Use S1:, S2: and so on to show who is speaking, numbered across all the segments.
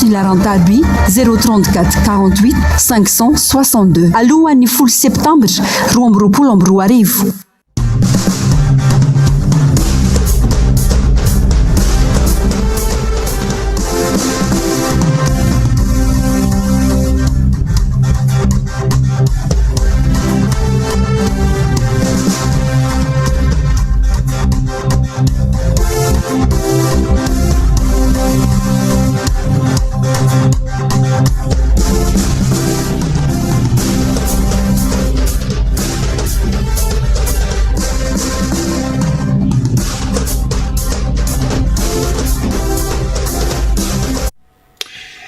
S1: filaran-taloha 034 48 562 alohan'ny folo septambra 2024.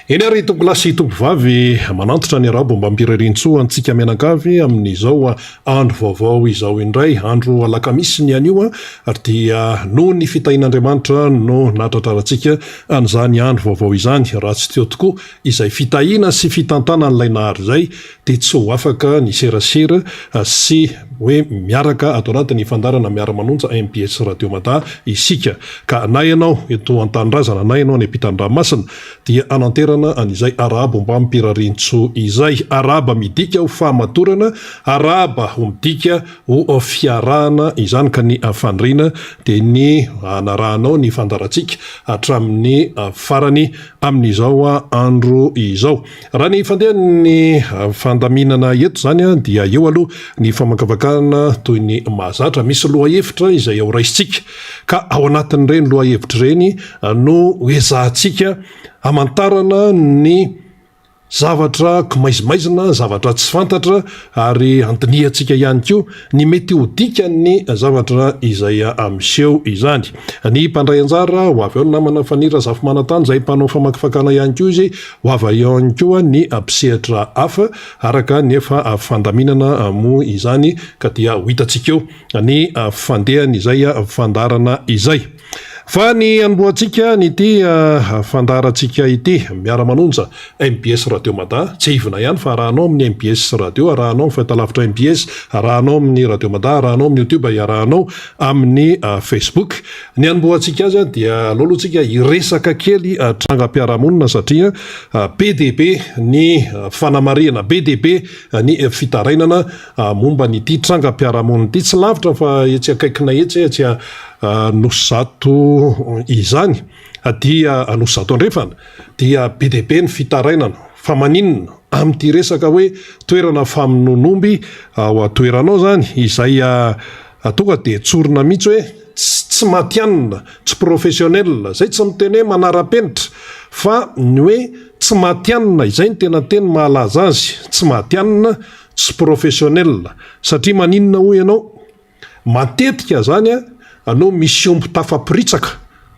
S2: eny ary tombolasy tombovavy manantitra ny arabo mba mpirarintsoa antsika mianakavy amin'izao andro vaovao izao indray andro alakamisy ny anio ary dia no ny fitahin'Andriamanitra no natratrarantsika an'izany andro vaovao izany raha tsy teo tokoa izay fitahina sy fitantana n'ilay nahary zay dia tsy ho afaka ny serasera sy hoe miaraka ato anatin'ny fandarana miara-manonja MPS Radio Mata isika ka na ianao eto an-tanindrazana na ianao any ampitan-dranomasina dia ananterana an'izay arabo mba mipirarintso izay araba midika ho fahamatorana araba ho midika ho fiarahana izany ka ny fandriana dia ny anarahanao ny fandarantsika hatramin'ny farany amin'izao andro izao raha ny fandehan'ny fandaminana eto zany dia eo aloha ny famakavakana toy ny mahazatra misy lohahevitra izay ao raisitsika ka ao anatin'ireny lohahevitra ireny no hoezahantsika amantarana ny zavatra komaizimaizina zavatra tsy fantatra ary antinihantsika ihany koa ny mety ho dikany zavatra izay amiseho izany ny mpandray anjara ho avy ao ny namana fanira zafy manantany zay mpanao famakifakana ihany koa izy ho avy ihany koa ny mpisehatra hafa araka nefa fandaminana mo izany ka dia ho hitantsika eo ny fandehany izay fandarana izay fa ny anomboantsika nyty fandarantsika ity miara-manonja MPS Radio Mata tsy ivona ihany fa arahanao amin'ny MPS Radio arahanao amin'ny fahitalavitra MPS arahanao amin'ny Radio Mata arahanao amin'ny YouTube arahanao amin'ny Facebook ny anomboantsika azy dia loloantsika iresaka kely trangam-piarahamonina satria BDB ny fanamarihana BDB ny fitarainana momba nyty trangam-piarahamonina ity tsy lavitra fa etsy akaikina etsy nosato izany dia nosato andrefana dia BDB ny fitarainana fa maninona amin'ity resaka hoe toerana famononomby ao atoeranao zany izay tonga dia tsorina mihitsy hoe tsy matianina tsy professionnel zay tsy miteny hoe manara-penitra fa ny hoe tsy matianina izay ny teny mahalaza azy tsy matianina tsy professionnel satria maninona ho ianao matetika zany no misy omby tafapiritsaka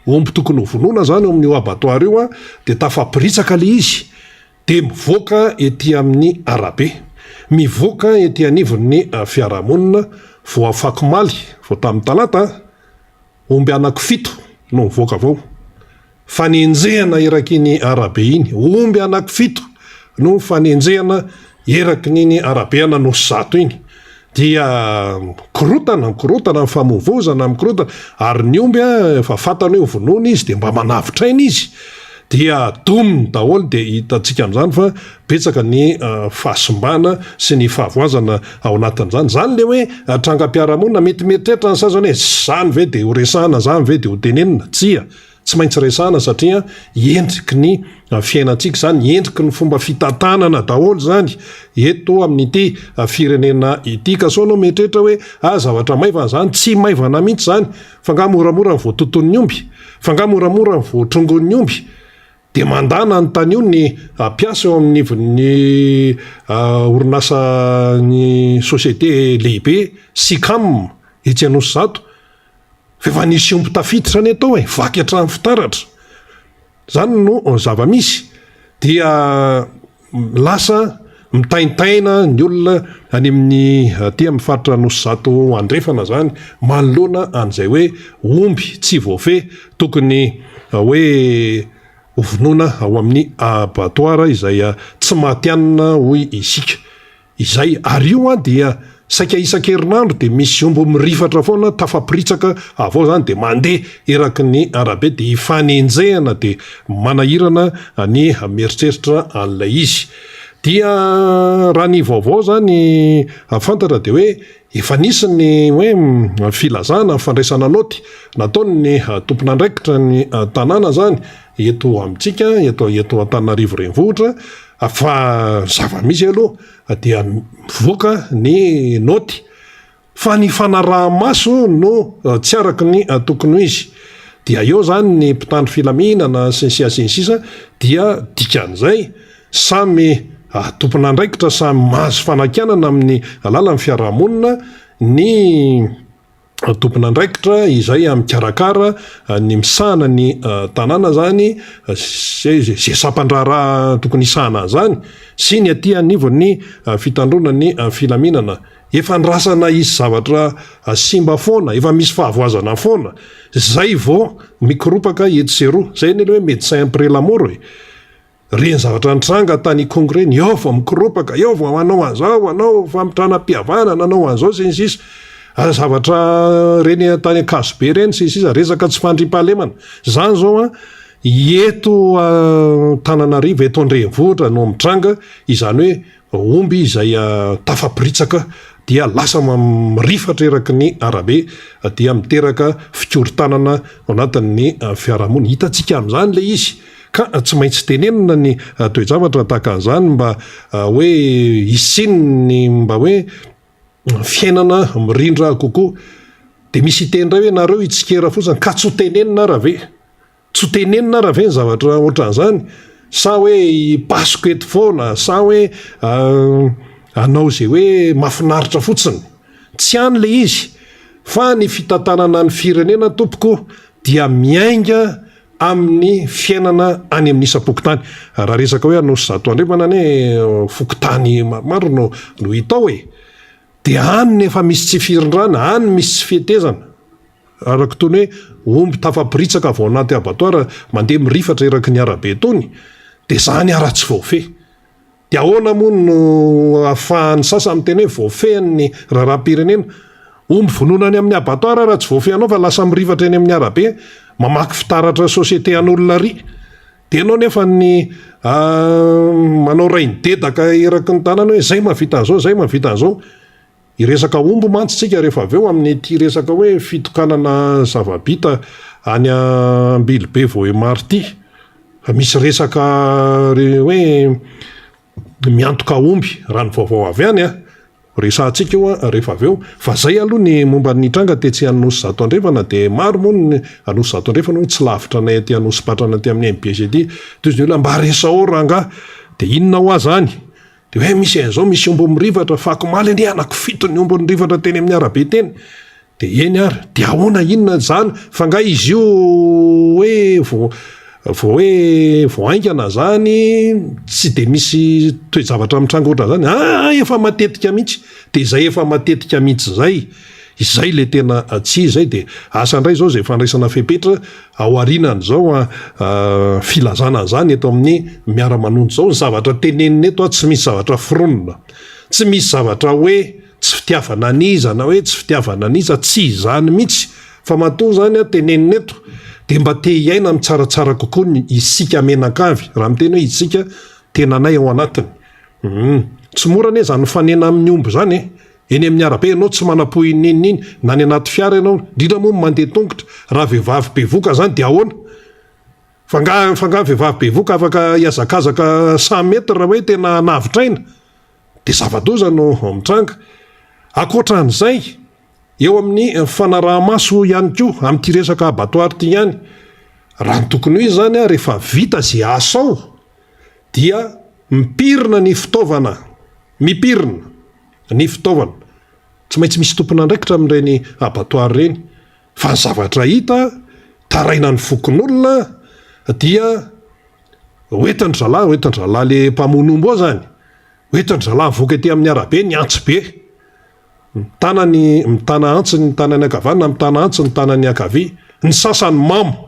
S2: omby tokony ho vonoana zany eo amin'ny abattoir io dia tafapiritsaka le izy dia mivoaka ety amin'ny arabe mivoaka ety anivon'ny fiarahamonina vo afakomaly vo tamin'ny talata omby anankifito no mivoaka avao fanenjehana eraky ny arabe iny omby anankifito no fanenjehana eraky niny arabeana no zato iny dia korotana mifamovozana mikorotana ary ny omby efa fantany hoe vonoana izy dia mba manavitra izy dia dominy daholo dia hitantsika amin'izany fa betsaka ny fahasimbana sy ny fahavoazana ao anatin'izany zany le hoe trangam-piarahamonina mety mieritreritra ny sasany hoe zany ve dia ho resahana zany ve dia ho tenenina tsy maintsy resahana satria endriky ny fiainantsika zany endriky ny fomba fitantanana daholo zany eto amin'ity firenena ity ka so anao mieritreritra hoe zavatra maivana zany tsy maivana mihitsy zany fa nga moramora ny voatoton'ny omby fa nga moramora ny voatrongon'ny omby dia mandana ny tany io ny piasa eo amin'ny ivon'ny orinasa ny société lehibe SICAM etsy Anosizato fa nisy omby tafiditra ny atao vaky hatrany fitaratra zany no zava-misy dia lasa mitaintaina ny olona any amin'ny aty amin'ny faritra Anosizato andrefana zany manoloana an'izay hoe omby tsy voafe tokony hoe hovonoana ao amin'ny abattoir izay tsy matianina hoy isika izay ary io dia saika isan-kerinandro dia misy ombo mirifatra foana tafapritsaka avao zany dia mandeha eraky ny arabe dia ifanenjehana dia manahirana ny mieritreritra an'ilay izy. Dia raha ny vaovao zany fantatra dia hoe efa nisy ny hoe filazana fandraisana noty nataony ny tompon'andraikitra ny tanàna zany eto amintsika eto Antananarivo renivohitra fa zava-misy aloha dia mivoaka ny noty fa ny fanaraha-maso no tsy araky ny tokony ho izy. Dia eo zany ny mpitandro filaminana sy ny sisa dia dikan'izay samy tompon'andraikitra samy mahazo fanakanana amin'ny alalan'ny fiarahamonina ny tompon'andraikitra izay amikarakara ny misahana ny tanàna zany zay sampandraraha tokony isahana zany sy ny aty anivo ny fitandrona ny filaminana efa nirasana izy zavatra simba foana efa misy fahavoazana foana zay vao mikoropaka eto sy eroa zay ny hoe médecin après la mort reny zavatra nitranga tany congrès ny eo va mikoropaka eo va manao an'izao anao famitranam-pihavanana anao an'izao sy ny sisa zavatra reny tany akazobe reny sy sisa resaka tsy fandriam-pahalemana zany zao eto Antananarivo eto Andrenivohitra no mitranga izany hoe omby izay tafapritsaka dia lasa mirifatra eraky ny arabe dia miteraka fikorotanana ao anatin'ny fiarahamonina. Hitantsika amin'izany le izy ka tsy maintsy tenenina ny toe-javatra tahaka an'izany mba hoe isinny mba hoe fiainana mirindra kokoa. Dia misy itendray hoe nareo itsikera fotsiny ka tsy ho tenenina raha ve tsy ho tenenina raha ve ny zavatra ohatran'izany sa hoe pasoko eto foana sa hoe anao zay hoe mahafinaritra fotsiny tsy any le izy fa ny fitantanana ny firenena tompoko dia miainga amin'ny fiainana any amin'ny isam-pokotany. Raha resaka hoe anosy zato andrefana ny fokotany maromaro no hitao dia any nefa misy tsy firindrana any misy tsy fihetezana araka tony hoe omby tafapritsaka vao anaty abatoara mandeha mirifatra eraky ny arabe tony dia zany ara-tsy voafeh. Dia ahoana moa no ahafahan'ny sasa amin'ny teny hoe voafehany raharam-pirenena omby vononany amin'ny abatoara raha tsy voafehanao fa lasa mirifatra eny amin'ny arabe mamaky fitaratra sosiete an'olona ry dia anao nefa ny manao rainy dedaka eraky ny tanana hoe zay mahavita an'izao zay mahavita an'izao. Iresaka omby mantsitsika rehefa avy eo amin'ny ty resaka hoe fitokanana zavabita any Ambilobe Voaimary ty fa misy resaka hoe miantoka omby raha ny vaovao avy any resantsika eo rehefa avy eo fa zay aloha ny momba ny tranga tetsy Anosy Zato Andrefana dia maro moa ny Anosy Zato Andrefana tsy lavitra nay aty Anosy Patrana aty amin'ny MBCD toy izay mba resao ranga dia inona ho azany dia hoe misy an'izao misy ombo mirifatra fa komaly anie anakifito ny ombo nirifatra teny amin'ny arabe teny dia eny ary dia ahoana inona zany fa nga izy io hoe voaingana zany tsy dia misy toe-javatra mitranga oatra zany efa matetika mihitsy dia izay efa matetika mihitsy izay le tena tsy izay dia asa indray zao zay fandraisana fepetra ao arinany zao filazana zany eto amin'ny miara-manonjo zao ny zavatra tenenina eto tsy misy zavatra fironona tsy misy zavatra hoe tsy fitiavana aniza na hoe tsy fitiavana aniza tsy izany mihitsy fa matoa zany tenenina eto dia mba te hiaina amin'ny tsaratsara kokoa ny isika menakavy raha miteny hoe isika tenanay ao anatiny tsy mora anie zany fanena amin'ny omby zany eny amin'ny arabe ianao tsy manapohy inininy na ny anaty fiara ianao indrindra moa mandeha tongotra raha vehivavy bevoka zany dia ahoana fa nga vehivavy bevoka afaka hiazakazaka 100 metra raha hoe tena navitraina dia zava-doza no mitranga. Akoatran'izay eo amin'ny fanaraha-maso ihany koa amin'ity resaka abatoary ity ihany raha ny tokony ho izy zany rehefa vita zay asao dia mipirina ny fitaovana tsy maintsy misy tompon'andraikitra amin'ireny abatoary reny fa ny zavatra hita taraina ny fokon'olona dia oetany zalahy le mpamonombo ao zany oetany zalahy mivoaka ety amin'ny arabe ny antsy be mitana antsy ny tanany akavanana mitana antsy ny tanany akavia ny sasany mamo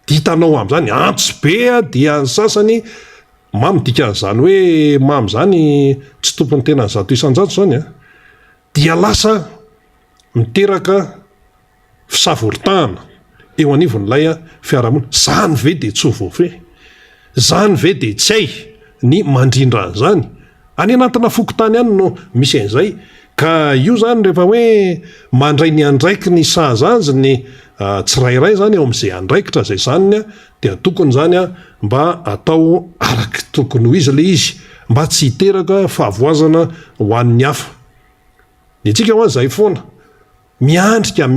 S2: dia hitanao amin'izany antsy be dia ny sasany mamo dikan'izany hoe mamo zany tsy tompony tena 100 isan-jato zany dia lasa miteraka fisavoritahana eo anivon'ilay fiarahamonina. Zany ve de tsy ho voafeh, zany ve de tsy hay ny mandrindra an'izany. Any anatina fokotany any no misy an'izay. Ka io zany rehefa hoe mandray ny andraiky ny saza azy ny tsirairay zany eo amin'izay andraikitra zay zaniny dia tokony zany mba atao araky tokony ho izy le izy, mba tsy hiteraka fahavoazana ho an'ny hafa. Ny tsika ho zay foana miandrika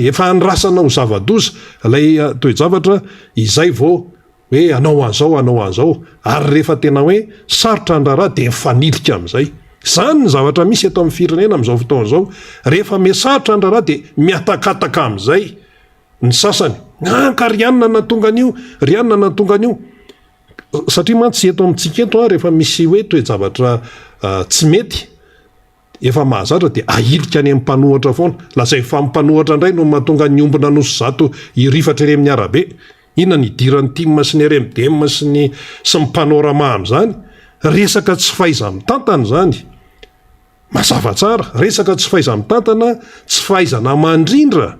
S2: efa andrasana ho zava-doza ilay toe-javatra izay vao hoe anao an'izao ary rehefa tena hoe sarotra andraraha dia mifanilika amin'izay. Zany ny zavatra misy eto amin'ny firenena amin'izao fotoana izao. Rehefa misarotra andraraha dia miatakataka amin'izay ny sasany. Ka rianina natonga an'io, satria mantsy eto amintsika eto rehefa misy hoe toe-javatra tsy mety efa mahazatra dia ahilika any amin'ny mpanohatra foana. Lazay fa mpanohatra indray no mahatonga ny ombona noso zato irifatra eny amin'ny arabe. Inona ny idiran'ny timma sy ny RMDM sy ny mpanora-ma amin'izany? Resaka tsy fahaiza mitantana zany. Mazava tsara, resaka tsy fahaiza mitantana, tsy fahaizana mandrindra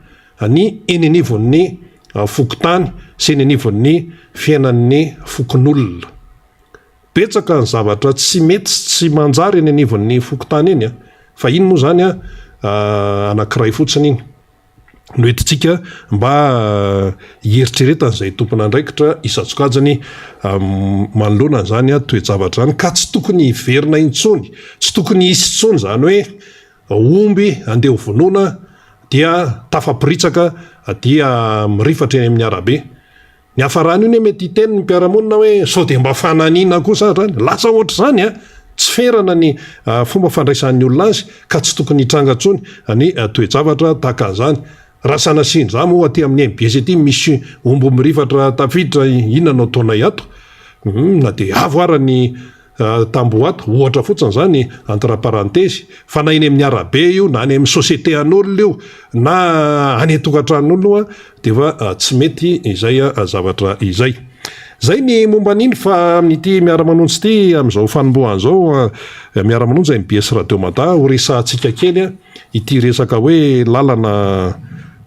S2: ny eny anivon'ny fokotany sy eny anivon'ny fiainan'ny fokon'olona. Betsaka ny zavatra tsy mety sy tsy manjary eny anivon'ny fokotany eny fa iny moa zany anankiray fotsiny iny no entintsika mba hieritrereta-n'izay tompon'andraikitra isatsokajiny manoloana zany toe-javatra zany, ka tsy tokony hiverina intsony, tsy tokony hisy intsony zany hoe omby andeha ho vonoana dia tafaporitsaka dia mirifatra eny amin'ny arabe. Ny hafarany io ne mety hiteny ny mpiaramonina hoe sao dia mba fananina kosa zany, lasa ohatr' zany tsy ferana ny fomba fandraisan'ny olona azy, ka tsy tokony hitranga intsony ny toe-javatra tahaka an'izany. Raha sanasiany za moa aty amin'ny MBS ety misy ombo mirifatra tafiditra, inona no ataonay ato? Na dia avo ara ny tambo ato, ohatra fotsiny zany entre parenthèse. Fa na eny amin'ny arabe io, na any amin'ny société an'olona io, na any atokantran'olona dia fa tsy mety izay zavatra izay. Zay ny momba an'iny fa amin'ity miara-manonjy ity amin'izao fanombohan'izao miara-manonjy MBS Radio Mada ho resahantsika kely ity resaka hoe lalana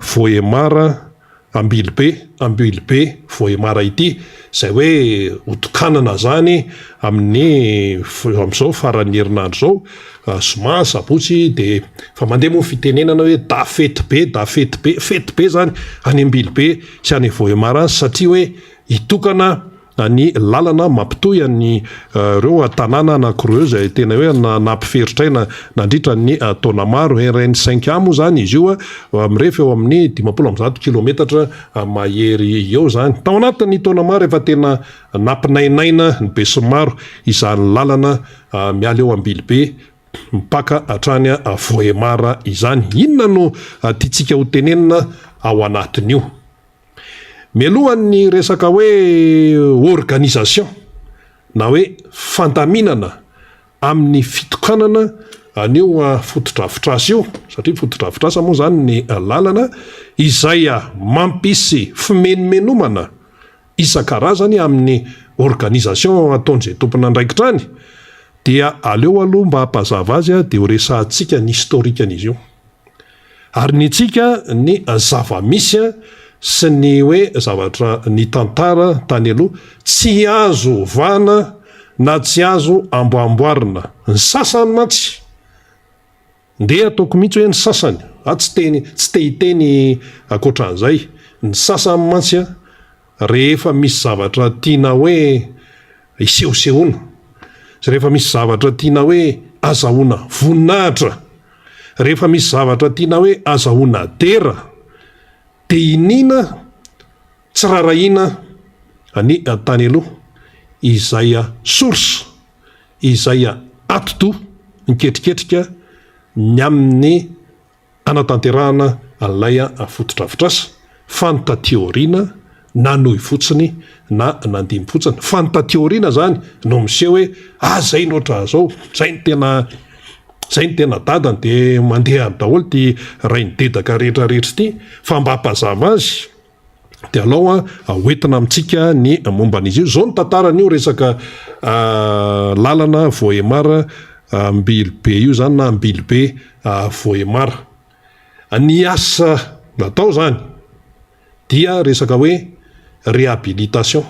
S2: Vohemara Ambilibe Vohemara ity, zay hoe otokanana zany amin'izao faran'ny herinandro zao zoma sabotsy dia fa mandeha moa fitenenana hoe da fety be zany any Ambilibe sy any Vohemara satria hoe hitokana ny lalana mampitoy any reo tanàna anankiroa zay tena hoe nampiferitra nandritra ny taona maro. RN5 moa zany izy io mirefy eo amin'ny 500 kilometatra mahery eo zany. Tao anatin'ny taona maro efa tena nampinainaina ny be sy maro izany lalana miala eo Ambilibe mpaka hatrany Vohemara izany. Inona no tiantsika ho tenenina ao anatin'io? Mialohan'ny resaka hoe organisation na hoe fandaminana amin'ny fitokanana anio fotodrafitrasa io, satria fotodrafitrasa moa zany ny lalana izay mampisy fimenomenomana isan-karazany amin'ny organisation ataon'izay tompon'andraikitra any, dia aleo aloha mba hampazava azy dia ho resahantsika ny historikan'izy io ary ny tsika ny zava-misy sy ny hoe zavatra ny tantara tany aloha tsy azo ovana na tsy azo amboamboarina. Ny sasany mantsy ndeha ataoko mihitsy hoe ny sasany tsy te hiteny akoatran'izay. Ny sasany mantsy rehefa misy zavatra tiana hoe isehosehoana, rehefa misy zavatra tiana hoe azahoana voninahitra, rehefa misy zavatra tiana hoe azahoana dera, dia inina tsy rarahina any tany aloha izay source, izay atoto miketriketrika ny amin'ny anatanterahana an'ilay fotodrafitrasa, fantatihoriana na nohy fotsiny na nandimy fotsiny. Fantatihoriana zany no miseho hoe zay noatra zao, zay ny tena dadany dia mandeha daholo ty rainy dedaka rehetrarehetra ity. Fa mba hampazava azy dia alao hoentina amintsika ny momban'izy io. Zao ny tantaran'io resaka lalana Vohemara Ambilobe io zany na Ambilobe Voemara. Ny asa natao zany dia resaka hoe réhabilitation.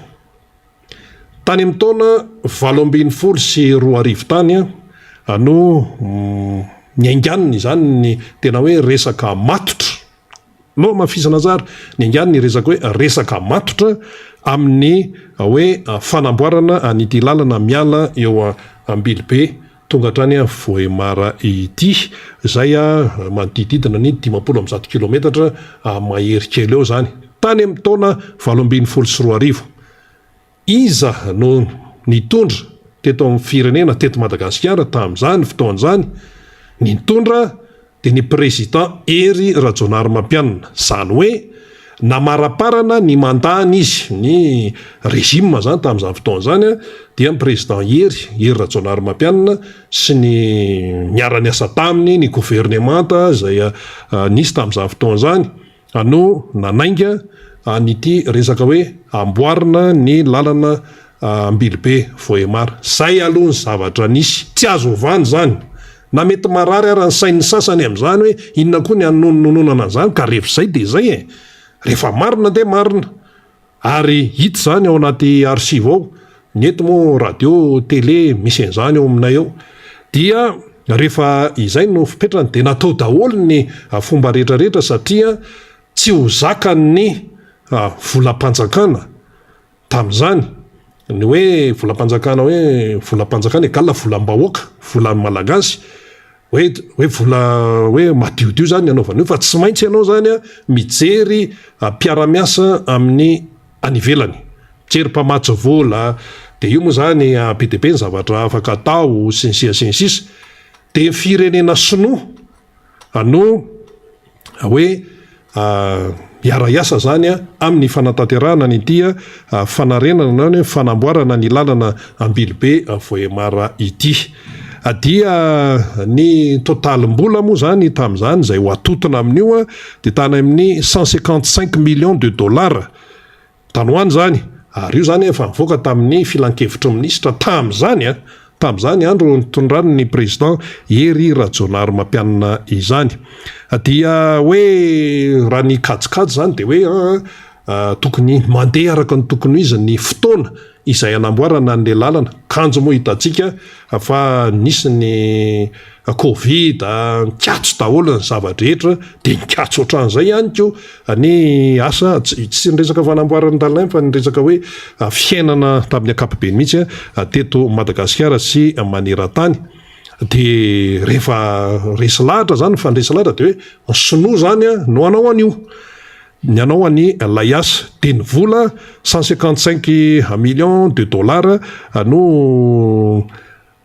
S2: Tany amin'ny taona 2024 tany no niainganiny zany ny tena hoe resaka matotra. No mafisana zara ny ainganiny resaka hoe resaka matotra amin'ny hoe fanamboarana an'ity lalana miala eo Ambilobe tonga hatrany Voemara ity, zay manodididina ny 50 kilometatra mahery kely eo zany. Tany amin'ny taona 2024. Iza no nitondra teto amin'ny firenena teto Madagasikara tamin'izany fotoan'izany? Ny nitondra dia ny président Hery Rajaonarimampianina. Zany hoe namaraparana ny mandany izy ny régime zany tamin'izany fotoan'izany dia ny président Hery Rajaonarimampianina sy ny miarany asa taminy ny gouvernemanta zay nisy tamin'izany fotoan'izany no nanainga an'ity resaka hoe amboarina ny lalana Ambilobe Voemara. Zay aloha ny zavatra nisy, tsy azo ovany zany. Na mety marary ary ny sain'ny sasany amin'izany hoe inona koa ny anonononana an'izany, ka rehefa zay dia zay rehefa marina dia marina. Ary hita zany ao anaty archive ao, nety moa radio, télé misy an'izany ao aminay ao. Dia rehefa izay no fipetrany dia natao daholo ny fomba rehetrarehetra satria tsy ho zakany volam-panjakana tamin'izany. Ny hoe volam-panjakana hoe volam-panjakana egalina volam-bahoaka, volan'ny malagasy, hoe vola hoe madiodio zany anaovana io, fa tsy maintsy ianao zany mijery mpiara-miasa amin'ny anivelany, mijery mpamatsy vola, dia io moa zany be dia be ny zavatra afaka atao sy ny sisa. Dia ny firenena sinoa no hoe iara-iasa zany amin'ny fanatanterahana nyity fanarenana na hoe fanamboarana ny lalana Ambilobe Voemara ity. Dia ny totalim-bola moa zany tamin'izany zay ho atotona amin'io dia tany amin'ny 155 millions de dollars tanoany zany. Ary io zany efa nivoaka tamin'ny filan-kevitry minisitra tamin'izany andro nitondrany ny président Hery Rajaonarimampianina izany. Dia hoe raha ny kajikajy zany dia hoe tokony mandeha araka ny tokony izy ny fotoana izay anamboarana an'ilay lalana. Kanjo moa hitantsika fa nisy ny Covid, nikatso daholo ny zavadrehetra, dia nikatso ohatran'izay ihany koa ny asa, tsy ny resaka fanamboarana ny lalana fa ny resaka hoe fiainana tamin'ny ankapobeny mihitsy teto Madagasikara sy maneran-tany. Dia rehefa resy lahatra zany, fandresy lahatra dia hoe sinoa zany no anao an'io, ny anao any lay asa, dia ny vola 155 millions de dollars no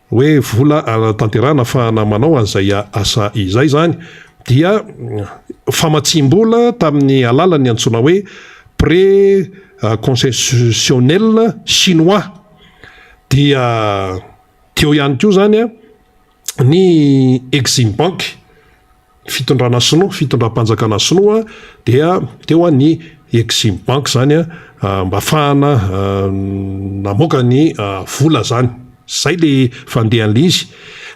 S2: hoe vola tanterahana ahafahana manao an'izay asa izay zany. Dia famatsim-bola tamin'ny alalany antsoina hoe prêt concessionnel chinois. Dia teo ihany koa zany ny Exim Bank, fitondrana sinoa, fitondram-panjakana sinoa, dia teo ny Exim Bank zany mba ahafahana namoaka ny vola zany. Zay le fandehan'le izy.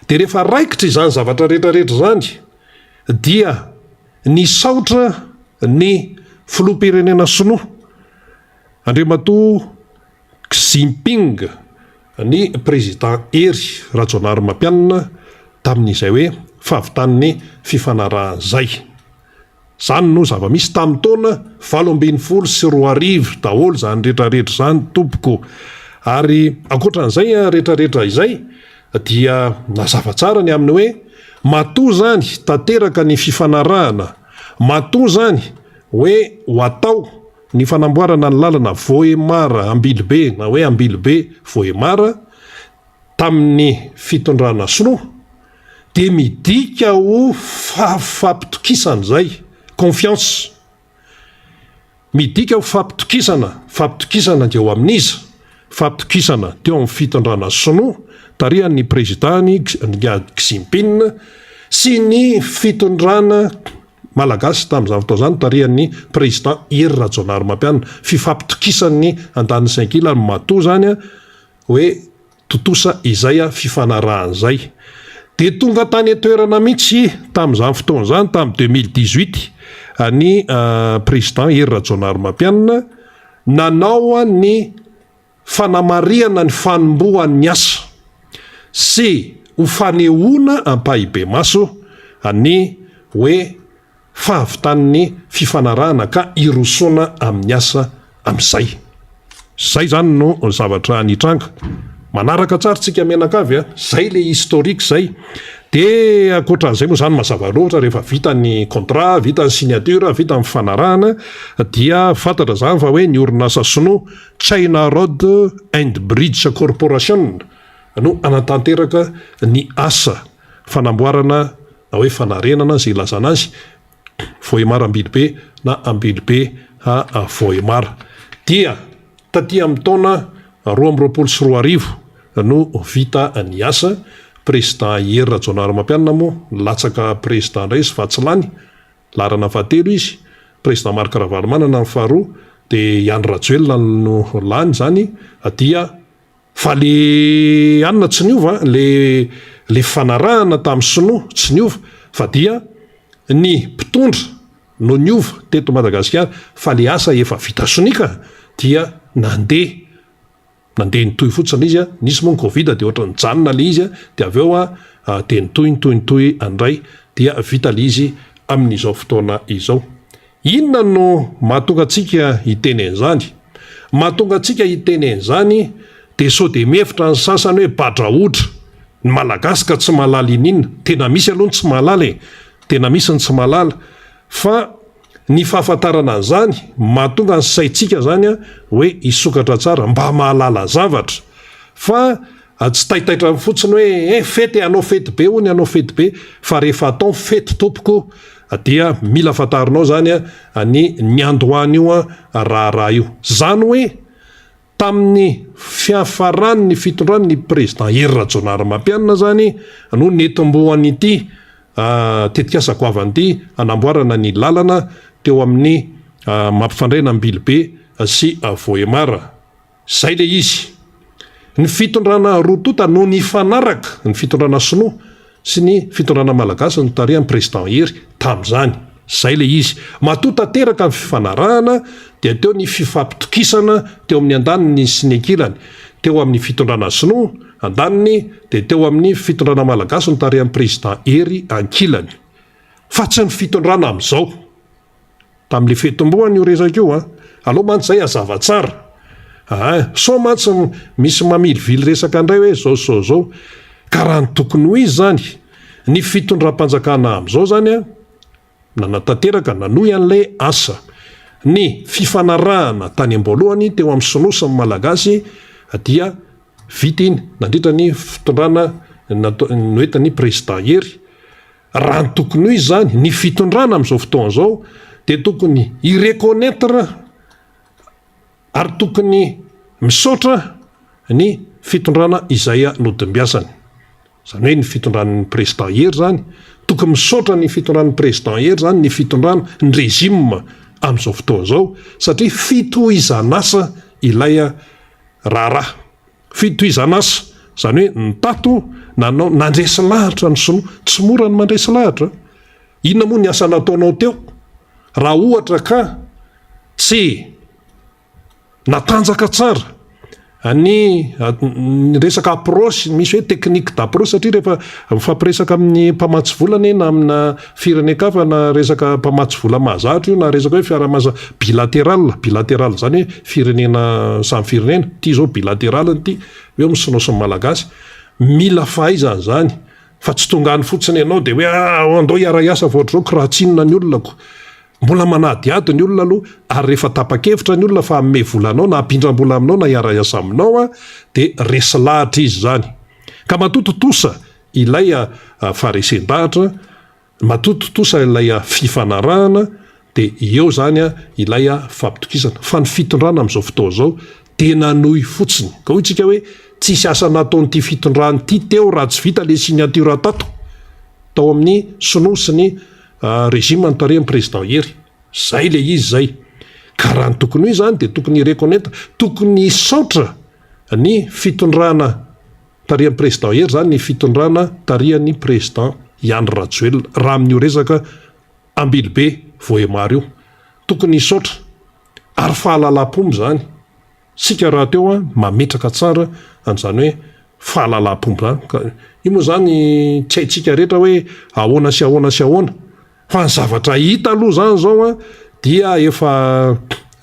S2: Dia rehefa raikitra izany zavatra rehetrarehetra zany dia ny saotra ny filoham-pirenena sinoa Andriamatoa Xi Jinping, ny président Hery Rajaonarimampianina tamin'izay hoe fahavitan'ny fifanarahan'izay. Zany no zava-misy tamin'ny taona 2024 daholo zany rehetrarehetra zany tompoko. Ary ankoatran'izay rehetrarehetra izay dia nazava tsara ny amin'ny hoe matoa zany tanteraka ny fifanarahana, matoa zany hoe ho atao ny fanamboarana ny lalana Voemara Ambilobe na hoe Ambilobe Voemara tamin'ny fitondrana sinoa, dia midika ho fampitokisana zay, confiance, midika ho fampitokisana dia eo amin'iza, fampitokisana teo amin'ny fitondrana sinoa tarihan'ny président Xi Jinping sy ny fitondrana malagasy tamin'izany fotoana zany tarihan'ny président Hery Rajaonarimampianina, fifampitokisan'ny andaniny sainkila matoa zany hoe totosa izay fifanarahan'izay. dia tonga tany atoerana mihitsy tamin'izany fotoana izany tamin'ny 2018 ny président Hery Rajaonarimampianina nanao ny fanamariana ny fanombohan'ny asa sy ho fanehoana ampahibe maso ny hoe fahavitan'ny fifanarahana ka irosoana amin'ny asa amin'izay. Zay zany no zavatra nitranga. Manaraka tsara tsika menakavy zay le historique zay. Dia ankoatran'izay moa zany mazava loatra rehefa vita ny contrat, vita ny signature, vita ny fanarahana dia fantatra zany fa hoe ny orinasa sinoa China Road and Bridge Corporation no anatanteraka ny asa fanamboarana na hoe fanarenana zay ilazana azy Vohemara Ambilobe na Ambilobe Vohemara. Dia taty amin'ny taona 2024 no vita ny asa. Président Hery Rajaonarimampianina moa latsaka président indray izy fa tsy lany, larana fahatelo izy. Président Marc Ravalomanana ny faharoa, dia Iany Rajoelina no lany zany. Dia fa le anina tsy niova, le fanarahana tamin'ny sinoa tsy niova, fa dia ny mpitondra no niova teto Madagasikara, fa le asa efa vita sonika dia nandeha nitohy fotsiny izy nisy moa ny Covid dia ohatra nijanona le izy dia avy eo dia nitohy andray dia vita le izy amin'izao fotoana izao. Inona no mahatonga antsika hiteny an'izany? Mahatonga antsika hiteny an'izany dia sao dia mihevitra ny sasany hoe badraotra ny malagasy ka tsy mahalala inona. Tena misy aloha ny tsy mahalala tena misy ny tsy mahalala, fa ny fahafantarana an'izany mahatonga ny saitsika zany hoe isokatra tsara mba mahalala zavatra, fa tsy taitaitra fotsiny hoe fety anao fety be hony anao fety be, fa rehefa atao fety tompoko dia mila fantarinao zany ny andohany io raha io. Zany hoe tamin'ny fiafaran'ny fitondran'ny président Hery Rajaonarimampianina zany no netombohany ity tetika asa goavany anamboarana ny lalana teo amin'ny mampifandray Ambilobe sy Vohemara. Zay le izy. Ny fitondrana rotota no ny fanaraka ny fitondrana sinoa sy ny fitondrana malagasy no tarihan'ny président Hery tamin'izany. Zay le izy. Matoa tanteraka ny fifanarahana dia teo ny fifampitokisana teo amin'ny andaniny sy ny ankilany. Teo amin'ny fitondrana sinoa andaniny dia teo amin'ny fitondrana malagasy no tarihan'ny président Hery ankilany. Fa tsy ny fitondrana amin'izao. Tamin'le fetombohany io resaka io aloha mantsy zay azava tsara. So mantsy misy mamilivily resaka indray hoe zao ka raha ny tokony ho izy zany ny fitondram-panjakana amin'izao zany nanatanteraka nanohy an'ilay asa ny fifanarahana tany am-boalohany teo amin'ny sinoa sy ny malagasy dia vita iny nandritra ny fitondrana noetany président Hery. Raha ny tokony ho izy zany ny fitondrana amin'izao fotoana izao dia tokony ireconnaître ary tokony misaotra ny fitondrana izay nodim-biasany. Zany hoe ny fitondran'ny président Hery zany tokony misaotra ny fitondrany président Hery zany ny fitondrana ny régime amin'izao fotoana izao, satria fitohizan'asa ilay raharaha. Fitohizan'asa zany hoe ny tato nanao nandresy lahatra ny sinoa, tsy mora ny mandresy lahatra. Inona moa ny asa nataonao teo? Raha ohatra ka tsy natanjaka tsara ny resaka approche, misy hoe technique d'approche, satria rehefa mifampiresaka amin'ny mpamatsy volana na amina firenekafa na resaka mpamatsy vola mahazatra io na resaka hoe fiara-miasa bilatéral zany hoe firenena samy firenena ty zao bilatéral ty hoe misinoa sy malagasy, mila fahaizana zany fa tsy tonga any fotsiny ianao dia hoe andao hiara-iasa voatra zao kirahatsinona ny olonako. Mbola manadiady ny olona aloha, ary rehefa tapa-kevitra ny olona fa ame volanao na ampindram-bola aminao na hiara-iasa aminao dia resy lahatra izy zany. Ka matoto tosa ilay faharesen-dahatra, matoto tosa ilay fifanarahana, dia eo zany ilay fampitokisana. Fa ny fitondrana amin'izao fotoana izao tena nohy fotsiny. Ka hoy tsika hoe tsisy asa nataon'ity fitondrana ity teo raha tsy vita le signature tato tao amin'ny sinoa sy ny régime notarehan'ny président Hery. Zay le izy zay. Ka raha ny tokony hoe zany dia tokony reconnaître, tokony isaotra ny fitondrana tarihan'ny président hery zany ny fitondrana tarihan'ny président Iany Rajoelina raha amin'io resaka Ambilobe Vohemary io tokony hisaotra ary fahalalam-pomba zany sika raha teo a mametraka tsara an'izany hoe fahalalam-pomba zany io moa zany tsy haitsika rehetra hoe ahoana sy ahoana sy ahoana fa ny zavatra hita aloha zany zao a dia efa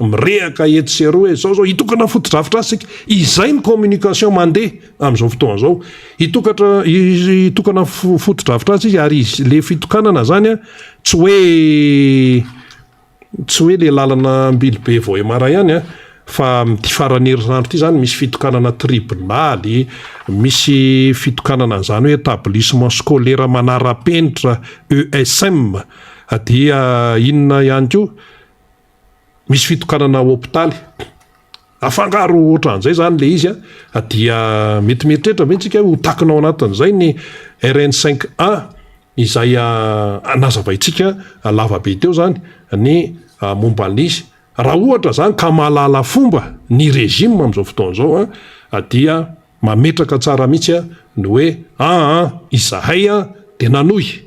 S2: mirehaka eto sy eroa hoe zao hitokana fotodrafitra asika izay ny communication mandeha amin'izao fotoana zao hitokana fotodrafitra azy izy ary le fitokanana zany a tsy hoe le lalana Ambilobe Vohemary ihany a fa ty farany herinandro ty zany misy fitokanana tribunaly misy fitokanana an'izany hoe établissement scolaire manara-penitra ESM dia inona ihany koa misy fitokanana hôpitaly afangaro ohatran'izay zany le izy a dia metimeritrehitra mihitsika ho takinao anatin'izay ny RN5A izay anazava itsika lavabe teo zany ny momba an'izy raha ohatra zany ka mahalala fomba ny régime amin'izao fotoana zao dia mametraka tsara mihitsy ny hoe izahay de nanohy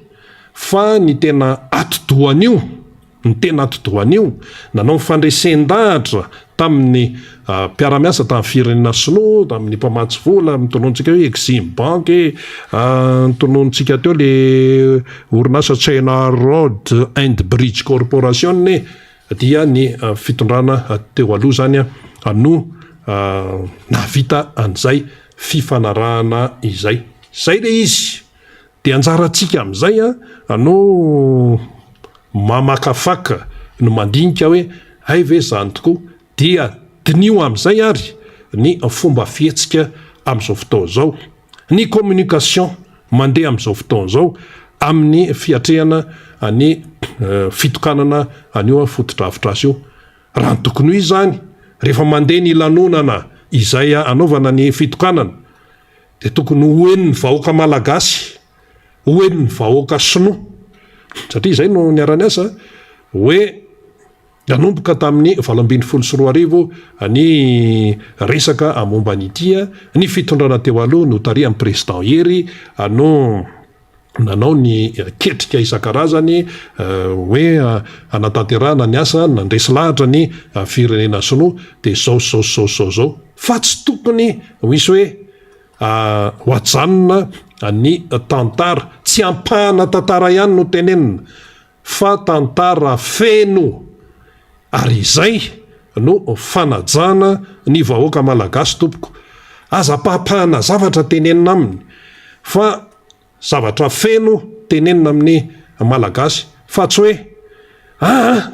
S2: fa ny tena atidohan'io nanao nyfandresen-dahatra tamin'ny mpiara-miasa tamin'ny firenena sinoa tamin'ny mpamatsy vola mitonontsika hoe Exim Bank mitonontsika teo le orinasa China Road and Bridge Corporation dia ny fitondrana teo aloha zany no navita an'izay fifanarahana izay le izy de anjarantsika amin'izay no mamakafaka no mandinika hoe hay ve zany tokoa dia dinio amin'izay ary ny fomba fihetsika amin'izao fotoana zao ny communication mandeha amin'izao fotoana zao amin'ny fiatrehana ny fitokanana anio fotodrafitra azy io raha ny tokony ho izy zany rehefa mandeha ny lanonana izay anaovana ny fitokanana de tokony hoen'ny vahoaka malagasy hoen'ny vahoaka sinoa satria izay no niarany asa hoe nanomboka tamin'ny 2024 ny resaka amomba nytia ny fitondrana teo aloha no tarihan'ny président hery nanao ny ketrika isan-karazany hoe anatanterahana ny asa nandresy lahatra ny firenena sinoa de zao fa tsy tokony misy hoe hoajanona ny tantara tsy ampahana tantara ihany no tenenina fa tantara feno ary izay no fanajana ny vahoaka malagasy tompoko aza pahapahana zavatra tenenina aminy fa zavatra feno tenenina amin'ny malagasy fa tsy hoe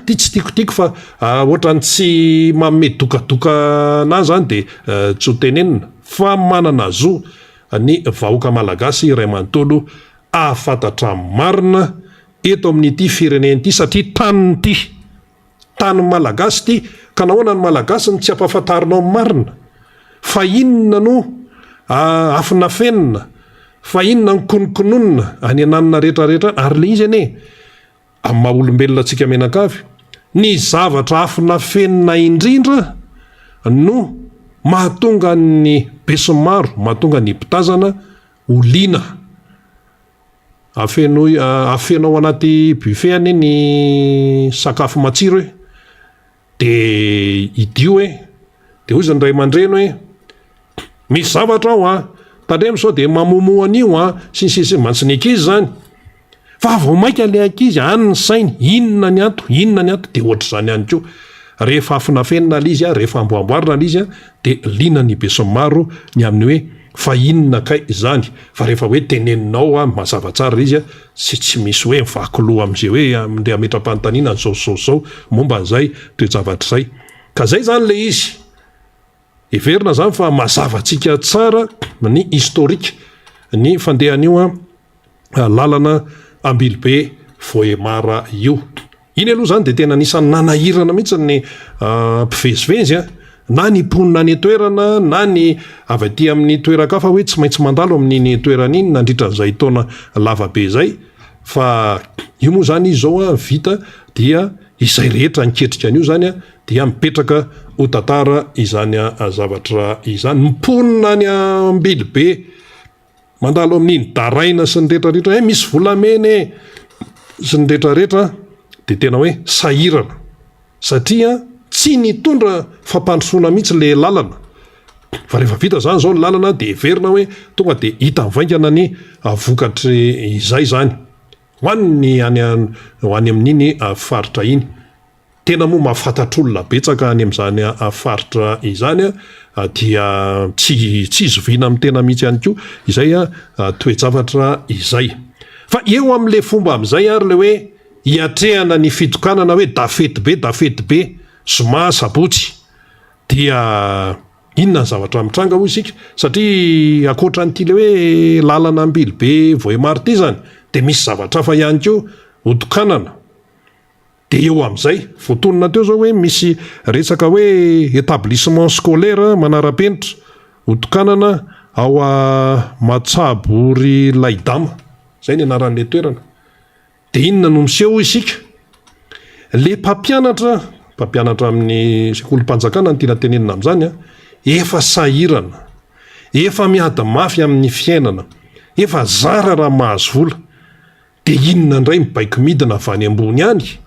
S2: ty tsy tikotiko fa ohatrany tsy manome dokadoka anazy zany de tsy ho tenenina fa manana zo ny vahoaka malagasy iray manontolo ahafantatra marina eto amin'ity firenena ity satria tany malagasy ty ka nahoana ny malagasy ny tsy ampahafantarinao marina fa inona no afina fenina fa inona ny konokononina any ananina rehetrarehetra ary le izy ane amin'ny maha-olombelona antsika menakavy ny zavatra afina fenina indrindra no mahatonga ny besimaro mahatonga ny mpitazana olina afenao anaty buffet any ny sakafo matsiro hoe de idio hoe de hoy zany ray aman-dreny hoe misy zavatra ao tandremo sao de mamomo an'io sisy mantsy ny ankizy zany fa vao maika le ankizy any ny sainy inona ny ato de ohatra zany ihany koa rehefa afinafenina lizy rehefa amboamboarina lizy de lina ny besimaro ny amin'ny hoe fa inona kay zany fa rehefa hoe teneninao mazava tsara izy tsy misy hoe mivakiloha am'izay hoe nde ametra-panontaniana zao momba an'izay toejavatra zay ka zay zany le izy everina zany fa mazavantsika tsara ny historique ny fandehan'io lalana Ambilobe Vohemary io iny aloha zany de tena nisan'ny nanahirana mihitsy ny mpivezivezy na ny mponina ny toerana na ny avy aty amin'ny toerakafa hoe tsy maintsy mandalo amin'iny toerana iny nandritran'izay taona lavabe zay fa io moa zany izy zao vita dia izay rehetra niketrika an'io zany dia mipetraka ho tantara izany zavatra izany mponina ny Ambilobe mandalo amin'iny daraina sy ny rehetrarehetra misy volameny sy ny rehetrarehetra de tena hoe sahirana satria tsy nitondra fampandrosoana mihitsy le lalana fa rehefa vita zany zao ny lalana de verina hoe tonga de hita mivaingana ny vokatry izay zany hoanny any amin'iny faritra iny tena moa mahafatatr'olona betsaka any am'zany faritra izany dia tsy zoviana amin'ny tena mihitsy ihany koa izay toejavatra izay fa eo am'le fomba am'izay ary le hoe hiatrehana ny fitokanana hoe dafety be zoma sabotsy dia inona ny zavatra mitranga hoy isika satria akoatra n'ity le hoe lalana ambily be voemaro ty zany de misy zavatra fa ihany koa hotokanana de eo am'izay voatonona teo zao hoe misy resaka hoe établissement scolaire manara-penitra hotokanana ao Matsabory Laidama zay ny anaran'le toerana de inona no miseho isika le mpampianatra amin'ny sekolim-panjakana ny tiana tenenina am'zany efa sahirana efa miady mafy amin'ny fiainana efa zara raha mahazo vola de inona indray mibaiko midina avy any ambony any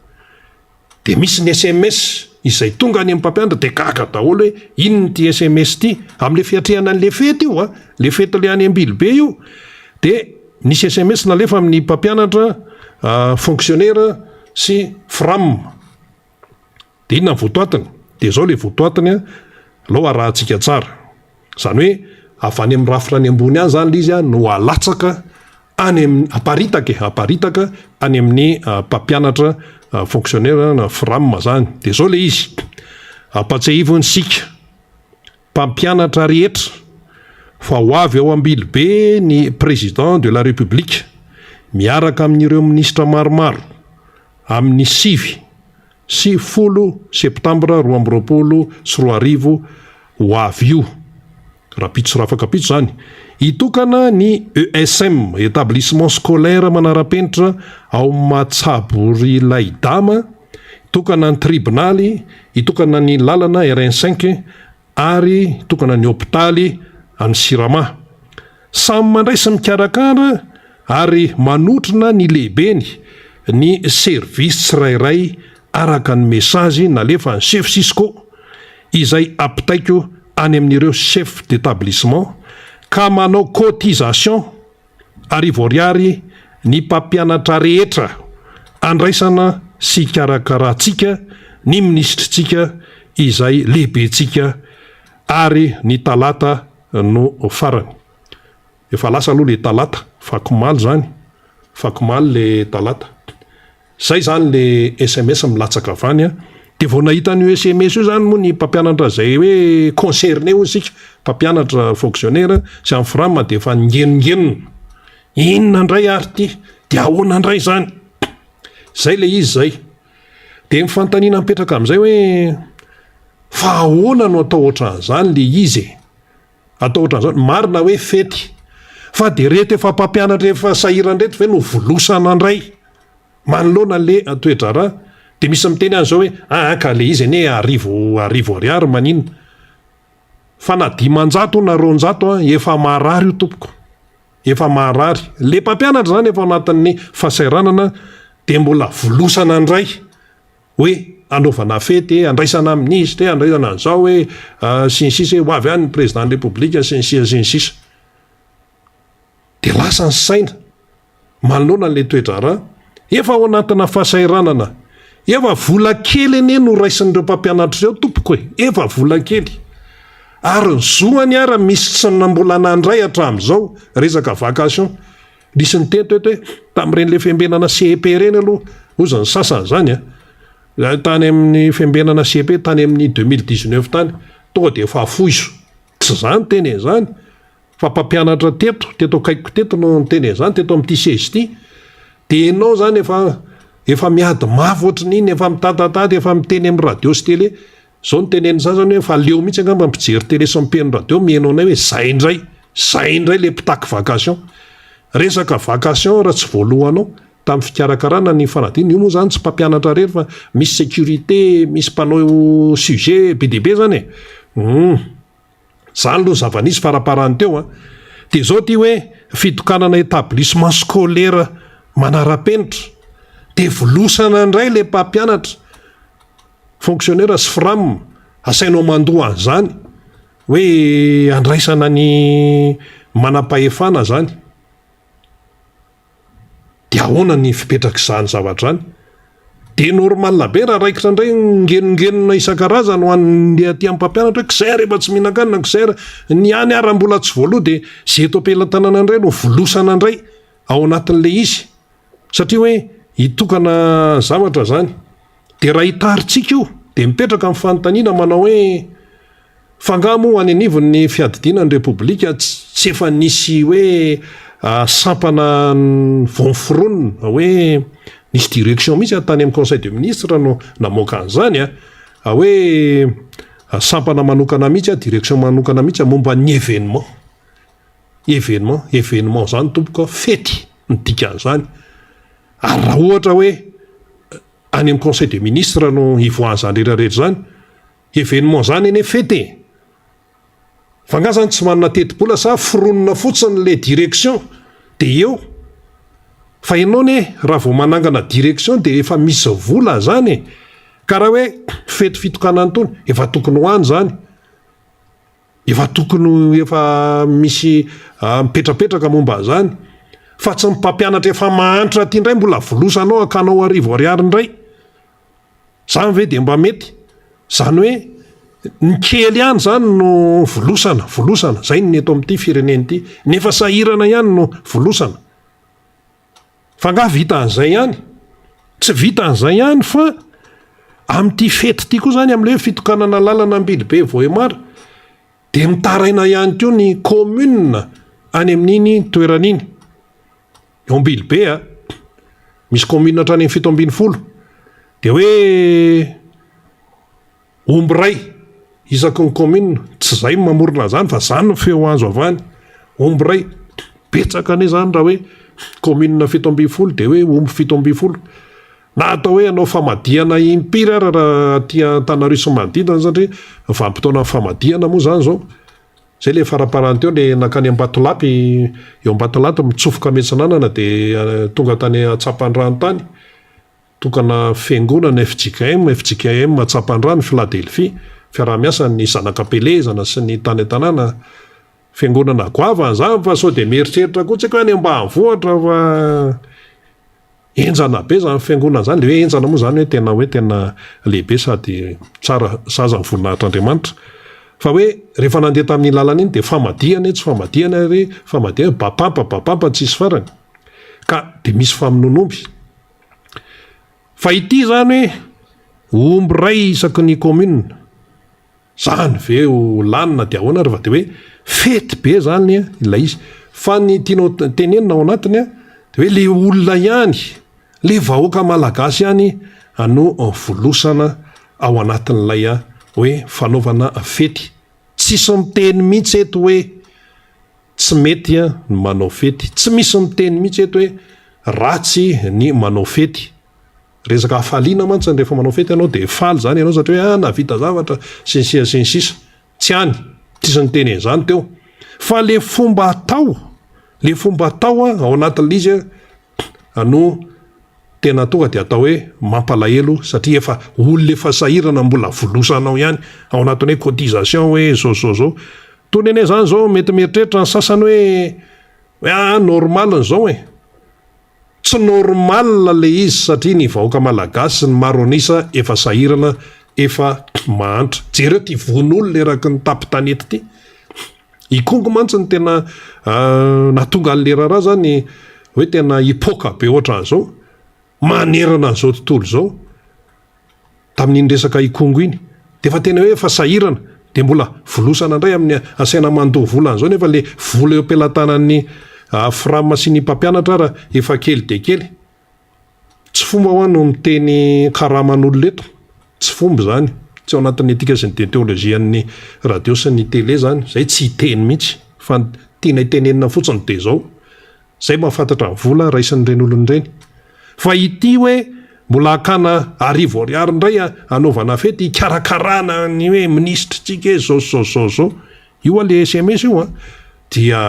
S2: de misy ny SMS izay tonga any amin'ny mpampianatra de gaga daholo hoe inony ty SMS ty am'le fiatrehana an'le fety io le fety le any Ambilobe io de nisy SMS nalefa amin'ny mpampianatra fonctionnaire sy FRAM de inona ny votoatiny de zao le votoatiny alao arahantsika tsara zany hoe avy any amin'ny rafitra any ambony any zany le izy no alatsaka any aparitaka any amin'ny mpampianatra fonctionnaire na FRAM zany de zao le izy ampatsahivony sika mpampianatra rehetra fa ho avy ao Ambilobe ny président de la République miaraka amin'ireo ministra maromaro amin'ny 10 septambra 2024 ho avy io rapitso rafakapitso zany hitokana ny ESM établissement scolaire manara-penitra ao Matsabory Laidama hitokana ny tribunaly hitokana ny lalana RN5 ary hitokana ny hôpitaly any Sirama samy mandray sy mikarakara ary manotrina ny lehibeny ny service tsirairay araka ny mesazy nalefa ny chef Cisco izay apitaiko any amin'ireo chef d'établissement ka manao cotisation ariary ny mpampianatra rehetra andraisana sy karakaratsika ny ministritsika izay lehibetsika ary ny talata no farany efa lasa aloha le talata fakomaly zany fakomaly le talata zay zany le SMS milatsaka avany de vao nahita ny SMS io zany moa ny mpampianatra zay hoe concerné ho isika mpampianatra fonctionnaire sy amin'ny FRAM de efa ngenongenona inona indray ary ty de ahoana indray zany zay le izy zay de mifantaniana mipetraka am'izay hoe fa ahoana no atao ohatran'izany le izy atao ohatran'izany marina hoe fety fa de reto efa mpampianatra efa sahirandreto ve no volosana indray manoloana le toedrara de misy miteny any zao hoe ka le izy ane arivo ariary manina fa na 500 na 200 efa marary io tompoko efa marary le mpampianatra zany efa anatin'ny fahasahiranana de mbola volosana indray hoe anaovana fety andraisana ministre andraisana an'izao hoe sinsisy ho avy any ny président de république sinsisa de lasa ny saina manoloana le toedrara efa ao anatina fahasahiranana efa vola kely ene no raisin'ireo mpampianatra ireo tompoko efa vola kely ary ny zoany ara misy tsy nambola nandray hatram'izao resaka vacation nisy ny tetoeto hoe tamin'ireny le fiambenana CEP reny aloha ozy ny sasany zany tany amin'ny fiambenana CEP tany amin'ny 2019 tany tonga de efa afoiso tsy zany teny zany fa mpampianatra teto akaiko teto no teny zany teto amin'ity sezy ity de enao zany efa miady mafy ohatran'iny efa mitatataty efa miteny amin'ny radio sy télé zao ny teneny sasany hoe fa leo mihitsy angamba mpijery télé sy mipeny radio mihainao anay hoe zay indray le mpitaky vacation resaka vacation raha tsy voalohanao tamin'ny fikarakarana ny fanadiny io moa zany tsy mpampianatra rery fa misy sécurité misy mpanao sujet be deaibe zany zany aloha zava-nisy faraparany teo dia zao ty hoe fitokanana établissement scolaire manara-penitra dia volosana indray le mpampianatra fonctionnaire sy fram asainao mandoa an'izany hoe andraisana ny manam-pahefana zany dia ahoana ny fipetraka izany zavatra zany dia normalna be raha raikitra indray ngenongenona isan-karazany ho an'le aty amin'ny mpampianatra hoe kizay rehefa tsy mihinan-kanina kizay ny any ara mbola tsy voaloha dia zay eto ampelantanana indray no volosana indray ao anatin'le izy satria hoe hitokana zavatra zany dia raha hitaritsika io dia mipetraka amin'ny fanontaniana manao hoe fangamo any anivon'ny fiadidiana ny repoblika tsy efa nisy hoe sampana vonforonina hoe nisy direction mihitsy tany amin'ny conseil de ministre no namoaka an'izany hoe sampana manokana mihitsy direction manokana mihitsy momba ny événement zany tomboka fety midika an'izany ary raha ohatra hoe any amin'ny conseil de ministre no ivoahazany rehetrarehetra zany événement zany eny fety fa nga zany tsy manana teti-bola sa fironona fotsiny le direction dia eo fa ianao ne raha vao manangana direction dia efa misy vola zany ka raha hoe fety fitokana ny tony efa tokony ho any zany efa tokony efa misy mipetrapetraka momba zany fa tsy mpampianatra efa mahantra ty indray mbola volosanao akanao arivo ariary indray zany ve dia mba mety zany hoe ny kely ihany zany no volosana zay ny eto amin'ity fireneny ity nefa sahirana ihany no volosana fa nga vita an'izay ihany tsy vita an'izay ihany fa amin'ity fety ity koa zany amin'le hoe fitokanana lalana Ambilobe Vohemara dia mitaraina ihany koa ny commune any amin'iny toeran'iny Ambilobe misy commune hatrany 7-10 dia hoe omby ray isaky ny commune tsy zay mamorona zany fa zany ny feo azo avany omby ray betsaka ane zany raha hoe commune 7-10 dia hoe omby 7-10 na atao hoe anao famadihana impira raha tia Antananarivo sy manodidina satria vampitoana famadihana moa zany zao zay le faraparany teo le nakany Ambatolampy eo Ambatolampy mitsofoka Metsinanana dia tonga tany Atsapandrano tany tokana fiangonana FJKM Atsapandrano Philadelphie fiaraha-miasa ny zanakapelezana sy ny tany tanàna fiangonana goavana zany fa sao dia mieritreritra koa tsy haiko hoe any ambanivohitra fa enjana be zany fiangonana zany le hoe enjana moa zany hoe tena lehibe sady tsara saza ny voninahitran'Andriamanitra fa hoe rehefa nandeha tamin'ny lalana iny dia famadihana tsy famadihana ry famadihana bapampa tsisy farany ka dia misy famononomby fa ity zany hoe omby ray isaky ny commune zany ve ho lanina dia ahoana rehefa dia hoe fety be zany ilay izy fa ny tianao tenenina ao anatiny dia hoe le olona ihany le vahoaka malagasy ihany ano volosana ao anatin'ilay hoe fanaovana fety tsisy miteny mihitsy eto hoe tsy mety ny manao fety tsy misy miteny mihitsy eto hoe ratsy ny manao fety resaka hafaliana mantsy rehefa manao fety ianao dia faly zany ianao satria hoe navita zavatra sensisa tsy any tsisy ny teny zany teo fa le fomba atao ao anatin'ilay izy ano tena tonga dia atao hoe mampalahelo satria efa olona efa sahirana mbola volosanao ihany ao anatin'ny hoe cotisation hoe zao tony ane zany zao mety mieritreritra ny sasany hoe normal n'izao tsy normal le izy satria ny vahoaka malagasy ny maro anisa efa sahirana efa mahantra jereo ty von'olona eraky ny tapy-tanety ty ikongo mantsy ny tena natonga an'le raharaha zany hoe tena hipoka be ohatran'izao manerana an'izao tontolo zao tamin'iny resaka ikongo iny dia efa tena hoe efa sahirana dia mbola volosana indray amin'ny asaina mandoha vola an'izao nefa le vola eo ampelantanan'ny frama sy ny mpampianatra raha efa kely de kely tsy fomba ho any no miteny karaman'olona eto tsy fomba zany tsy ao anatin'ny etika sy ny teolozian'ny radio sy ny tele zany zay tsy hiteny mihitsy fa tiana hitenenina fotsiny dia zao zay mahafantatra ny vola raisan'ireny olon'ireny fa ity hoe mbola akana arivo ariary indray anaovana fety ikarakarana ny hoe ministre tsika zao io ale SMS io dia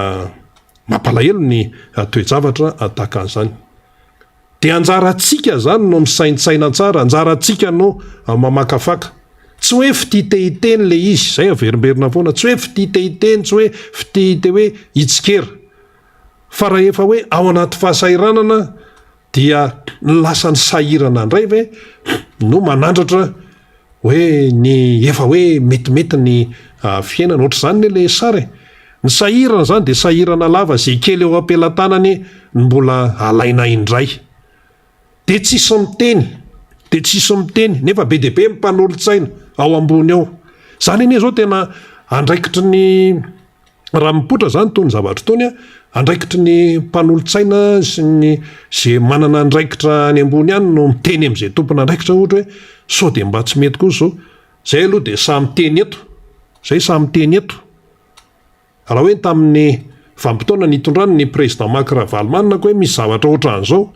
S2: mampalahelo ny toejavatra ataka an'izany. Dia anjarantsika zany no misaintsaina tsara, anjarantsika no mamakafaka. Tsy hoe fititehiteny le izy, zay averimberina foana, tsy hoe fititehiteny, tsy hoe fitite hoe itsikera. Fa raha efa hoe ao anaty fahasairanana dia lasa ny sahirana indray ve no manandratra hoe ny efa hoe metimety ny fiainana ohatr' izany le sara. Ny sahirana zany dia sahirana lava zay kely eo ampelantanany mbola alaina indray. Dia tsisy miteny, nefa be dia be mimpanolontsaina ao ambony ao. Zany anie zao tena andraikitry ny raha mipotra zany tony zavatra tony andraikitry ny mpanolontsaina sy ny zay manana andraikitra any ambony ihany no miteny amin'izay tompona andraikitra ohatra hoe sao dia mba tsy mety kosa zao. Zay aloha dia samy teny eto. Raha hoe tamin'ny vanim-potoana nitondrany ny président Marc Ravalomanana ko hoe misy zavatra ohatran' izao.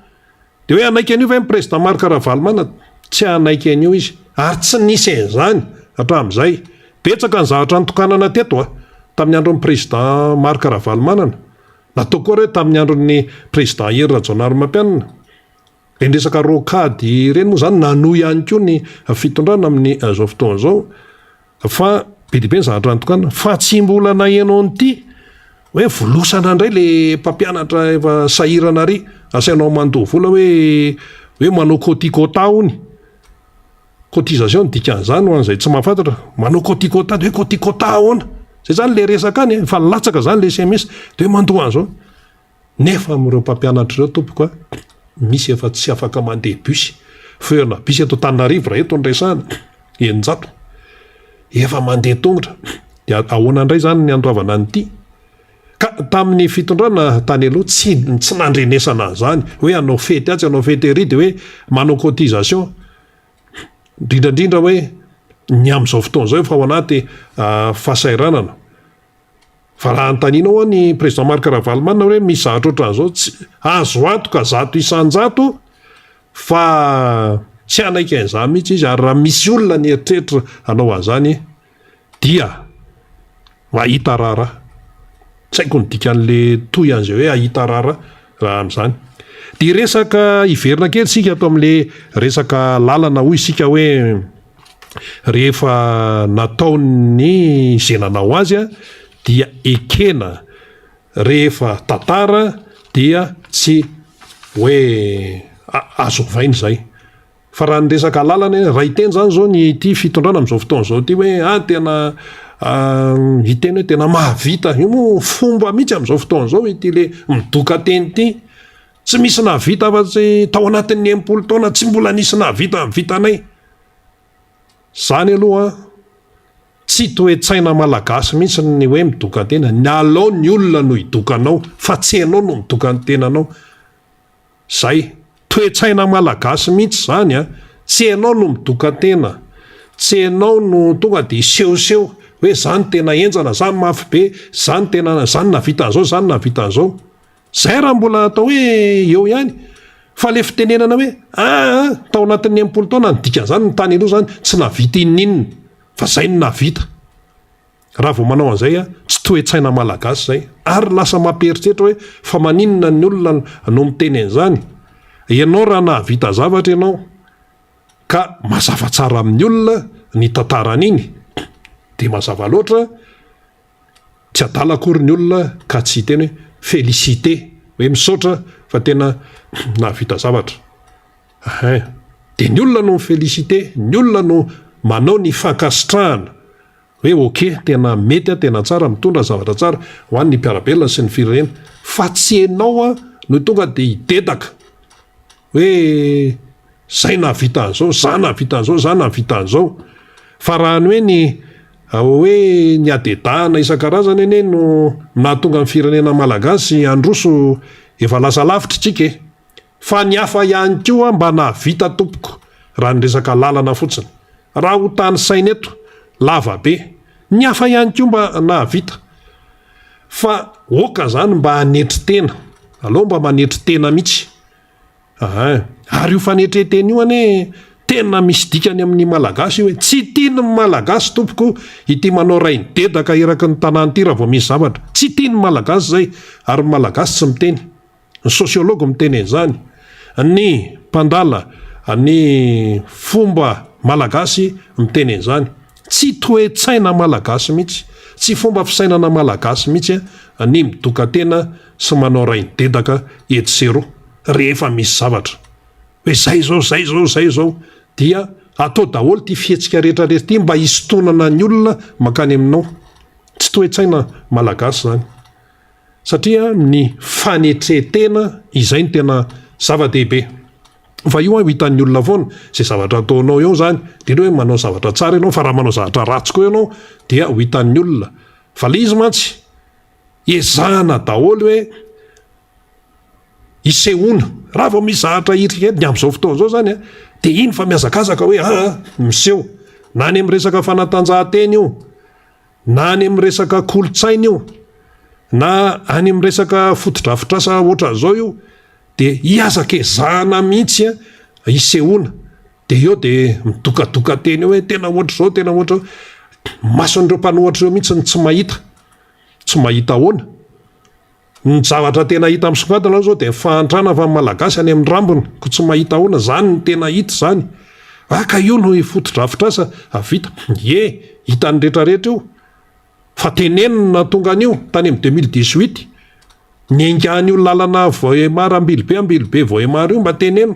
S2: Dia hoe anaiky an'io ve ny président Marc Ravalomanana? Tsy anaiky an'io izy. Ary tsy nisy an'izany hatramin'izay. Betsaka ny zavatra nitokanana teto tamin'ny andron'ny président Marc Ravalomanana. Natao koa hoe tamin'ny andron'ny président Hery Rajaonarimampianina. Reny resaka rokady ireny moa zany nanohy ihany koa ny fitondrana amin'ny zao fotoana izao. Fa be dia be ny zavatra nitokanana. Fa tsy mbola nahenao an'ity hoe volosana indray le mpampianatra efa sahirana ary asainao mandoha vola hoe manao kotikota hony. Cotisation dikan'izany ho an'izay tsy mahafantatra. Manao kotikota dia hoe kotikota ahoana? Zay zany le resaka any fa latsaka zany le SMS dia hoe mandoha an'izao. Nefa amin'ireo mpampianatra ireo tompoko misy efa tsy afaka mandeha bus. Feona bus eto Antananarivo raha eto ny resahana eninjato. Efa mandeha tongotra. Dia ahoana indray zany ny andoavana an'ity? Ka tamin'ny fitondrana tany aloha tsy nandrenesana zany hoe anao fety ery dia hoe manao cotisation. Indrindrandrindra hoe ny amin'izao fotoana izao efa ao anaty fahasairanana. Fa raha antaninao ny président Marc Ravalomanana hoe misy zavatra ohatran'izao tsy azo antoka 100 isan-jato fa tsy anaiky an'izany mihitsy izy. Ary raha misy olona ny eritreritra anao an'izany dia mahita raharaha. Tsy haiko ny dikan'le toy an'izay hoe ahita raharaha raha amin'izany. Dia resaka iverina kely sika ato amin'le resaka lalana hoy isika hoe rehefa nataony izay nanao azy dia ekena, rehefa tantara dia tsy hoe azo ovaina izay. Fa raha ny resaka lalana raha hiteny zany zao ny ity fitondrana amin'izao fotoana izao ity hoe tena hiteny hoe tena mahavita. Io moa fomba mihitsy amin'izao fotoana izao ity le midoka teny ity. Tsy misy nahavita afa-tsy tao anatin'ny 80 taona tsy mbola nisy nahavita amin'ny vitanay. Zany aloha tsy toe-tsaina malagasy mihitsy ny hoe midoka tena. Ny alao ny olona no hidokanao fa tsy ianao no midoka ny tenanao. Zay toe-tsaina malagasy mihitsy zany tsy ianao no midoka tena. Tsy ianao no tonga dia sehoseho hoe zany tena enjana, zany mafy be, zany tena zany nahavita an'izao, zany nahavita an'izao. Zay raha mbola atao hoe eo ihany. Fa le fitenenana hoe tao anatin'ny 80 taona ny dikan'izany ny tany aloha zany tsy nahavita inninona fa zay no nahavita. Raha vao manao an'izay tsy toe-tsaina malagasy zay. Ary lasa mampieritreritra hoe fa maninona ny olona no miteny an'izany. Ianao raha nahavita zavatra ianao ka mazava tsara amin'ny olona ny tantaran'iny dia mazava loatra tsy adala akory ny olona ka tsy hiteny hoe félicité hoe misaotra fa tena nahavita zavatra. Dia ny olona no félicité, ny olona no manao ny fankasitrahana hoe ok tena mety tena tsara mitondra zavatra tsara ho an'ny mpiarabelona sy ny firenena. Fa tsy ianao no tonga dia hidedaka hoe zay nahavita an'izao, zany nahavita an'izao, zany nahavita an'izao. Fa raha ny hoe ny adedahana isan-karazany anie no nahatonga ny firenena malagasy androso efa lasa lavitra tsika. Fa ny hafa ihany koa mba nahavita tompoko raha ny resaka lalana fotsiny. Raha ho tany saina eto lava be, ny hafa ihany koa mba nahavita. Fa oka zany mba hanetry tena, alao mba manetry tena mihitsy. Ary io fanetretena io anie tena misy dikany amin'ny malagasy hoe tsy tiany malagasy tompoko ity manao ray ny dedaka eraky ny tanàny ity raha vao misy zavatra, tsy tiany malagasy zay, ary malagasy tsy miteny. Ny sosiologa miteny an'izany. Ny mpandala ny fomba malagasy miteny an'izany. Tsy toe-tsaina malagasy mihitsy, tsy fomba fisainana malagasy mihitsy ny midoka tena sy manao ray ny dedaka eto sy eroa rehefa misy zavatra hoe zay zao dia atao daholo ty fihetsika rehetrarehetra ty mba hisotonana ny olona makany aminao. Tsy toe-tsaina malagasy zany, satria ny fanetretena izay ny tena zava-dehibe. Fa io ho hitan'ny olona foana zay zavatra ataonao eo zany, indrindra hoe manao zavatra tsara ianao, fa raha manao zavatra ratsy koa ianao dia ho hitan'ny olona. Fa le izy mantsy ezahana daholo hoe isehoana raha vao misy zavatra irika ny amin'izao fotoana zao zany dia iny fa miazakazaka hoe miseho, na any amin'ny resaka fanatanjahantena io, na any amin'ny resaka kolotsaina io, na any amin'ny resaka fotodrafitrasa ohatran'izao io, dia hiazaka ezahana mihitsy isehoana. Dia eo dia midokadoka teny hoe tena ohatr'izao, tena ohatr'izao. Mason'ireo mpanohatra ireo mihitsy tsy mahita ahoana. Ny zavatra tena hita misongadina zao dia fahantrana fa malagasy any amin'ny rambony, ko tsy mahita ahoana, zany ny tena hita zany. Ka io no fotodrafitrasa avita. Hitan'ny rehetrarehetra io. Fa tenenina tonga an'io tany amin'ny 2018 ny engany io lalana Voemara Ambilobe Voemara io mba teneno.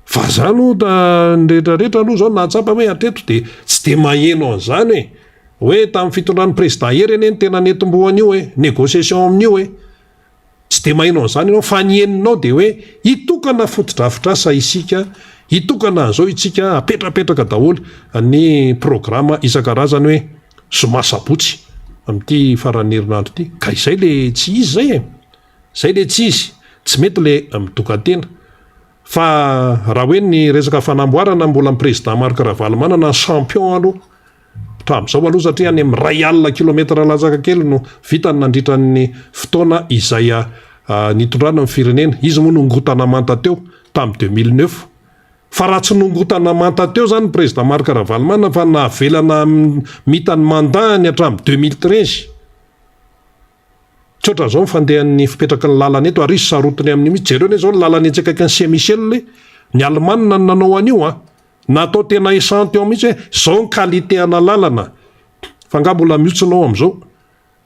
S2: Fa zany io ny rehetrarehetra aloha zao nahatsapa hoe atreto dia tsy dia maheno an'izany hoe tamin'ny fitondran'ny président Hery eny tena netim-bohany io négociation amin'io tsy dia maheno an'izany ianao, fa ny heninao dia hoe hitokana fotodrafitrasa isika, hitokana an'izao isika, apetrapetraka daholo ny programa isan-karazany hoe somasabotsy amin'ity faran'ny herinandro ity. Ka izay le tsy izy zay zay le tsy izy, tsy mety le midoka-tena. Fa raha hoe ny resaka fanamboarana mbola ny président Marc Ravalomanana champion aloha hatramin'izao aloha, satria any amin'ny 100 kilometatra latsaka kely no vitany nandritra ny fotoana izay nitondrana ny firenena. Izy moa nongotana manta teo tamin'ny 2009. Fa raha tsy nongotana manta teo zany président Marc Ravalomanana fa navelana mitany mandany hatramin'ny 2013. Tsotra zao fandehan'ny fipetraka ny lalana eto ary sarotiny amin'ny mihitsy. Jereo ne zao ny lalana etsy akaiky ny Saint-Michel ny Allemagne nanao an'io natao tena esante eo mihitsy hoe zao ny qualité ana lalana. Fa nga mbola miotsina ao amin'izao.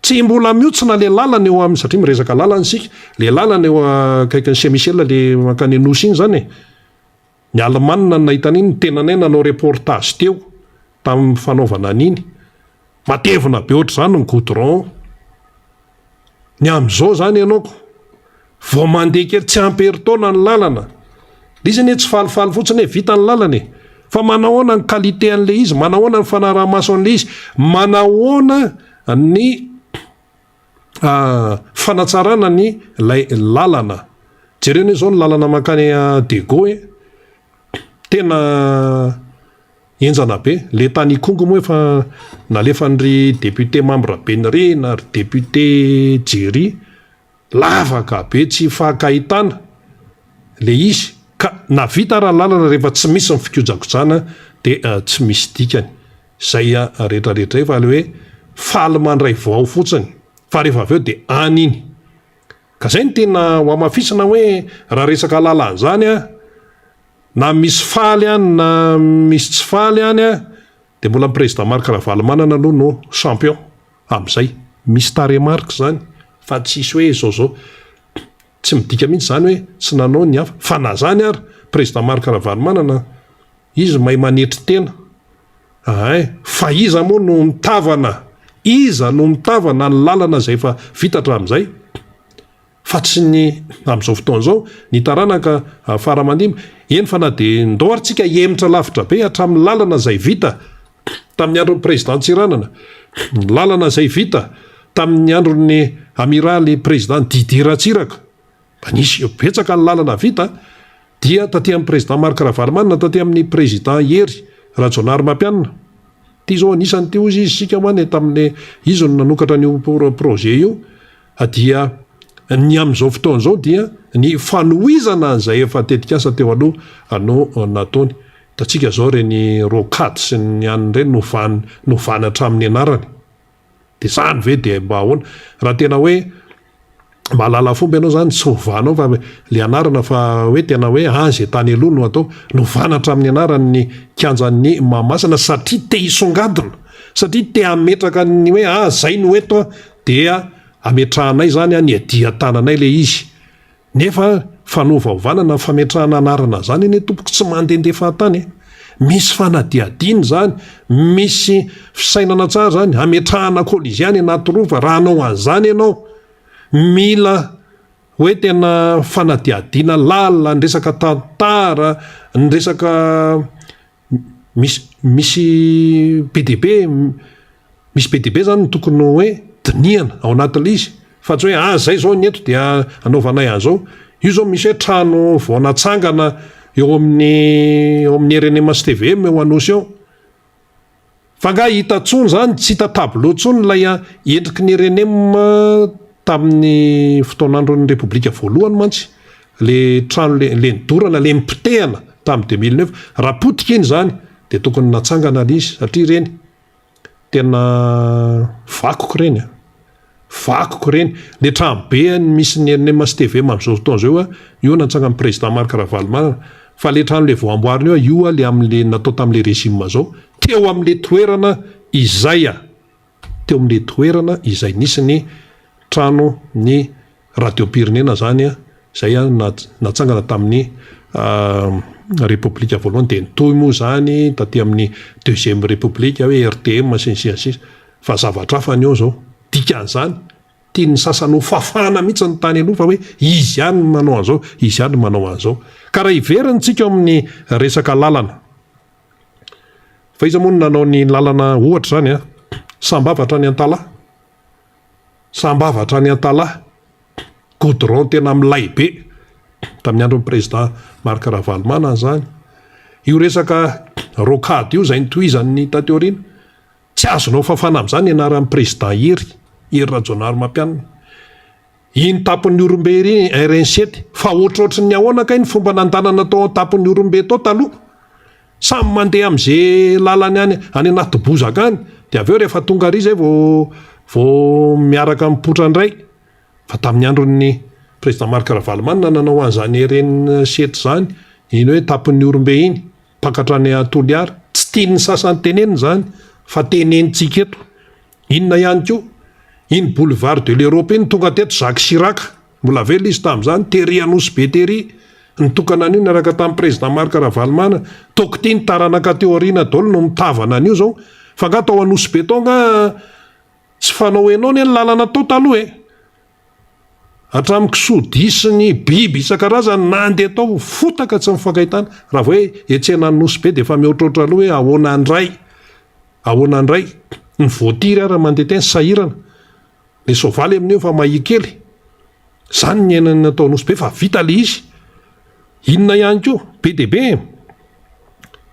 S2: Tsy mbola miotsina le lalana eo amin'ny, satria miresaka lalana isika, le lalana eo akaiky ny Saint-Michel le mankany Anosy iny zany ny Allemagne nahita an'iny tenanay nanao reportage teo tamin'ny fanaovana an'iny. Matevina be ohatr' zany ny goudron. Ny amin'izao zany ianaoko vao mandeha kely tsy amperi-taona ny lalana. Izy ny tsy falifaly fotsiny hoe vita ny lalana fa manahoana ny qualité an'le izy, manahoana ny fanaraha-maso an'le izy, manahoana ny fanatsarana ny lalana. Jereny zao ny lalana mankany Dego tena enjana be. Le tany Kongo moa efa nalefan'ry député membre Benry na ry député Jerry lavaka be tsy fankahitana le izy, ka navita raha lalana rehefa tsy misy ny fikojakojana dia tsy misy dikany. Zay rehetrarehetra fa le hoe faly mandray vao fotsiny, fa rehefa avy eo dia any iny. Ka zay ny tena ho amafisina hoe raha resaka lalana zany na misy faly any na misy tsy faly any dia mbola président Marc Ravalomanana aloha no champion amin'izay. Misy taremark zany fa tsisy hoe zao tsy midika mihitsy zany hoe tsy nanao ny hafa. Fa na zany ary président Marc Ravalomanana izy mahay manetry tena. Fa iza moa no mitavana, iza no mitavana ny lalana zay fa vita hatramin'izay. Fa tsy ny amin'izao fotoana izao ny taranaka faramandimba eny fa na dia ndao ary tsika hemitra lavitra be hatramin'ny lalana zay vita tamin'ny andron'ny président Tsiranana, lalana zay vita tamin'ny andron'ny amiraly président Didier Ratsiraka. Nisy betsaka ny lalana vita dia taty amin'ny président Marc Ravalomanana, taty amin'ny président Hery Rajaonary Mampianina. Ty zao anisany ty ozy izy sika hoany tamin'ny izy no nanokatra ny projet io, dia ny amin'izao fotoana izao dia ny fanohizana an'izay efa tetikasa teo aloha no nataony. tatsika zao reny rocade sy ny any reny novanatra amin'ny anarany de zany ve de mba ahoana raha tena hoe mahalala fomba ianao zany tsy hovanao fa le anarana fa hoe tena hoe zay tany aloha no atao novanatra amin'ny anarany kianjan'ny mahamasina satria te hisongadina satria te ametraka ny hoe zay no eto dia ametrahanay zany ny adia tananay le izy nefa fanovaovanana fametrahana anarana zany eny tompoko tsy mandendefa tany misy fanadiadiny zany misy fisainana tsara zany ametrahana koliziany anaty rova raha anao an'izany ianao mila hoe tena fanadiadina lalina ny resaka tantara ny resaka misy be be zany tokony hoe diniana ao anatin'le izy fa tsy hoe zay zao ny eto dia anaovanay an'izao io zao misy hoe trano vao natsangana eo amin'ny RNMS TVM eo anosy ao fa nga hita tsony zany tsy hita tableau tsony lay endriky ny RNM tamin'ny fotoanandron'ny repoblika voalohany mantsy le trano le nidorana le mipitehana tamin'ny 2009 raha potika iny zany de tokony natsangana le izy satria reny tena vakoko reny le tranobe misy ny RNMS TVM amin'izao fotoana zao io natsangana président Marc Ravalomanana fa le trano le vao amboarina io le am'le natao tamin'le régime zao teo am'le toerana izay nisy ny trano ny radio Pirenena zany zay natsangana tamin'ny république voalohany de nitoy moa zany taty amin'ny deuxième république hoe RTM sy fa zavatra hafa ny eo zao dikan'izany tiany sasany ho fafana mihitsy ny tany aloha fa hoe izy ihany manao an'izao ka raha iveriny tsika amin'ny resaka lalana fa izy moa nanao ny lalana ohatra zany sambavatra ny Antalahy goudron tena milay be tamin'ny andron'ny président Marc Ravalomanana zany io resaka rocade io zay nitohizany tateorina tsy azonao fafana amin'izany anaran'ny président Hery Rajonary Mampianina iny tapon'ny Orombe RN7 fa ohatrohatry ny ahoana kay ny fomba nandanana tao tapon'ny Orombe tao taloha samy mandeha am'izay lalany any anaty bozaka any de aveo rehefa tonga ary zay vao miaraka mipotra indray fa tamin'ny andron'ny président Marc Ravalomanana nanao an'izany RN7 zany iny hoe tapon'ny Orombe iny pakatra ny Toliara tsy tiany sasany teneniny zany fa tenenitsika eto inona ihany koa iny boulevard de l'Europe iny tonga teto Jacques Chirac mbola velo izy tamin'izany Terry Anosy be Terry nitokana an'io niaraka tamin'ny président Marc Ravalomanana tokotiny taranaka teoriana daholo no mitavana an'io zao fa nga tao Anosy be tao nga tsy fanao enao ny lalana tao taloha hatramiko sodisy ny biby isan-karazany nandeha tao fotaka tsy mifankahitana raha hoe etsena Anosy be de efa mihoatroatra aloha hoe ahoana andray ny voatiry ara mandeha teny sahirana le sovaly amin'io fa mahikely zany ny enany natao Anosy be fa vita le izy inona ihany koa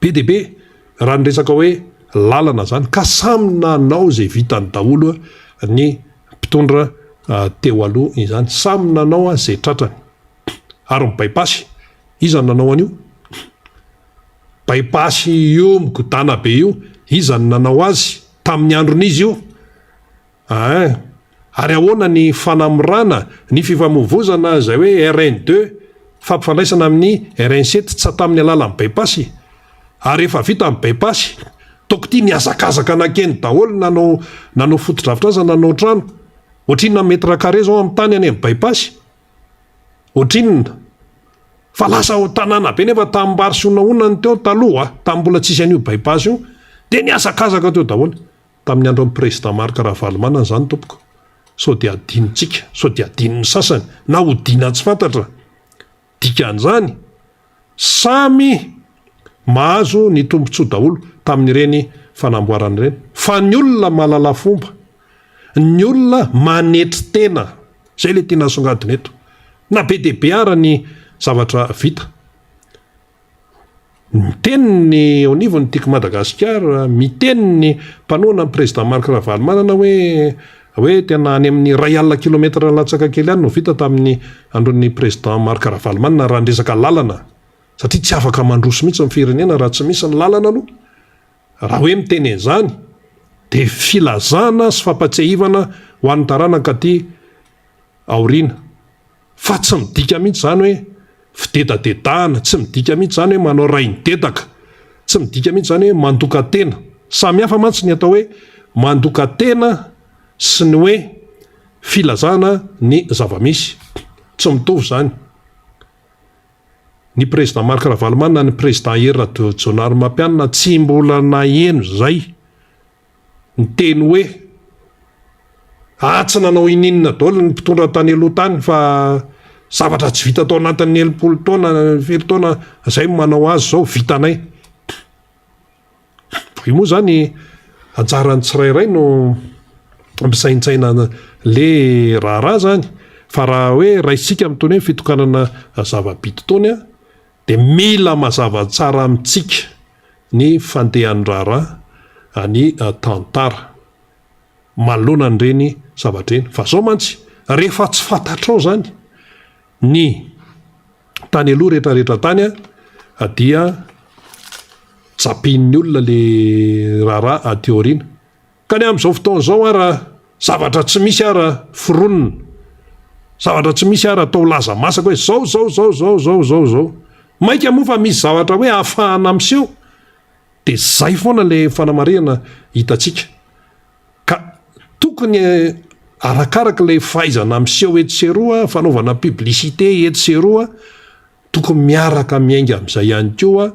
S2: PDB raha nyresaka hoe lalana zany ka samy nanao zay vitany daholo ny mpitondra teo aloha izany samy nanao zay tratrany ary bypassy izany nanao an'io bypassy io migodana be io izany nanao azy tamin'ny andron'izy io ary ahoana ny fanamorana ny fifamoivozana zay hoe RN2 fampifandraisana amin'ny RN7 tsy tamin'ny alalan'ny bypassy ary efa vita amin'ny bypassy tokotiny niazakazaka nakeny daholo nanao fotodrafitrasa nanao trano ohatrinona metre carré zao amin'ny tany any amin'ny bypassy ohatrinona fa lasa tanàna be nefa tamin'ny sy onaonany teo taloha tamin'ny mbola tsisy an'io bypassy io de niazakazaka teo daholo tamin'ny andro amin'ny président Marc Ravalomanana zany tompoko sao de adinitsika sao de adininy sasany na hodina tsy fantatra dikan'izany samy mahazo ny tombontsoa daholo tamin'ireny fanamboarana ireny fa ny olona mahalala fomba ny olona manetry tena zay le tena songadina eto na be de be ara ny zavatra vita miteny ny onivony tiako Madagasikara miteny ny mpanoana ny président Marc Ravalomanana hoe tena any amin'ny 1 kilometra latsaka kely any no vita tamin'ny andron'ny président Marc Ravalomanana raha resaka lalana satria tsy afaka mandroso mihitsy ny firenena raha tsy misy ny lalana aloha. Raha hoe miteny an'izany dia filazana sy fampatsiahivana ho an'ny taranaka aty aoriana. Fa tsy midika mihitsy zany hoe fidetadetahana, tsy midika mihitsy zany hoe manao rain-detaka, tsy midika mihitsy zany hoe mandoka tena. Samy hafa mantsy ny atao hoe mandoka tena sy ny hoe filazana ny zavamisy, tsy mitovy zany. Ny président Marc Ravalomanana, ny président Hery Rajoelina tsy mbola naheno zay ny teny hoe tsy nanao ininona daholo ny mpitondra tany aloha tany fa zavatra tsy vita tao anatin'ny 70 taona 7 taona zay manao azy zao vitanay. Io moa zany anjarany tsirairay no ampisaintsaina le raharaha zany, fa raha hoe raisika amin'itony hoe fitokanana zava-bity tony a dia mila mazava tsara amintsika ny fandehan'ny raharaha ny tantara manoloana n'ireny zavatra eny. Fa zao mantsy rehefa tsy fantatrao zany ny tany aloha rehetrarehetra tany a dia japin'ny olona le raharaha aty aoriana. Ka ny amin'izao fotoana zao raha zavatra tsy misy raha foronina, zavatra tsy misy raha atao laza masaka hoe zao maika moa fa misy zavatra hoe ahafahana amseho dia zay foana le fanamarihana hitantsika. Ka tokony arakaraka le fahaizana amseho eto sy eroa, fanaovana publicité eto sy eroa, tokony miaraka miainga amin'izay ihany koa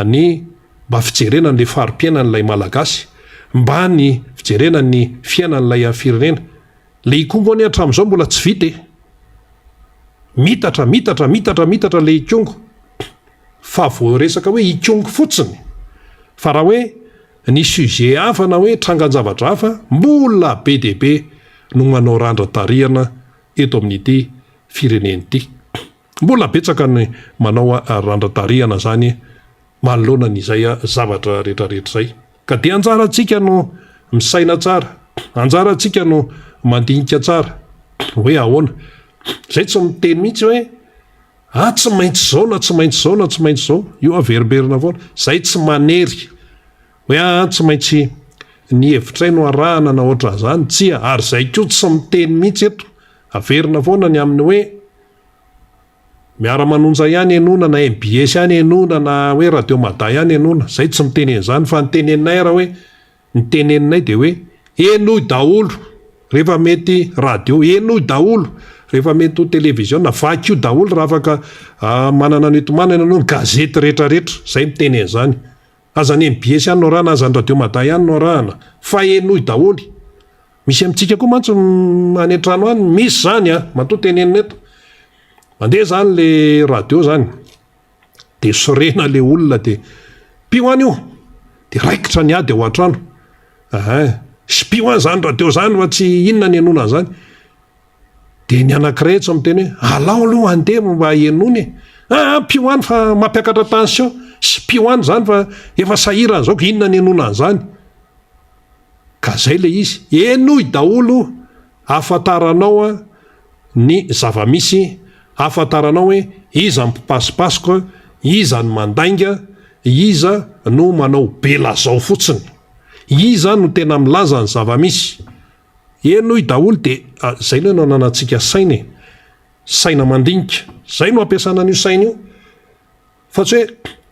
S2: ny mba fijerena n'le farim-piainan'ilay malagasy, mba ny fijerena ny fiainan'ilay firenena. Le ikongo any hatramin'izao mbola tsy vita mitatra le ikongo, fa voaresaka hoe ikongo fotsiny. Fa raha hoe ny sujet hafa na hoe trangan-javatra hafa, mbola be dia be no manao randra-tarihana eto amin'ity firenena ity. Mbola betsaka ny manao randra-tarihana zany manoloana n'izay zavatra rehetrarehetra zay. Ka dia anjarantsika no misaina tsara, anjarantsika no mandinika tsara hoe ahoana. Zay tsy miteny mihitsy hoe tsy maintsy zao na tsy maintsy zao na tsy maintsy zao, io averiberina foana. Zay tsy manery hoe tsy maintsy ny hevitray no arahana na ohatra zany, tsia. Ary zay koa tsy miteny mihitsy eto, averina foana ny amin'ny hoe miara-manonja ihany enona na MBS ihany enona na hoe radio mada ihany enona. Zay tsy mitenen'izany, fa niteneninay raha hoe niteneninay dia hoe enoy daholo rehefa mety radio, enoy daholo rehefa mety ho televiziona, vakio daholo raha afaka manana ny etomanana no gazety rehetrarehetra. Zay mitenen'izany. Aza ny MBS ihany no arahana, aza ny radio mada ihany no arahana, fa enoy daholo. Misy amintsika koa mantsy any an-trano any misy zany matoa tenenina eto. Mandeha zany le radio zany dia sorena le olona dia pio any io dia raikitra ny ady ao an-trano. Sy pio any zany radio zany fa tsy inona ny enona zany. Dia ny anankiray tsy miteny hoe alao aloha andeha mba enony. Pio any fa mampiakatra tension. Sy pio any zany fa efa sahirana zao, inona ny enona zany. Ka zay le izy, enoy daholo afantaranao ny zavamisy, afantaranao hoe iza mipasipasoka, iza ny mandainga, iza no manao bela zao fotsiny, iza no tena milaza ny zavamisy. Enoy daholo dia zay no nanantsika saina, saina mandinika. Zay no ampiasana n'io saina io. Fa tsy hoe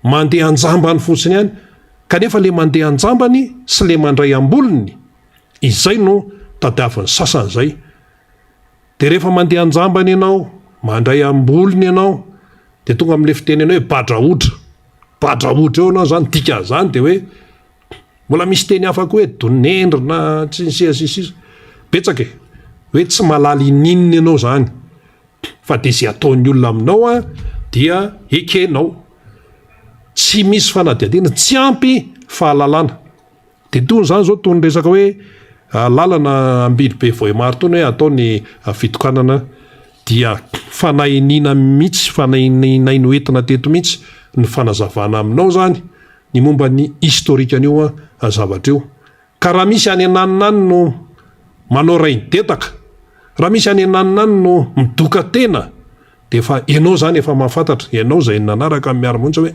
S2: mandeha anjambany fotsiny ihany, kanefa le mandeha anjambany sy le mandray ambolony, izay no tadiavin'ny sasany zay. Dia rehefa mandeha anjambany ianao, mandray ambolony ianao, dia tonga amin'le fitenena hoe badraotra. Badraotra eo ianao zany, dika zany dia hoe mbola misy teny afaka hoe donendry na tsisisisisa. Betsaka hoe tsy malaly ininona ianao zany. Fa dia izay ataon'ny olona aminao dia ekenao. Tsy misy fanadihadiana, tsy ampy fahalalana. Dia tony zany zao tony resaka hoe lalana ambily be voimaro tony hoe atao ny fitokanana, dia fanahinina mihitsy, fanahininaino entina teto mihitsy ny fanazavana aminao zany ny momba ny historikan'io zavatra io. Ka raha misy any ananinany no manao rain-detaka, raha misy any ananinany no midoka tena, de efa ianao zany efa mahafantatra ianao zay nanaraka miara-monjy hoe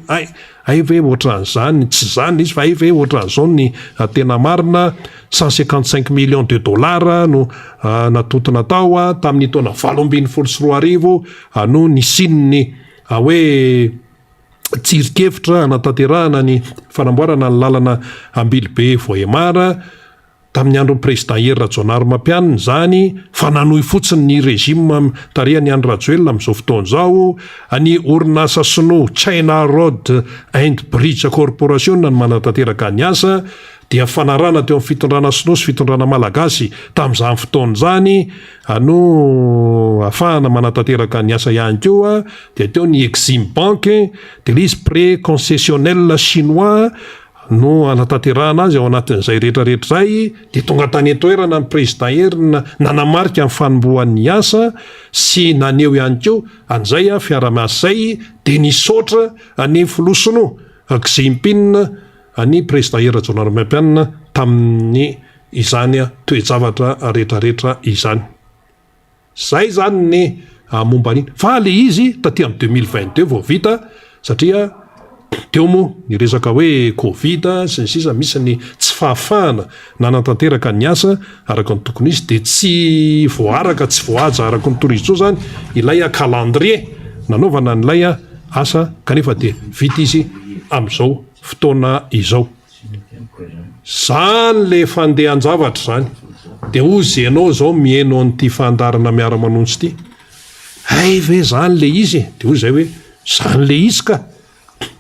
S2: ay ve ohatran'izany tsy zany izy fa ay ve ohatran'izao ny tena marina 155 millions de dollars no natotona tao tamin'ny taona 2024 no ny sininy hoe tsirikevitra anatanterahana ny fanamboarana ny lalana Ambilobe Vohemara tamin'ny andro président Hery Rajaonarimampianina zany fa nanohy fotsiny ny régime tarehany Andry Rajoelina amin'izao fotoana izao ny orinasa sinoa China Road and Bridge Corporation no manatanteraka ny asa dia fanarana teo amin'ny fitondrana sinoa sy fitondrana malagasy tamin'izany fotoana zany no ahafahana manatanteraka ny asa ihany koa dia teo ny Exim Bank de l'izy pré concessionnel chinois no anatanterahana azy ao anatin'izay rehetrarehetra zay de tonga tany etoerana ny président Hery nanamarika amin'ny fanombohan'ny asa sy naneo ihany koa an'izay fiara-miasa zay de nisaotra ny filoha sinoa Xi Jinping ny président Hery Rajaonarimampianina tamin'ny izany toe-javatra rehetrarehetra izany. Zay zany ny momba an'iny fa le izy taty amin'ny 2022 vao vita satria teo moa ny resaka hoe Covid sy ny sisa misy ny tsy fahafahana nanatanteraka ny asa araka ny tokony izy de tsy voaraka tsy voaja araka ny torizao zany ilay calendrier nanaovana n'ilay asa kanefa de vita izy amin'izao fotoana izao. Zany le fandehan-javatra zany de ozy ianao zao mihaino an'ity fandarana miara-manonsy ity ay ve zany le izy de ozy zay hoe zany le izy ka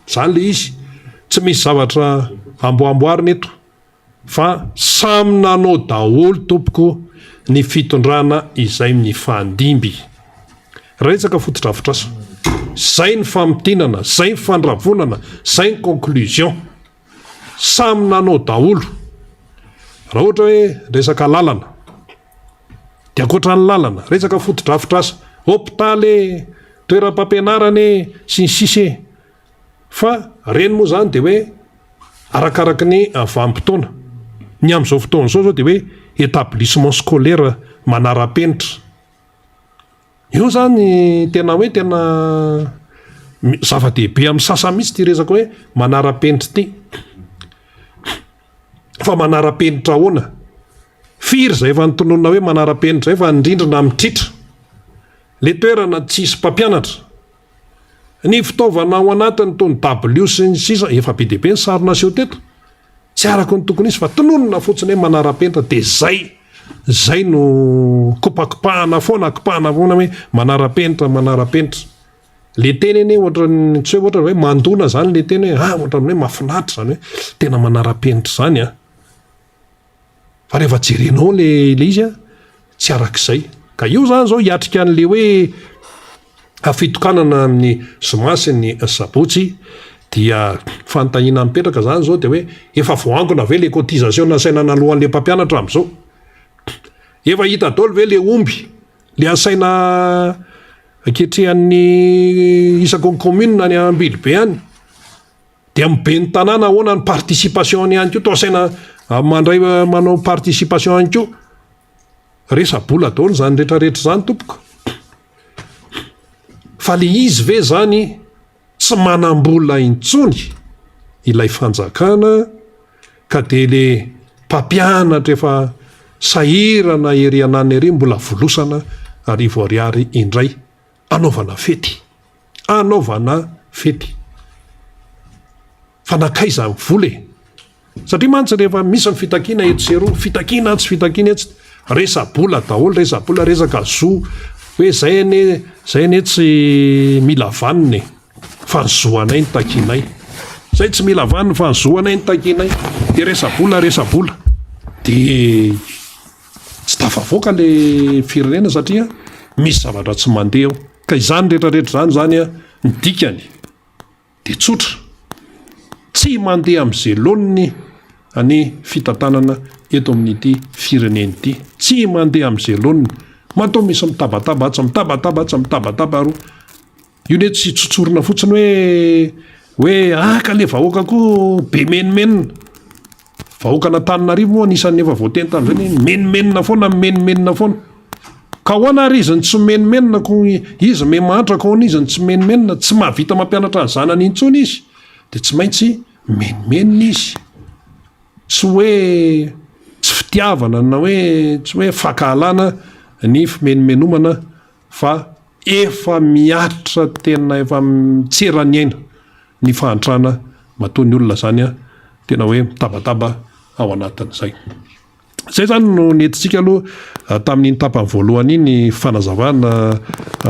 S2: zany le izy tsy misy zavatra amboamboarina eto fa samy nanao daholo tompoko ny fitondrana izay mifandimby resaka fotodrafitrasa zay ny famitinana zay ny fandravonana zay ny conclusion samy nanao daholo raha ohatra hoe resaka lalana de akoatra ny lalana resaka fotodrafitrasa hôpitaly toeram-pampianarany sy ny sisy fa reny moa zany de hoe arakaraky ny vanim-potoana ny amin'izao fotoana zao de hoe établissement scolaire manara-penitra io zany tena hoe tena zava-dehibe amin'ny sasa mihitsy ty resaka hoe manara-penitra ty fa manara-penitra ahoana firy zay efa nitonona hoe manara-penitra zay fa indrindrina mitritra le toerana tsisy mpampianatra ny fitaovana ao anatiny tony W sy ny sisa efa be dehibe ny sarina aseho teto tsy araka ny tokony izy fa tononona fotsiny hoe manara-penitra de zay no kopakopahana foana kopahana foana hoe manara-penitra le teny eny ohatrany tsy hoe ohatra hoe mandona zany le teny hoe ohatrany hoe mahafinaritra zany hoe tena manara-penitra zany fa rehefa jerenao le izy tsy arak'izay ka io zany zao hiatrika an'le hoe fitokanana amin'ny zomasy ny sabotsy dia fantahina mipetraka zany zao de hoe efa voangona ve le cotisation nasaina nalohan'le mpampianatra amin'izao efa hita daholo ve le omby le asaina aketrehan'ny isakony commune ny Ambilobe any de mibe ny tanàna ahoana ny participation ihany koa to asaina mandray manao participation ihany koa resa-bola daholo zany rehetrarehetra zany tompoko fa le izy ve zany tsy manam-bola intsony ilay fanjakana ka de le mpampianatra efa sahirana ery anany ery mbola volosana arivo ariary indray anaovana fety fa nakaiza vola satria mantsy rehefa misy ny fitakiana eto sy eroa fitakiana tsy fitakiana etsy resa-bola daholo resa-bola resaka zo hoe zay ane tsy mila vaniny fa nyzoanay ny takinay zay tsy mila vaniny fa nyzoanay ny takinay de resa-bola de tsy tafavoaka le firenena satria misy zavatra tsy mandeha ao ka izany rehetrarehetra zany ny dikany de tsotra tsy mandeha amin'izay loniny any fitantanana eto amin'ity fireneny ity tsy mandeha amin'izay loniny matao misy mitabataba ro io ne tsy tsotsorona fotsiny hoe ka le vahoaka koa be menimenina vahoaka na Antananarivo moa anisan'ny efa voateny tany zany menimenina foana ka hoana ary iziny tsy menomenona ko izy me mahantra ka hoana iziny tsy menomenona tsy mahavita mampianatra ny zanany intsony izy de tsy maintsy menomenona izy tsy hoe tsy fitiavana na hoe tsy hoe fakahalana ny fimenomenomana fa efa miatra tena efa mitserany aina ny fahantrana mataony olona zany a tena hoe mitabataba ao anatin'izay zay zany no nentintsika aloha tamin'iny tapany voalohany iny fanazavana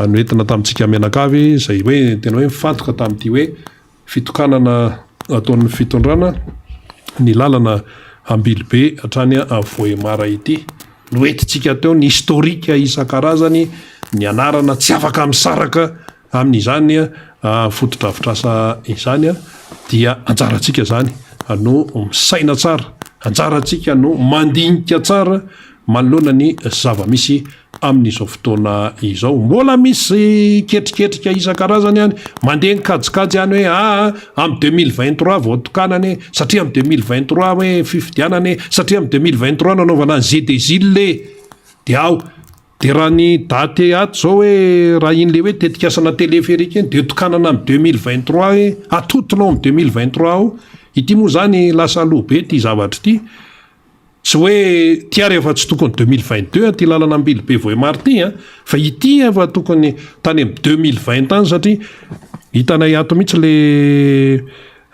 S2: no entina tamintsika mianakavy zay hoe tena hoe mifantoka tamin'ity hoe fitokanana ataon'ny fitondrana ny lalana Ambilibe hatrany Vohemara ity no entintsika teo ny historika isan-karazany ny anarana tsy afaka misaraka amin'izany fotodrafitrasa izany dia anjarantsika zany no misaina tsara anjarantsika no mandinika tsara manoloana ny zava-misy amin'izao fotoana izao mbola misy ketriketrika isan-karazany any mandeha nikajikajy any hoe amin'ny 2023 voatokanany satria amin'ny 2023 hoe fifidianany satria amin'ny 2023 nanaovana ny ZDZIL de ao de raha ny daty ato zao hoe raha iny le hoe tetikasana téléphérique iny de tokanana amin'ny 2023 atotonao amin'ny 2023 ao ity moa zany lasa alobe ty zavatra ity tsy hoe tiary efa tsy tokony 2022 ty lalana Ambilibe Vohemara ty fa ity efa tokony tany amin'ny 2020 any satria hitanay ato mihitsy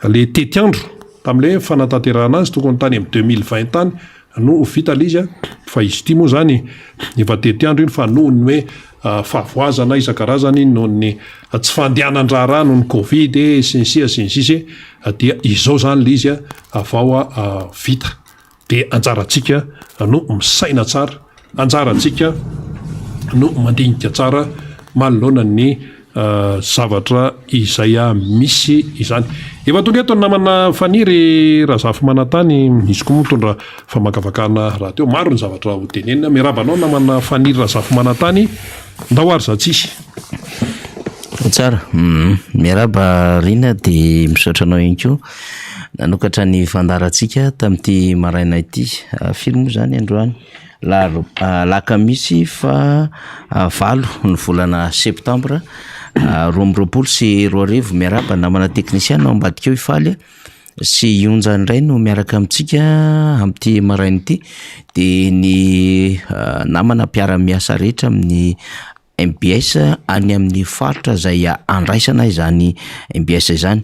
S2: le tetiandro tam'le fanatanterahana azy tokony tany amin'ny 2020 any no vita lizy fa izy ity moa zany efa tetiandro iny fa noho ny hoe fahavoazana isan-karazany noho ny tsy fandehanan-draharaha noho ny Covid sy ny sisy dia izao zany le izy avao vita de anjarantsika no misaina tsara anjarantsika no mandinika tsara manoloana ny zavatra izay misy izany efa tonga eto namana faniry Razafy Manantany izy koa mitondra famakavakana raha teo maro ny zavatra ho tenenina mirabanao namana faniry Razafy Manantany ndahoary zatsisy
S3: tsara miaraba rina de misaotra anao ihany koa nanokatra ny fandarantsika tamin'ity maraina ity film zany androany lakamisy fa valo ny volana septambra 2024 miaraba namana teknisiana ao ambadika eo ifaly sy ionjany ray no miaraka amintsika amin'ity maraina ity de ny namana mpiara-miasa rehetra amin'ny MBS any amin'ny faritra zay andraisana izany MBS izany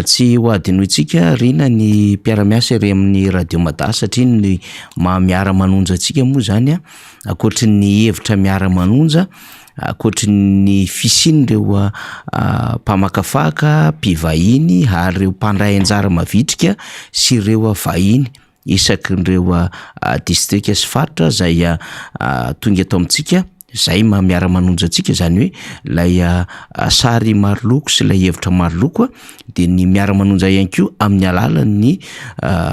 S3: tsy hoadinoitsika rina ny mpiara-miasa iray amin'ny radio Mada satria ny miara manonja atsika moa zany akoatry ny hevitra miara manonja akoatry ny fisin'ireo mpamakafaka mpivahiny ary ireo mpandray anjara mavitrika sy ireo vahiny isakin'ireo distrika sy faritra zay tonga eto amintsika zay miara manonja atsika zany hoe lay sary maroloko sy lay hevitra maroloko de ny miara manonja ihany koa amin'ny alalan'ny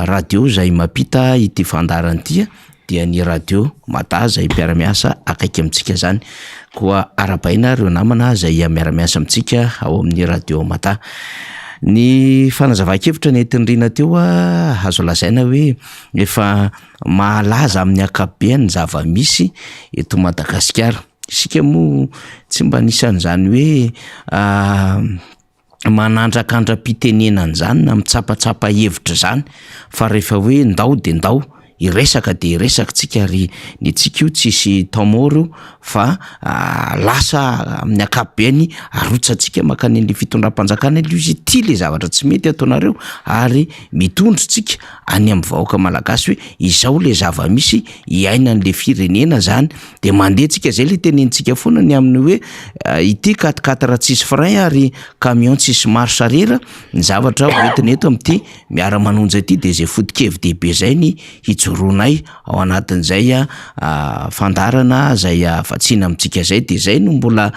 S3: radio zay mampita ity fandaran'ity dia ny radio Mada zay mpiara-miasa akaiky amintsika zany koa arabaina ireo namana zay miara-miasa amintsika ao amin'ny radio Mada. Ny fanazava-kevitra nentin'rina teo azo lazaina hoe efa mahalaza amin'ny akabeany zava-misy eto Madagasikara. Isika moa tsy mba nisan'izany hoe manandrakandram-pitenenana zany na mitsapatsapa hevitra zany fa rehefa hoe ndao de ndao iresaka de iresaka tsika ary ny tsika io tsisy tamoro fa lasa amin'ny akabeany arotsatsika makany ny fitondram-panjakana izy ty le zavatra tsy mety ataonareo ary mitondro tsika any amin'ny vahoaka malagasy hoe izao le zava-misy iaina n'le firenena zany de mandeha tsika zay le tenentsika foana ny amin'ny hoe ity 4x4 tsisy frein ary camion tsisy marche arrière ny zavatra hoentiny eto amin'ity miara manonja ity de zay foto-kevy dehibe zay ny hijoronay ao anatin'izay fandarana zay vatsina amintsika zay de zay no mbola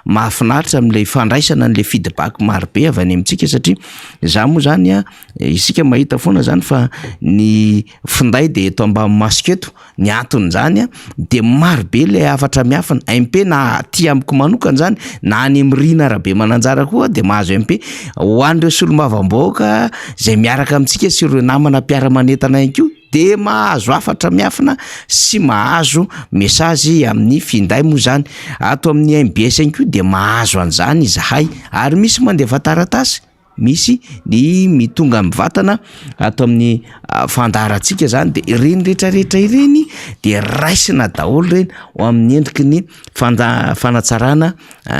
S3: mahafinaritra amin'le fandraisana n'le feedback marobe avy any amintsika satria za moa zany isika mahita foana zany fa ny finday de eto ambany masiketo ny antony zany de marobe le afatra miafina MP na ty amiko manokana zany na any amrina rabe mananjara koa de mahazo MP ho an'ireo solombavam-bahoaka zay miaraka amintsika sy ireo namana mpiara-manentana ihany koa de mahazo afatra miafina sy mahazo mesazy amin'ny finday moa zany. Ato amin'ny MBS igny koa de mahazo an'zany izahay, ary misy mandefa taratasy, misy ny mitonga mivatana ato amin'ny fandaharantsika zany, de ireny rehetrarehetra ireny de raisina daholo reny ao amin'ny endriky ny fanatsarana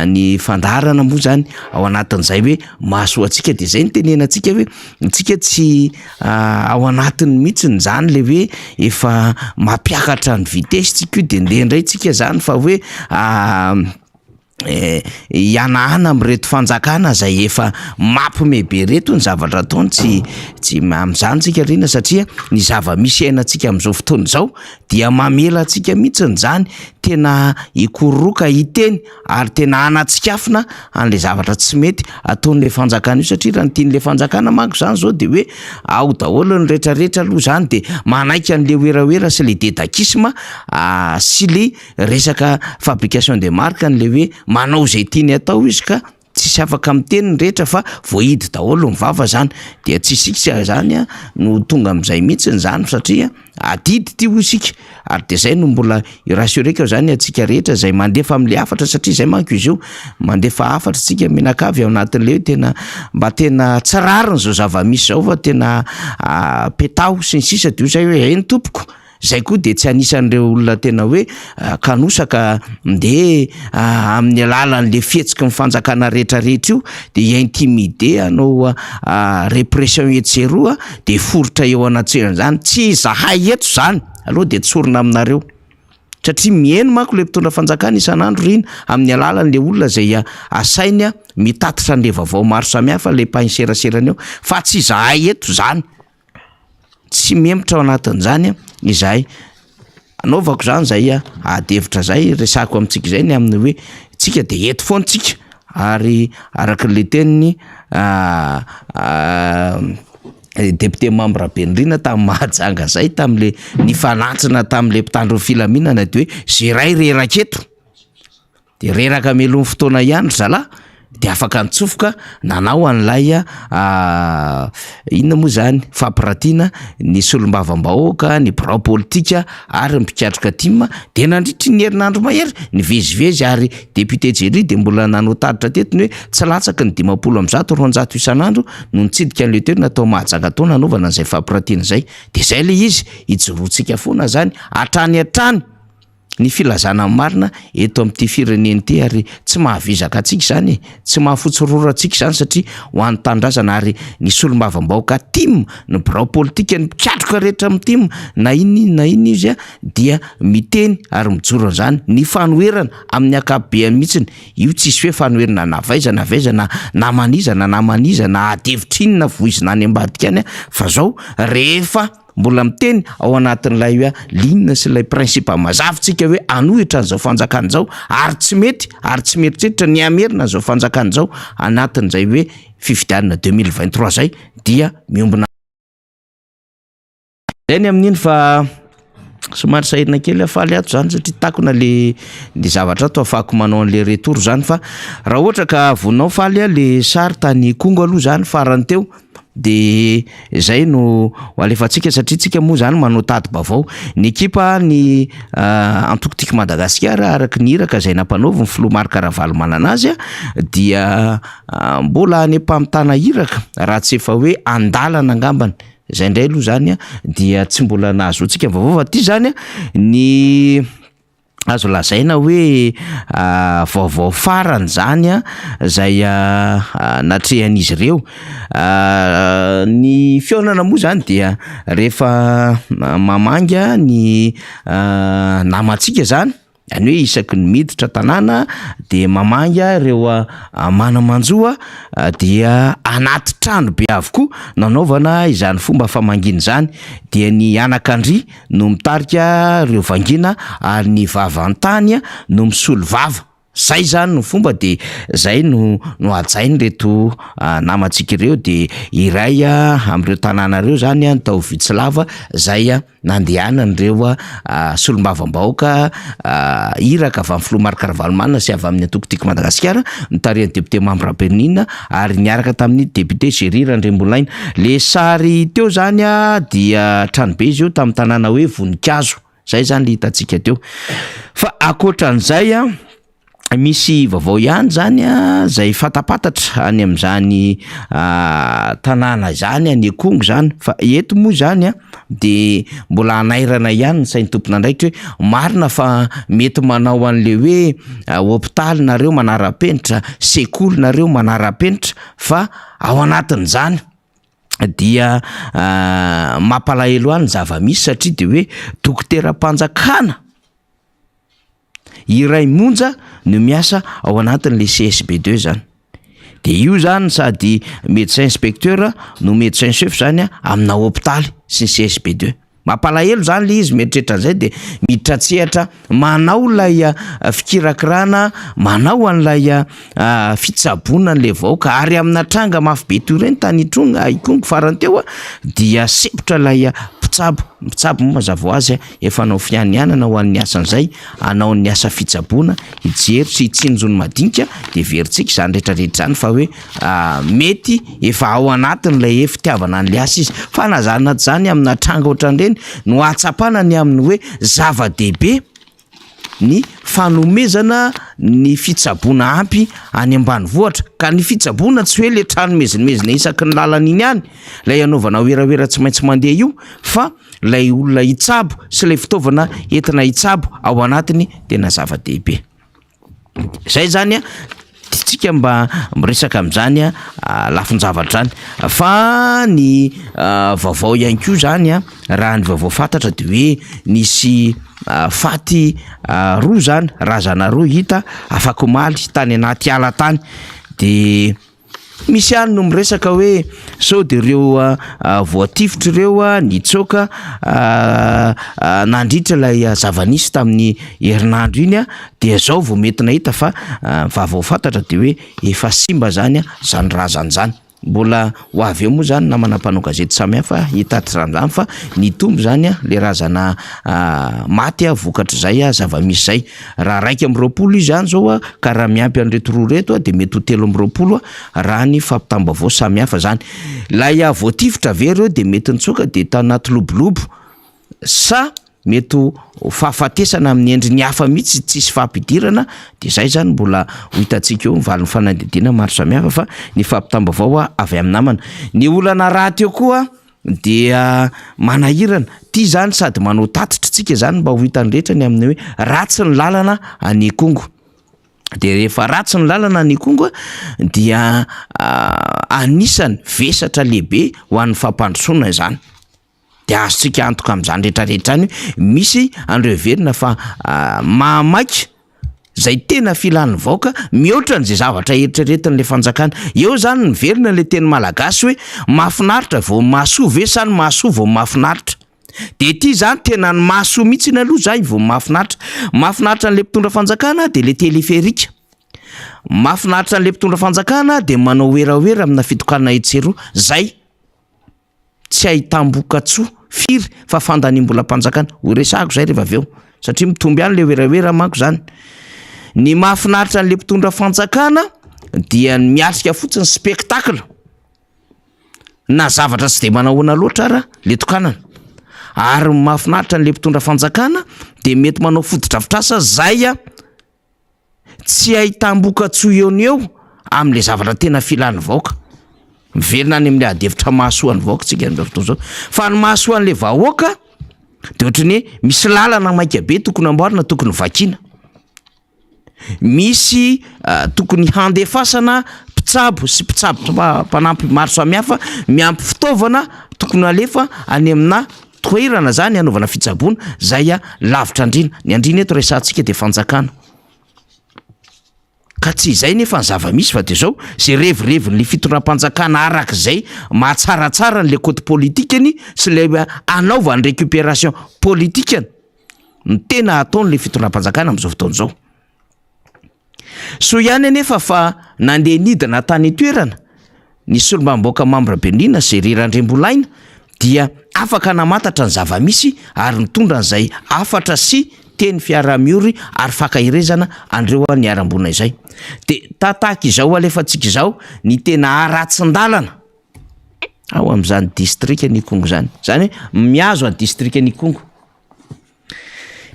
S3: ny fandaharana moa zany ao anatin'izay hoe mahasoa antsika. De zay ny tenenantsika hoe tsika tsy ao anatiny mihitsy zany le hoe efa mampiakatra ny vitesy tsika de ndeha indray tsika zany fa hoe ianahana am'reto fanjakana zay efa mampimebe reto ny zavatra ataony tsy am'zany tsika rina, satria ny zava-misy ainantsika am'izao fotoana izao dia mamela antsika mihitsy zany tena ikoroka iteny ary tena anatsikafina an'le zavatra tsy mety ataon'le fanjakana io, satria raha ny tian'le fanjakana manko zany zao de hoe ao daholo ny rehetrarehetra aloha zany, de manaiky an'le oeraoera sy le dédakisme sy le resaka fabrication de marque an'le hoe manao zay tiany atao izy ka tsisy afaka miteny rehetra fa voahidy daholo ny vava zany. De tsisika zany no tonga am'izay mihitsy zany, satria adidy ty isika, ary de zay no mbola irassureka zany atsika rehetra zay mandefa am'le afatra, satria zay manko izy io mandefa afatra tsika menakavy ao anatin'le tena mba tena tsirariny zao zava-misy zao fa tena petao sy ny sisa, de io zay hoe ny tompoko. Zay koa de tsy anisan'ireo olona tena hoe kanosaka nde amin'ny alalan'le fihetsiky ny fanjakana rehetrarehetra io de intimidé anao répression etseroa de forotra eo anatsena zany. Tsy zahay eto zany aloha de tsorina aminareo, satria mihaino manko le mpitondra fanjakana isan'andro rina amin'ny alalan'le olona zay asainy mitatitra an'le vaovao maro samihafa le mpahinseraserany eo, fa tsy zahay eto zany, tsy memitra ao anatin'izany izahay. Anaovako zany zay adevitra zay resako amintsika zay ny amin'ny hoe tsika de eto foana tsika, ary arakan'le teniny député membre Benrina tamin'ny mahajanga zay tamin'le nifanantsina tamin'le mpitandro filaminana de hoe zeray reraka eto, de reraka melon'ny fotoana ihany zala de afaka nitsofoka nanao an'lay inona moa zany fampiratiana ny solombavam-bahoaka, ny birao politika ary mpikiatroka tima, de nandritry ny herinandro mahery nivezivezy, ary député Jerry de mbola nanao taritra tetiny hoe tsy latsaky ny 500-600 isan'andro no nitsidika an'le toerana natao mahajanga taona anaovana an'izay fampiratiana zay. De zay le izy ijorotsika foana zany hatrany ny filazana marina eto amin'ity fireneny ty, ary tsy mahavizaka atsika zany, tsy mahafotsirora atsika zany, satria ho an'ny tanindrazana ary ny solombavam-bahoaka tim, ny birao politika, ny mpiatroka rehetra amin'ny tim na iny izy dia miteny ary mijoro zany ny fanoherana amin'ny akapobeany mihitsiny. Io tsisy hoe fanoherana navaizana na adevitrinina voizina any ambadika any, fa zao rehefa mbola miteny ao anatin'ilay ligne sy ilay principe mazavitsika hoe anohitra an'izao fanjakana zao, ary tsy meritreritra ny amerina an'izao fanjakana zao anatin'izay hoe fifidianana 2023 zay dia miombona zay ny amin'iny. Fa somary sahirana kely afaly ato zany, satria takona le zavatra ato afako manao an'le retour zany, fa raha ohatra ka voninao faly le sary tany Kongo aloha zany farany teo, de zay no alefatsika, satria tsika moa zany manao tady-bavao ny ekipa ny Antokotiky Madagasikara araky ny iraka zay nampanaovy ny Filoha Marc Ravalomanana azy dia mbola any ampamitana iraka raha tsy efa hoe andalana angambany. Zay ndray aloha zany dia tsy mbola nahazo antsika vaovao, fa ty zany ny azo lazaina hoe vaovao farany zany zay natrehan'izy ireo. Ny fionana moa zany dia rehefa mamanga ny namantsika zany, any hoe isaky ny miditra tanàna de mamanga ireo manamanjoa dia anaty trano be avokoa nanaovana izany fomba famangina zany, dia ny anakandry no mitarika ireo vangina ary ny vavantany no misolo vava. zay zany no fomba de zay no ajainy reto namantsika ireo de iray am'ireo tanànareo zany a tao Vitsilava zay nandehanan'ireo solombavambahoaka iraka avy amin'ny filoha Marc Ravalomanana sy avy amin'ny antoko-tiako Madagasikara nitarihan'ny député Mambra Bernina ary niaraka tamin'ny député Géry Randriambolaina. Le sary teo zany dia tranobe izy io tamin'ny tanàna hoe Voninkazo, zay zany le hitantsika teo. Fa ankoatran'izay misy vaovao ihany zany zay fatapatatra any am'zany tanàna zany ny Kongo zany, fa eto moa zany de mbola anairana ihany ny sain'ny tompona ndraiky hoe marina fa mety manao an'le hoe hôpitaly nareo manara-penitra, sekoly nareo manara-penitra, fa ao anatin'izany dia mampalahelo any zava-misy satria de hoe dokotera-mpanjakana iray monja no miasa ao anatin'le CSB2 zany. De io zany sady médecin inspecteur no médecin chef zany amina hôpitaly sy CSB2. Mampalahelo zany le izy mieritreritra an'izay de miditra tsehatra manao lay fikirakirana, manao an'lay fitsaboana an'le vahoaka ary amina tranga mafy be toy ireny tany Itrongna Ikongo farany teo dia sepotra lay mpitsabo mazava ho azy efa anao fianianana ho an'ny asan'izay, anao ny asa fitsaboana, hijery sy hitsinjony madinika de veritsika zany rehetrarehetra zany fa hoe mety efa ao anatin'ilay fitiavana an'le asa izy, fa nazanana zany amina tranga ohatran'ireny no atsapana ny amin'ny hoe zava-dehibe ny fanomezana ny fitsaboana ampy any ambanivohitra. Ka ny fitsaboana tsy hoe le trano mezimezina isaky ny lalana iny ihany lay anaovana oeraoera tsy maintsy mandeha io, fa lay olona hitsabo sy lay fitaovana entina hitsabo ao anatiny tena zava-dehibe. Zay zany tsika mba miresaka am'zany lafin-javatra zany. Fa ny vaovao ihany koa zany raha ny vaovao fantatra de hoe nisy faty roa zany, razana roa hita afaka omaly tany anaty ala tany, de misy ihany no miresaka hoe sao de ireo voatifitra ireo nitsoka nandritra lay zava-nisy tamin'ny herinandro iny de zao vao mety nahita fa vaovao fantatra de hoe efa simba zany zany razana zany. Mbola ho avy eo moa zany na manam-panao gazety samihafa hitatitra zany fa ny tombo zany le razana maty vokatra zay zava-misy zay. Raha 1.20 izy zany zao ka raha miampy an'reto roa reto de mety ho 3.20 raha ny fampitam-baovao samihafa zany. Lay voatifitra vereo de mety nitsoka de tanaty lobolobo sa mety fahafatesana amin'ny endriny hafa mihitsy tsisy fahampidirana, de zay zany mbola ho hitantsika eo mivaly ny fanadidina maro samihafa fa ny fampitam-baovao avy amin'ny namana. Ny olana raty eo koa dia manahirana ty zany sady manao tatitra tsika zany mba ho hitany rehetra ny amin'ny hoe ratsy ny lalana any Kongo. De rehefa ratsy ny lalana any Kongo dia anisany vesatra lehibe ho an'ny fampandrosoana zany. De azontsika antoka am'zany rehetrarehetra any misy andreo verina fa mahamaiky zay tena filan'ny vahoaka mihoatra n'izay zavatra eritreretin'le fanjakana. Eo zany ny verina le teny malagasy hoe mahafinaritra vao mahasoa ve sa ny mahasoa vao mahafinaritra. De ty zany tena ny mahasoa mihitsy ny aloha zay vao mahafinaritra. Mahafinaritra n'le mpitondra fanjakana de le teleferika. Mahafinaritra n'le mpitondra fanjakana de manao oeraoera amina fitokanana etsero zay. Tsy ahitam-boka tsoa firy fa fandanimbola mpanjakana ho resako zay rehefa avy eo satria mitomby ihany le oeraoera manko zany. Ny mahafinaritra n'le mpitondra fanjakana dia ny miatrika fotsiny spectacle na zavatra tsy de manahoana loatra ara le tokanana, ary mahafinaritra n'le mpitondra fanjakana de mety manao fotodrafitrasa zay tsy ahitam-boka tsoa eo ny eo am'le zavatra tena filan'ny vahoaka. Miverina any amin'le adevitra mahasoa ny vahoaka tsika amin'izao fotoana zao. Fa ny mahasoa an'le vahoaka de ohatrany hoe misy lalana maika be tokony amboarina, tokony vakiana. Misy tokony handefasana mpitsabo sy mpitsabo mpanampy maro samihafa miampy fitaovana tokony alefa any amina toerana zany anaovana fitsaboana zay lavitra andrina. Ny andrina eto resantsika de fanjakana. Ka tsy izay nefa ny zava-misy fa de zao zay revireviny fitondram-panjakana arak'izay mahatsaratsara n'le côte politikany sy le anaova ny récupération politikany ny tena ataon'le fitondram-panjakana amin'izao fotoana zao. so ihany anefa fa nandeha nidina tany toerana ny solombamboaka Mambra Benina zay Rerandrembolaina dia afaka namantatra ny zava-misy ary nitondra an'izay afatra sy teny fiara-miory ary fakahirezana andreo ny arambona izay. De tahaka izao alefantsika izao ny tena aratsin-dalana ao amin'izany distrika Nikongo zany. Zany hoe miazo a distrika Nikongo.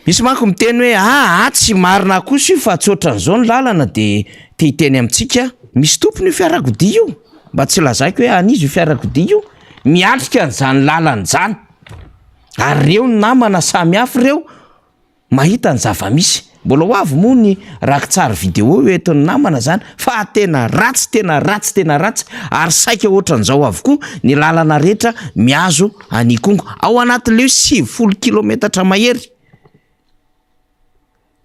S3: Misy manko miteny hoe tsy marina kosa io fa tsotran'izao ny lalana de te hiteny amintsika misy tompony io fiarakodia io. Mba tsy lazaiko hoe anizy io fiarakodia io miatrika an'izany lalana zany. Ary reo ny namana samy hafa reo mahita ny zava-misy. Mbola ho avy moa ny rakitsary vidéo io eto ny namana zany fa tena ratsy ary saika ohatran'izao avokoa ny lalana rehetra miazo a Nikongo ao anatin'ileo 7 kilometatra mahery.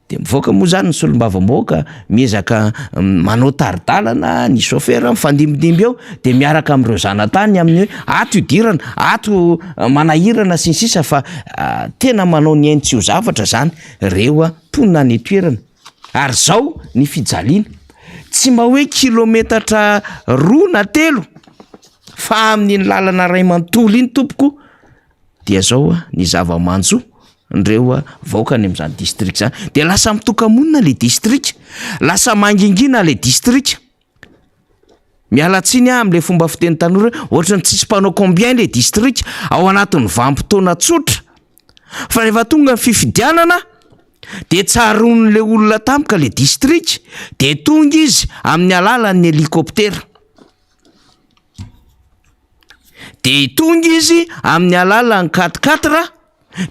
S3: De mivoaka moa zany ny solombavamboaka miezaka manao taridalana ny chauffeur mifandimidimby eo de miaraka amin'ireo zanatany amin'ny hoe ato idirana, ato manahirana sy ny sisa fa tena manao ny ainy tsy ho zavatra zany reo ponina ny toerana. Ary zao ny fijaliana tsy mba hoe kilometatra 2 na 3 fa amin'ny lalana ray manontolo iny tompoko dia zao ny zava-manjo ndreo vaokany amin'izany district zany. De lasa mitoka-monina le district, lasa mangingina le district. Mialatsiny amin'le fomba fiteny tanora ohatrany tsisy mpanao combien le district ao anatin'ny vanim-potoana tsotra. Fa rehefa tonga ny fifidianana de tsaron'le olona tampoka le district de tonga izy amin'ny alalan'ny helikoptera. De tonga izy amin'ny alalan'ny 4x4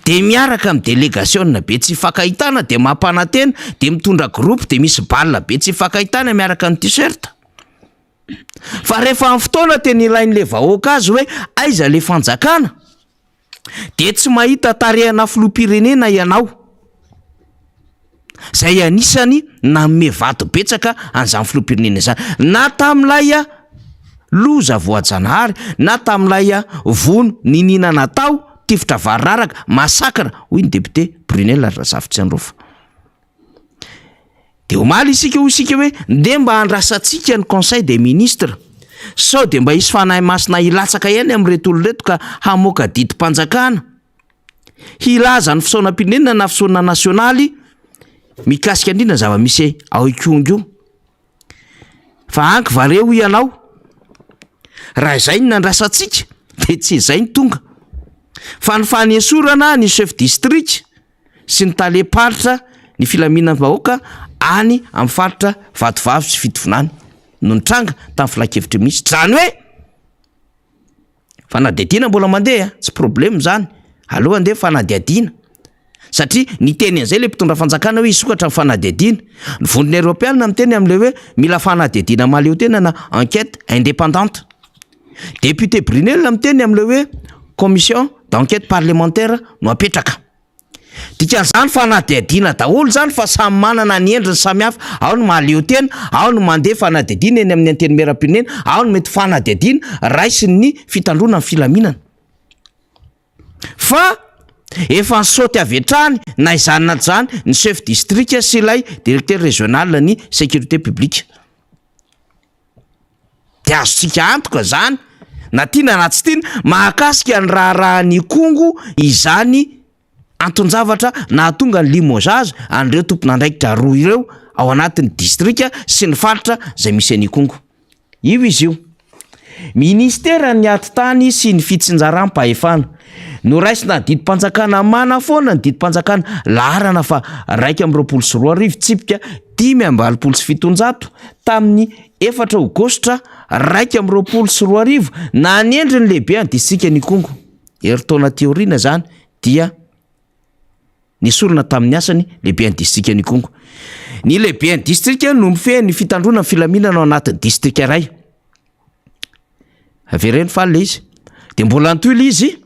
S3: de miaraka amin'ny délégation be tsy fakahitana de mampanantena de mitondra groupe de misy balle be tsy fakahitana miaraka amin'ny t-shirt. Fa rehefa amin'ny fotoana teny ilain'le vahoaka azy hoe aiza le fanjakana de tsy mahita tarehana filoham-pirenena ianao. Zay anisany nanome vato betsaka an'izany filoham-pirenena zany. Na tam'ilay loza voajanahary, na tam'ilay vono ninina natao tifitra vararaka masakra hoy ny député Brunel Razafy Androfa. De omaly isika hoe nde mba andrasantsika ny conseil des ministres sao de mba hisy fanahy masina hilatsaka ihany amin'reto oloreto ka hamoaka didim-panjakana hilaza ny fisaonam-pirenena na fisaona nasionaly mikasika indrindra zava-misy ao Ikongo. Fa anky vareo ianao raha izay ny nandrasantsika de tsy izay ny tonga fa ny fanesorana ny chef district sy ny taleparitra ny filaminam-bahoaka any amin'ny faritra Vatovavy sy Fitovinany no nitranga tamin'ny filakevitra misy. Zany hoe fanadihadiana mbola mandeha tsy problème zany, aleo andeha fanadihadiana satria ny teny an'izay le mpitondra fanjakana hoe isokatra amin'ny fanadihadiana. Ny vondrona Europeana miteny amin'le hoe mila fanadihadiana maleo tena na enquête indépendante. Député Brunel miteny amin'le hoe commission d'enquête parlementaire no apetraka. Dikan'izany fanadihadiana daholo zany fa samy manana ny endriny samy hafa. Ao ny mahaleo tena, ao ny mandeha fanadihadiana eny amin'ny anteny meram-pirenena, ao ny mety fanadihadiana raisiny ny fitandrona amin'ny filaminana. Fa efa nisaoty avy hatrany na izany na zany ny chef district sy ilay directeur régional ny sécurité publique. De azontsika antoka zany na tiana na tsy tiana mahakasika ny raharaha ny Kongo izany anton-javatra na tonga ny limogeage an'ireo tompon'andraikitra roa ireo ao anatin'ny distrika sy ny faritra zay misy any Kongo. Io izy io ministera ny atitany sy ny fitsinjaram-pahefana noraisina didim-panjakana mana foana ny didim-panjakana laharana fa 1.24 tsipika 5.700 tamin'ny 4 aogositra 1.24 na ny endriny lehibe any distrika ny Kongo. Eritaona teoriana zany dia nisorona tamin'ny asany lehibe any distrika ny Kongo. Ny lehibe any distrika no mifehy ny fitandrona filaminana ao anatin'ny distrika iray. Avereny faly izy. De mbola antoily izy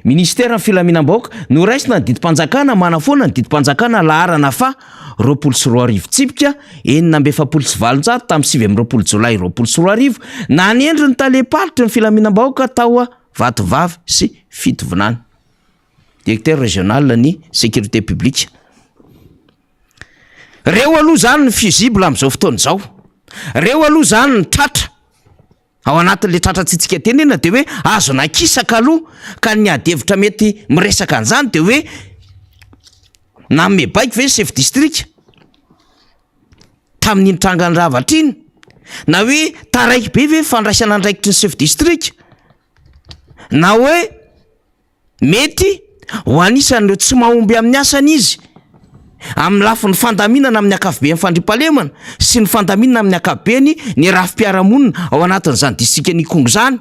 S3: ministère ny filaminam-bahoaka no raisina ny didim-panjakana manafoana ny didim-panjakana laharana fa 24 tsipika 9.7 tamin'ny 9 jolay 24 na ny endriny taleparitra ny filaminam-bahoaka tao Vatovavy sy Fitovinany. Directeur régional ny sécurité publique. reo aloha zany ny fusible am'izao fotoana izao. Reo aloha zany ny tratra ao anatin'le tratra tsitsika tenena de hoe azo nakisaka aloha ka ny adevitra mety miresaka an'izany de hoe na mebaiko ve chef district tamin'ny trangany ravatra iny na hoe taraiky be ve fandraisana andraikitry ny chef district na hoe mety ho anisan'ireo tsy mahomby amin'ny asany izy amin'ny lafin'ny fandaminana amin'ny akafibean'ny fandriampahalemana sy ny fandaminana amin'ny akabeny ny rafi-piarahamonina ao anatin'izany distrika Nikongo zany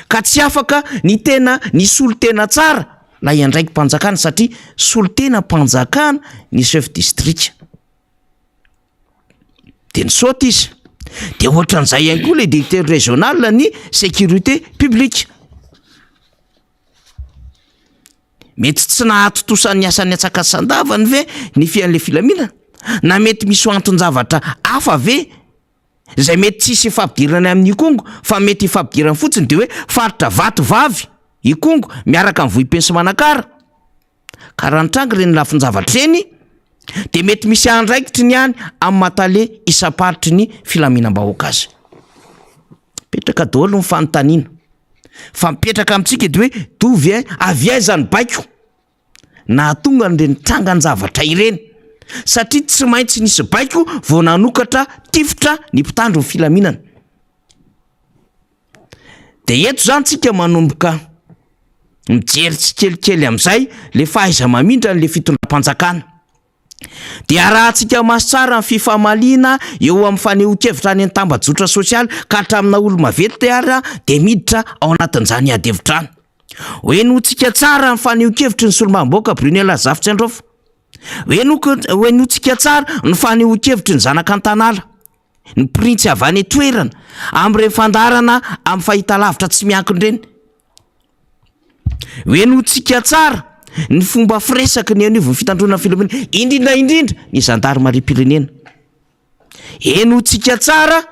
S3: ka tsy afaka ny tena ny solotena tsara na iandraiky mpanjakana satria solotena mpanjakana ny chef district de ny saoty izy de ohatran'izay ihany koa le directeur régional ny sécurité publique mety tsy nahatotosan'ny asan'ny atsakasandavany ve ny fian'le filaminana na mety misy anton-javatra hafa ve zay mety tsisy ifampidirana amin'ny Ikongo fa mety ifampidirana fotsiny de hoe faritra vatovavy Ikongo miaraka amin'ny vohim-pensimanakara karanitranga reny lafin-javatra reny de mety misy andraikitry ny any amin'ny matale isaparitry ny filaminam-bahoaka azy. Petraka daholo ny fanontaniana fa mipetraka amintsika de hoe tovy avy aiza ny baiko na tonga ny trangany zavatra ireny satria tsy maintsy nisy baiko vao nanokatra tifitra ny mpitandro ny filaminana. De eto zany tsika manomboka mijery tsikelikely amin'izay le fahaiza mamindra n'le fitondram-panjakana de arahantsika maso tsara ny fifamaliana eo amin'ny fanehoan-kevitra any an-tambajotra sosialy ka hatramina olo mavety de miditra ao anatin'izany adevitra any. Hoe notsika tsara ny fanehoan-kevitry ny solomamboaka Brunel Azafy Androfa. Hoe notsika tsara ny fanehoan-kevitry ny zanaka Antanala, ny printsy avy any toerana amin'ireny fandarana amin'ny fahitalavitra tsy miankin-dreny. Hoe notsika tsara ny fomba firesaky ny anivon'ny fitandrona filaminana indrindra ny gendarmerie-pirenena. Enotsika tsara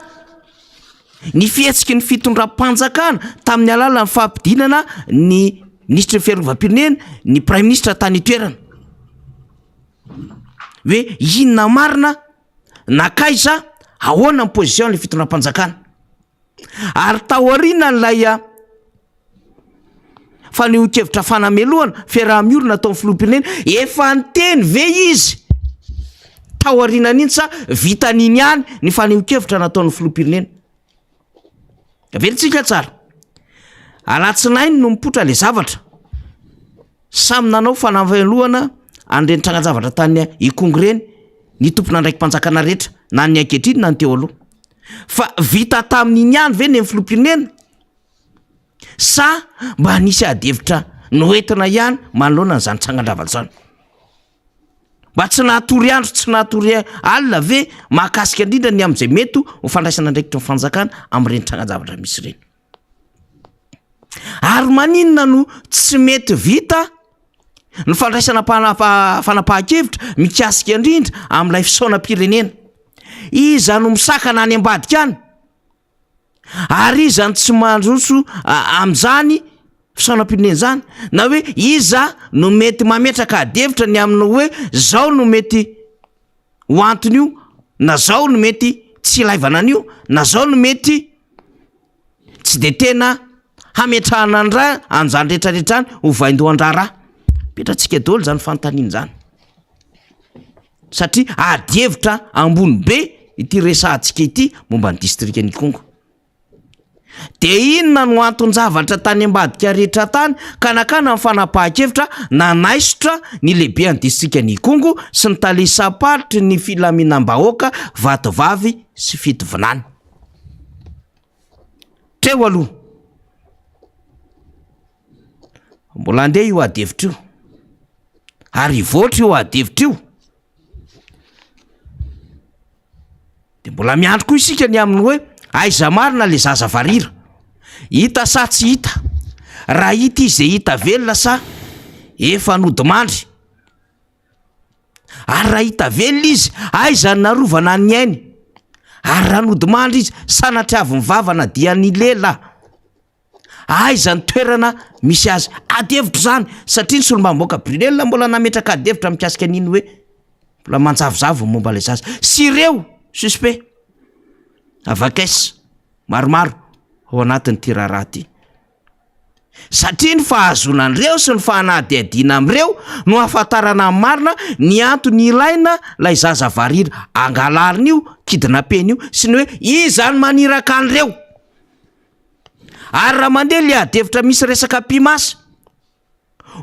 S3: ny fihetsiky ny fitondram-panjakana tamin'ny alalan'ny fampidinana ny ministre fiarovam-pirenena ny prime ministre tany toerana. Hoe inona marina nakaiza ahoana ny position ny fitondram-panjakana ary taoriana n'lay fanehoan-kevitra fanamelohana fiaraha-miolona ataon'ny filoham-pirenena efa nyteny ve izy taorianan'iny sa vitan'iny ihany ny fanehoan-kevitra nataon'ny filoham-pirenena. Averitsika tsara alatsinainy no mipotra le zavatra samy nanao fanavelohana an'ireny trangan-javatra tany Ikongo reny ny tompona andraiky mpanjakana rehetra na ny ankehitriny na ny teo aloha fa vita tamin'iny ihany ve ny amin'ny filoham-pirenena sa mba nisy adevitra noentina ihany manoloana n'izany trangan-javatra zany. Mba tsy nahatory andro tsy nahatory alina ve mahakasika indrindra ny amin'izay mety ho fandraisana andraikitra ny fanjakana amin'ireny trangan-javatra misy ireny. Ary maninona no tsy mety vita ny fandraisana fanapahan-kevitra mikasika indrindra amin'ilay fisaonam-pirenena. Iza no misakana any ambadika any ary iza no tsy mandroso amin'izany fisaonam-pirenena zany na hoe iza no mety mametraka adevitra ny amin'ny hoe zao no mety ho antony io na zao no mety tsy ilaivana an'io na zao no mety tsy de tena hametrahana andra an'izany rehetrarehetra any ho vaindohan-draharaha. Petratsika daholo zany fanontaniana zany satria adevitra ambony be ity resahantsika ity momba ny distrika Nikongo. De inona no anton-javatra tany ambadika rehetra tany kanakana ny fanapahan-kevitra nanaisotra ny lehibe any distrika Nikongo sy ny talisaparitry ny filaminam-bahoaka vatovavy sy fitovinany. Treo aloha mbola andeha io adevitra io ary voatra io adevitra io de mbola miandro koa isika ny amin'ny hoe aiza marina le zaza varira hita sa tsy hita, raha hita izy zay hita velona sa efa nodimandry, ary raha hita velona izy aiza narovana ny ainy, ary raha nodimandry izy sanatry avy mivavana dia ny lela aiza ny toerana misy azy. Adevitra zany satria ny solomamboaka Brunel mbola nametraka adevitra mikasika an'iny hoe mbola manjavozavo momba lay zaza sy ireo suspect avakaiza maromaro ao anatin'ny ty raharaha ty satria ny fahazonan'ireo sy ny fahanadiadiana am'ireo no ahafantarana marina ny antony ilaina lay zaza varira angalarina io kidnapeny io sy ny hoe izany maniraka an'ireo ary raha mandeha le adevitra misy resaka pimasa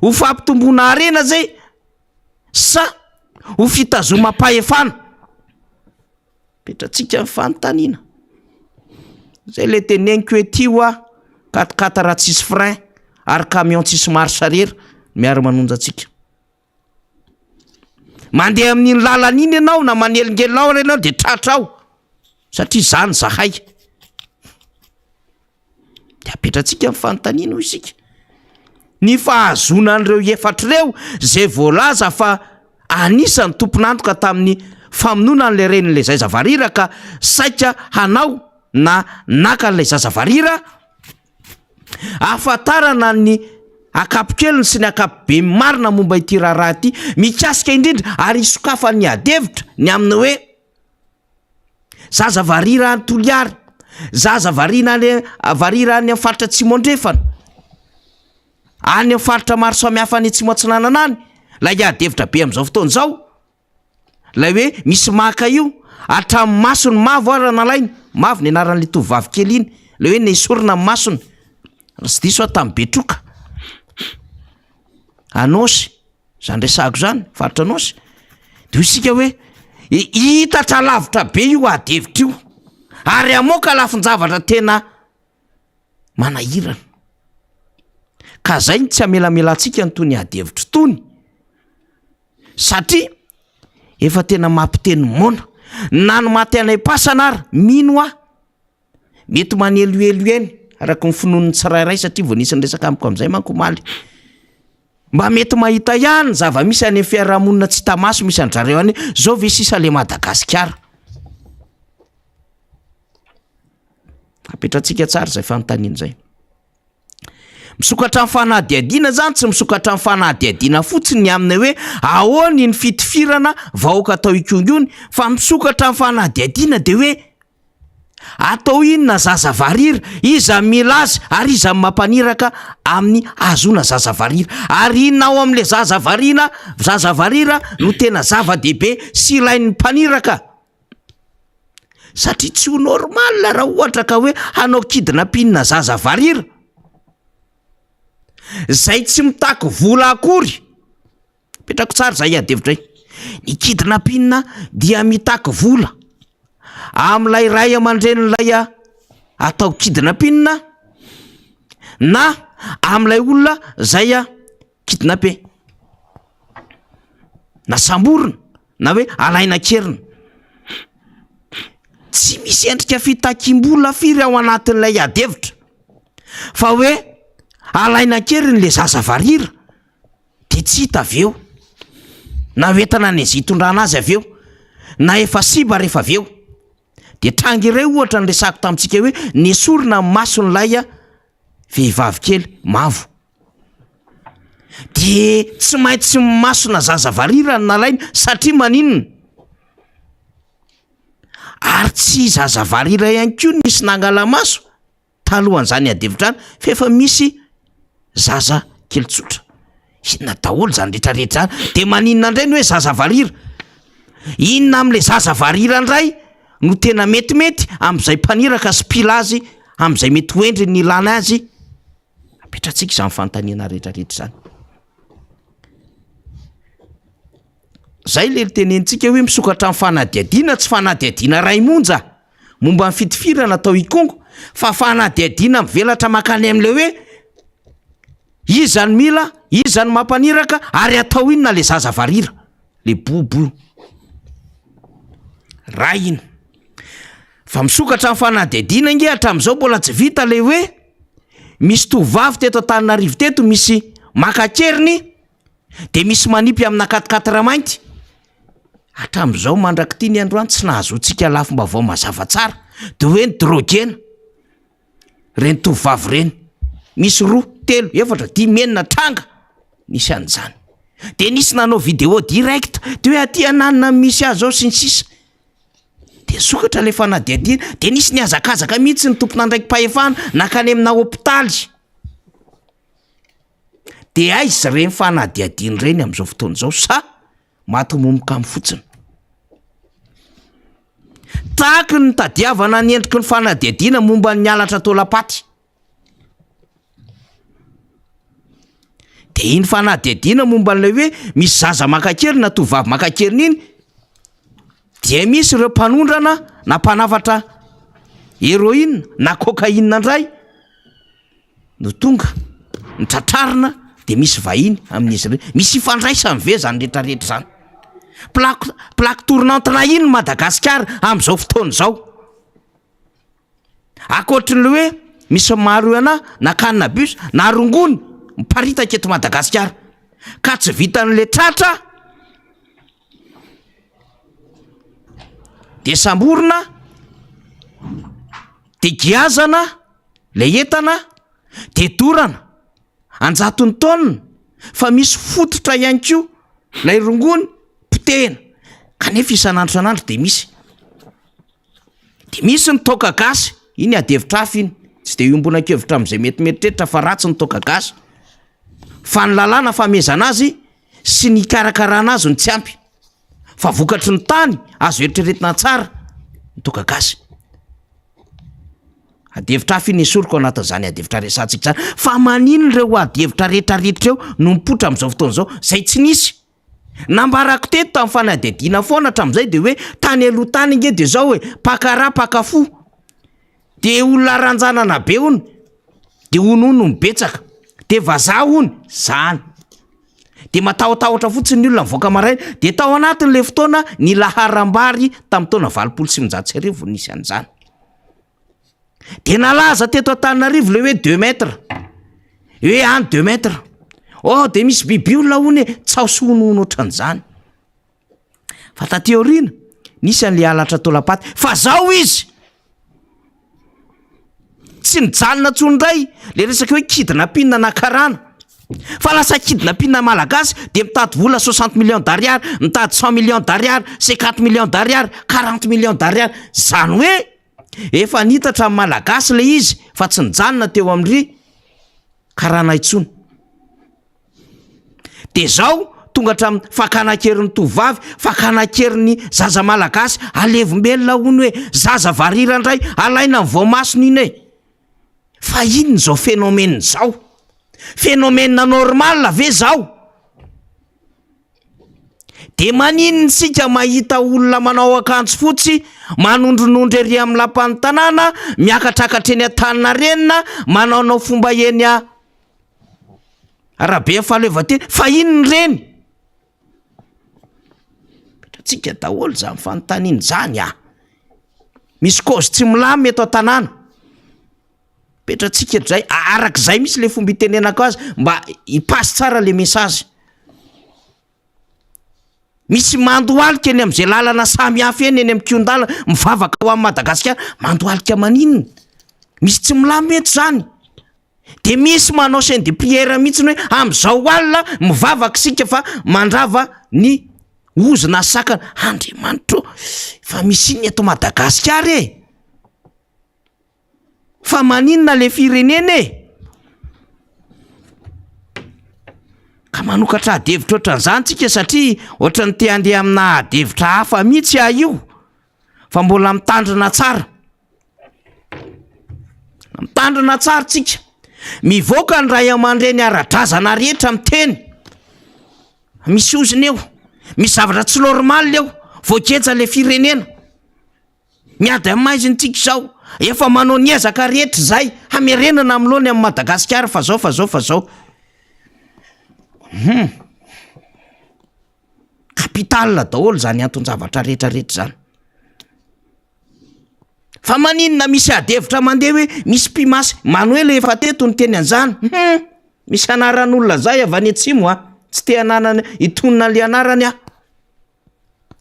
S3: ho fampitomboana arena zay sa ho fitazoma-pahefana petratsika ny fanontaniana zay le teneniko hoe ty hoa katikata raha tsisy frein ary camion tsisy marche arrière miara manonja atsika mandeha amin'iny lalan'iny ianao na manelingelinao ianao de tratra ao satria zany zahay de apetratsika amin'ny fanontaniana hoy isika ny fahazonan'ireo efatr'ireo zay voalaza fa anisan'ny tompon'antoka tamin'ny famonoana n'le ren'le zazavarira ka saika hanao na naka n'lay zazavarira ahafantarana ny akapokeliny sy ny akapobe marina momba ity raharaha ty mikasika indrindra ary isokafa ny adevitra ny aminy hoe zazavarira any Toliary zazavarina any varira any amin'ny faritra Tsimondrefana any amin'ny faritra maro samihafa any Tsimotsinanana any lay adevitra be am'izao fotoana zao lay hoe misy maka io hatramin'ny masony mavo ara nalainy mavo ny anaran'le tovavy kely iny le hoe nesorina amin'ny masony sy diso tamin'ny Betroka anosy zany resahako zany faritra anosy de isika hoe hitatra lavitra be io adevitra io ary amoka lafin-javatra tena manahirana ka zay ny tsy amelamelatsika ny tony adevitra tony satria efa tena mampiteny mona na no maty anay pasana ary mino aho mety maneloelo eny araka ny finoany tsirairay satria vao nisy ny resaka amiko am'izay manko maly mba mety mahita ihany zava misy any fiarahamonina tsy tamaso misy andrareo any zao ve sisa le Madagasikara apetratsika tsara zay fanontaniana zay misokatra amin'ny fanadiadiana zany tsy misokatra amin'ny fanadiadiana fotsiny aminy hoe ahoany ny fitifirana vahoaka atao ikongony fa misokatra amin'ny fanadiadiana de hoe atao inona zazavarira iza milazy ary iza mampaniraka amin'ny azona zazavarira ary inona ao amin'le zazavarira no tena zava-dehibe sy ilain'ny mpaniraka satria tsy ho normal raha ohatra ka hoe hanao kidnapinina zazavarira zay tsy mitako vola akory petrako tsara zay adevitra ny kidnapinina dia mitako vola am'lay ray aman-dren'lay atao kidnapinina na am'lay olona zay kidnape na samborina na hoe alaina kerina tsy misy endrika fitakim-bola firy ao anatin'lay adevitra fa hoe alaina keriny le zazavarira de tsy hita aveo na hoentana ny zitondrana azy aveo na efa siba rehefa aveo de trangy iray ohatra ny resako tamintsika hoe nesorina amin'ny mason'lay vehivavy kely mavo de tsy maintsy masona zazavarira ny nalaina satria maninona ary tsy zazavarira ihany koa nisy nangala maso talohan'izany adevitrany fa efa misy zaza kely tsotra inona daholo zany rehetrarehetra zany de maninona indray ny hoe zazavarira inona am'le zazavarira indray no tena metimety am'izay mpaniraka sy pilazy am'izay mety hoendry ny ilana azy apetratsika izany fanontaniana rehetrarehetra zany zay le tenentsika hoe misokatra amin'ny fanadiadiana tsy fanadiadiana ray monja momba ny fitifirana atao ikongo fa fanadiadiana mivelatra makany am'le hoe izany mila izany mampaniraka ary atao inona le zazavarira le bobo ray iny fa misokatra amin'ny fanadiadiana inge hatramin'izao mbola tsy vita le hoe misy tovavy teto Antananarivo teto misy makakeriny de misy manipy amina 4 mainty hatramin'izao mandraky ty ny androany tsy nahazoantsika lafim-bavao mazava tsara de hoe ny drogena reny tovavy reny misy 2, 3, 4, 5 tranga nisy an'izany de nisy nanao vidéo direct de hoe aty ananina misy azy ao sy ny sisa de sokatra le fanadiadiana de nisy ny azakazaka mihitsy ny tompona ndraiky mpahefana nakany amina hôpitaly de aizy reny fanadiadiany reny am'izao fotoana zao sa matomomboka amin'ny fotsiny tahaky ny tadiavana ny endriky ny fanadiadiana momba ny alatra tolapaty de iny fanadiadiana momba n'lay hoe misy zaza makankely na tovavy makankely iny dia misy ireo mpanondrana na mpanavatra héroïne na cocaïne ndray no tonga ny tratrarina de misy vahiny amin'izy ireny misy ifandraisany ve zany rehetrarehetra zany plaque tournante na iny Madagasikara am'izao fotoana zao akoatrin'le hoe misy maro ana na cannabis na rongony miparitaka eto Madagasikara ka tsy vitan'le tratra de samborina de giazana le entana de dorana anjatony taonina fa misy fototra ihany koa lay rongony potehina kanefa isan'andro de misy ny toka gasy iny adevitra hafa iny tsy de iombonakevitra am'izay metimetitrehitra fa ratsy ny toka gasy fa ny lalàna famezana azy sy ny karakarana azy ny tsy ampy fa vokatry ny tany azo eritreretina tsara ny toka gasy adevitra hafa iny esoriko anatin'izany adevitra resantsika zany fa manino reo adevitra rehetrarehetra eo no mipotra am'izao fotoana zao zay tsy nisy nambarako teto tamin'ny fanadiadiana foana hatramin'izay de hoe tany aloha tany inge de zao hoe pakara pakafo de olona ranjanana be hony de onono mibetsaka de vazaha hony zany de matahotahotra fotsiny ny olona mivoaka maraina de tao anatin'le fotoana ny laharambary tamin'ny taona 20 nisy an'izany de nalaza teto Antananarivo le hoe 2 mètres hoe any 2 mètres oh de misy biby olona hony tsaosy onono ohatran'izany fa taty aoriana nisy an'le alatra tolapaty fa zao izy tsy nijanona tsondray le resaka hoe kidnapping na karana fa lasa kidnapping malagasy de mitady vola 60 millions d'ariary mitady 100 millions d'ariary 50 millions d'ariary 40 millions d'ariary zany hoe efa nitatra amin'ny malagasy le izy fa tsy nijanona teo amin'ry karana itsony de zao tonga hatramin'ny fakanankerin'ny tovavy fakanankerin'ny zaza malagasy alevimbelona hony hoe zaza varirandray alaina ny voamasony iny e fa iny zao phénomène zao phénomène normal ve zao de maninony sika mahita olona manao akanjo fotsy manondronondry ery amin'ny lapan'ny tanàna miakatrakatra eny Antaninarenina manaonao fomba eny a arabe fahaleovatena fa inony reny petratsika daholo zany fanontaniana zany misy cause tsy milamy eto an-tanàna petratsika zay arak'izay misy le fomba itenenako azy mba hipasy tsara le message misy mandohalika eny am'izay lalana samy hafa eny eny am'kiondala mivavaka ho amin'ny Madagasikara mandohalika maninona misy tsy milamy eto zany de misy manao chaîne de prière mihitsy hoe am'izao alina mivavaka sika fa mandrava ny ozina sakana Andriamanitro fa misy iny eto Madagasikara fa maninona le firenena ka manokatra adevitra ohatran'izany tsika satria ohatrany te handeha amina adevitra hafa mihitsy io fa mbola mitandrina tsara tsika mivoaka ny ray aman-dreny ara-drazana rehetra miteny misy oziny eo misy zavatra tsy normal eo voakeja le firenena miady amaiziny tsika zao efa manao niezaka rehetra zay hamerenana am'lony amin'ny Madagasikara fa zao kapitala daholo zany anton-javatra rehetrarehetra zany fa maninona misy adevitra mandeha hoe misy mpimasy Manoela efa teto ny teny an'izany misy anaran'olona zay avy any atsimo tsy te ananana itonona le anarany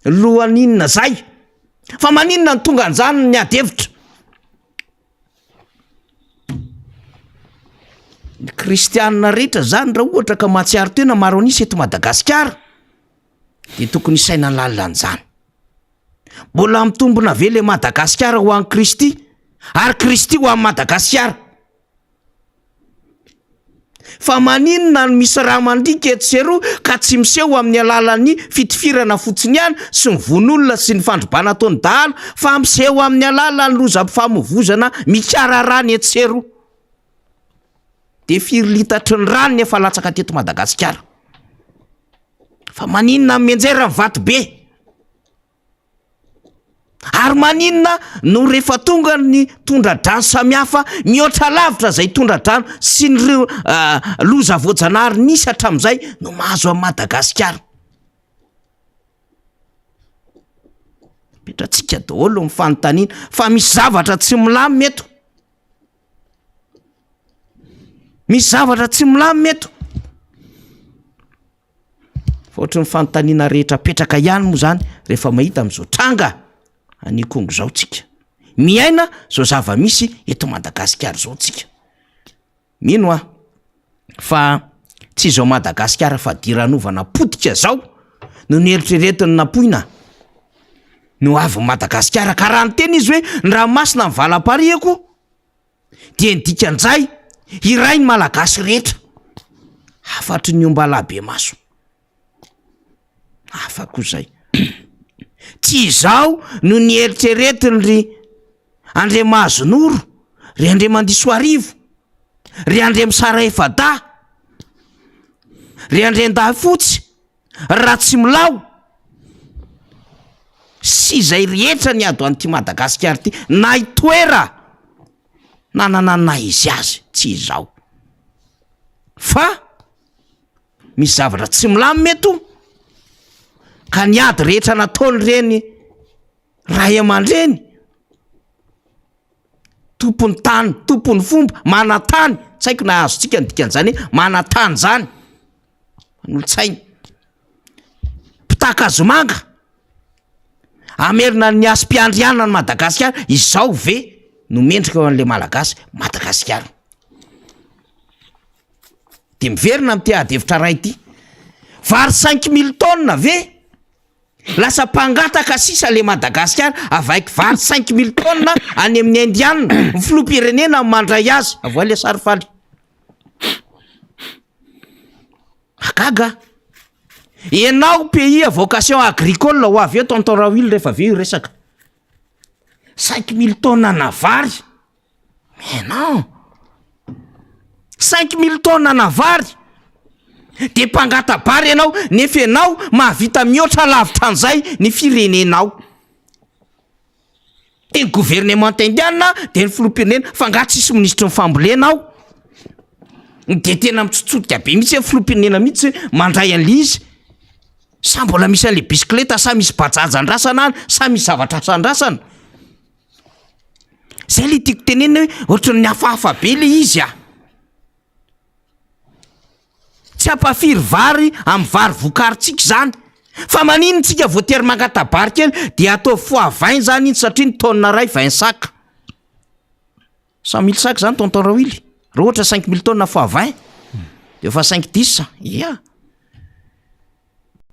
S3: lohaninona zay fa maninona ny tonga an'izany ny adevitra ny kristianina rehetra zany raha ohatra ka mahatsiaro tena maro anisy eto Madagasikara de tokony isaina lalan'izany. Mbola mitombona ve le Madagasikara ho an'i Kristy ary Kristy ho an'i Madagasikara. Fa maninona no misy raha mandrika eto sy eroa ka tsy miseho amin'ny alalan'ny fitifirana fotsiny ihany sy ny vonolona sy ny fandrobana ataon'ny dahalo fa miseho amin'ny alalan'ny lozam-pifamoivozana mitsara rany eto sy eroa. De firy litatry ny rano nefa latsaka teto Madagasikara. Fa maninona menjera ny vato be? Ary maninona no rehefa tonga ny tondra-drano samihafa mihoatra lavitra zay tondra-drano sy ny loza voajanahary nisy hatramin'izay no mahazo amin'ny Madagasikara. Petratsika daholo ny fanontaniana fa misy zavatra tsy milamy eto. Misy zavatra tsy milamy eto. Fa ohatry ny fanontaniana rehetra petraka ihany moa zany rehefa mahita amin'izao tranga any Kongo zao tsika. Miaina zao zava-misy eto Madagasikara zao tsika. Mino fa tsy zao Madagasikara fa diranovana potika zao no nieritreretiny napoina. No avy Madagasikara ka raha nyteny izy hoe ny ranomasina ny valam-pariako dia ny dikan'izay iray ny malagasy rehetra. Afatry ny ombala be maso. Afako zay. Tsy izao no nieritreretiny ry Andriamahazonoro, ry Andriamandisoarivo, ry Andriamisara Efada, ry Andriandahafotsy, Ratsimilao sy izay rehetra ny ado an'ity Madagasikara ty na itoera nanana izy azy tsy izao. Fa misy zavatra tsy milamy meto ka ny ady rehetra nataony reny ray aman-dreny, tompony tany, tompony fomba, mana-tany, tsy haiko na azontsika ny dikan'izany hoe mana-tany zany, manolo-tsainy, mpitaka azomanga, amerina ny asom-piandriana ny Madagasikara, izao ve no mendrika ho an'le malagasy Madagasikara. De miverina amin'ity ady-hevitra ray ity, vary 5 000 tonnes ve? Lasa mpangataka sisa le Madagasikara avaiky vary 5 000 tonnes any amin'ny Indiana, ny filoham-pirenena mandray azy, avoa le sary faly. Akaga. Enao pays à vocation agricole ho avy eo tonton Raoul rehefa avy eo resaka. 5 000 tonnes na vary. Mais non. 5 000 tonnes na vary. De mpangatabary ianao nefa ianao mahavita mihoatra lavitra an'izay ny firenenao. De ny gouvernement indiana de ny filoham-pirenena fa nga tsisy ministre ny fambolenao. De tena mitsotsotika be mitsy ny filoham-pirenena mitsy mandray an'le izy. Sa mbola misy an'le bisikleta, sa misy bajaja andrasana any, sa misy zavatra sandrasana. Zay le tiako tenena hoe ohatran'ny hafahafa be le izy Tsy ampafiry vary amin'ny vary vokaritsika zany. Fa manino tsika voatery mangatabary kely dia atao fois 20 zany iny satria ny tonne ray 20 sac. 100 000 sac zany tonton Raoul. Raha ohatra 5 000 tonnes fois 20 de efa 5-10. Ia.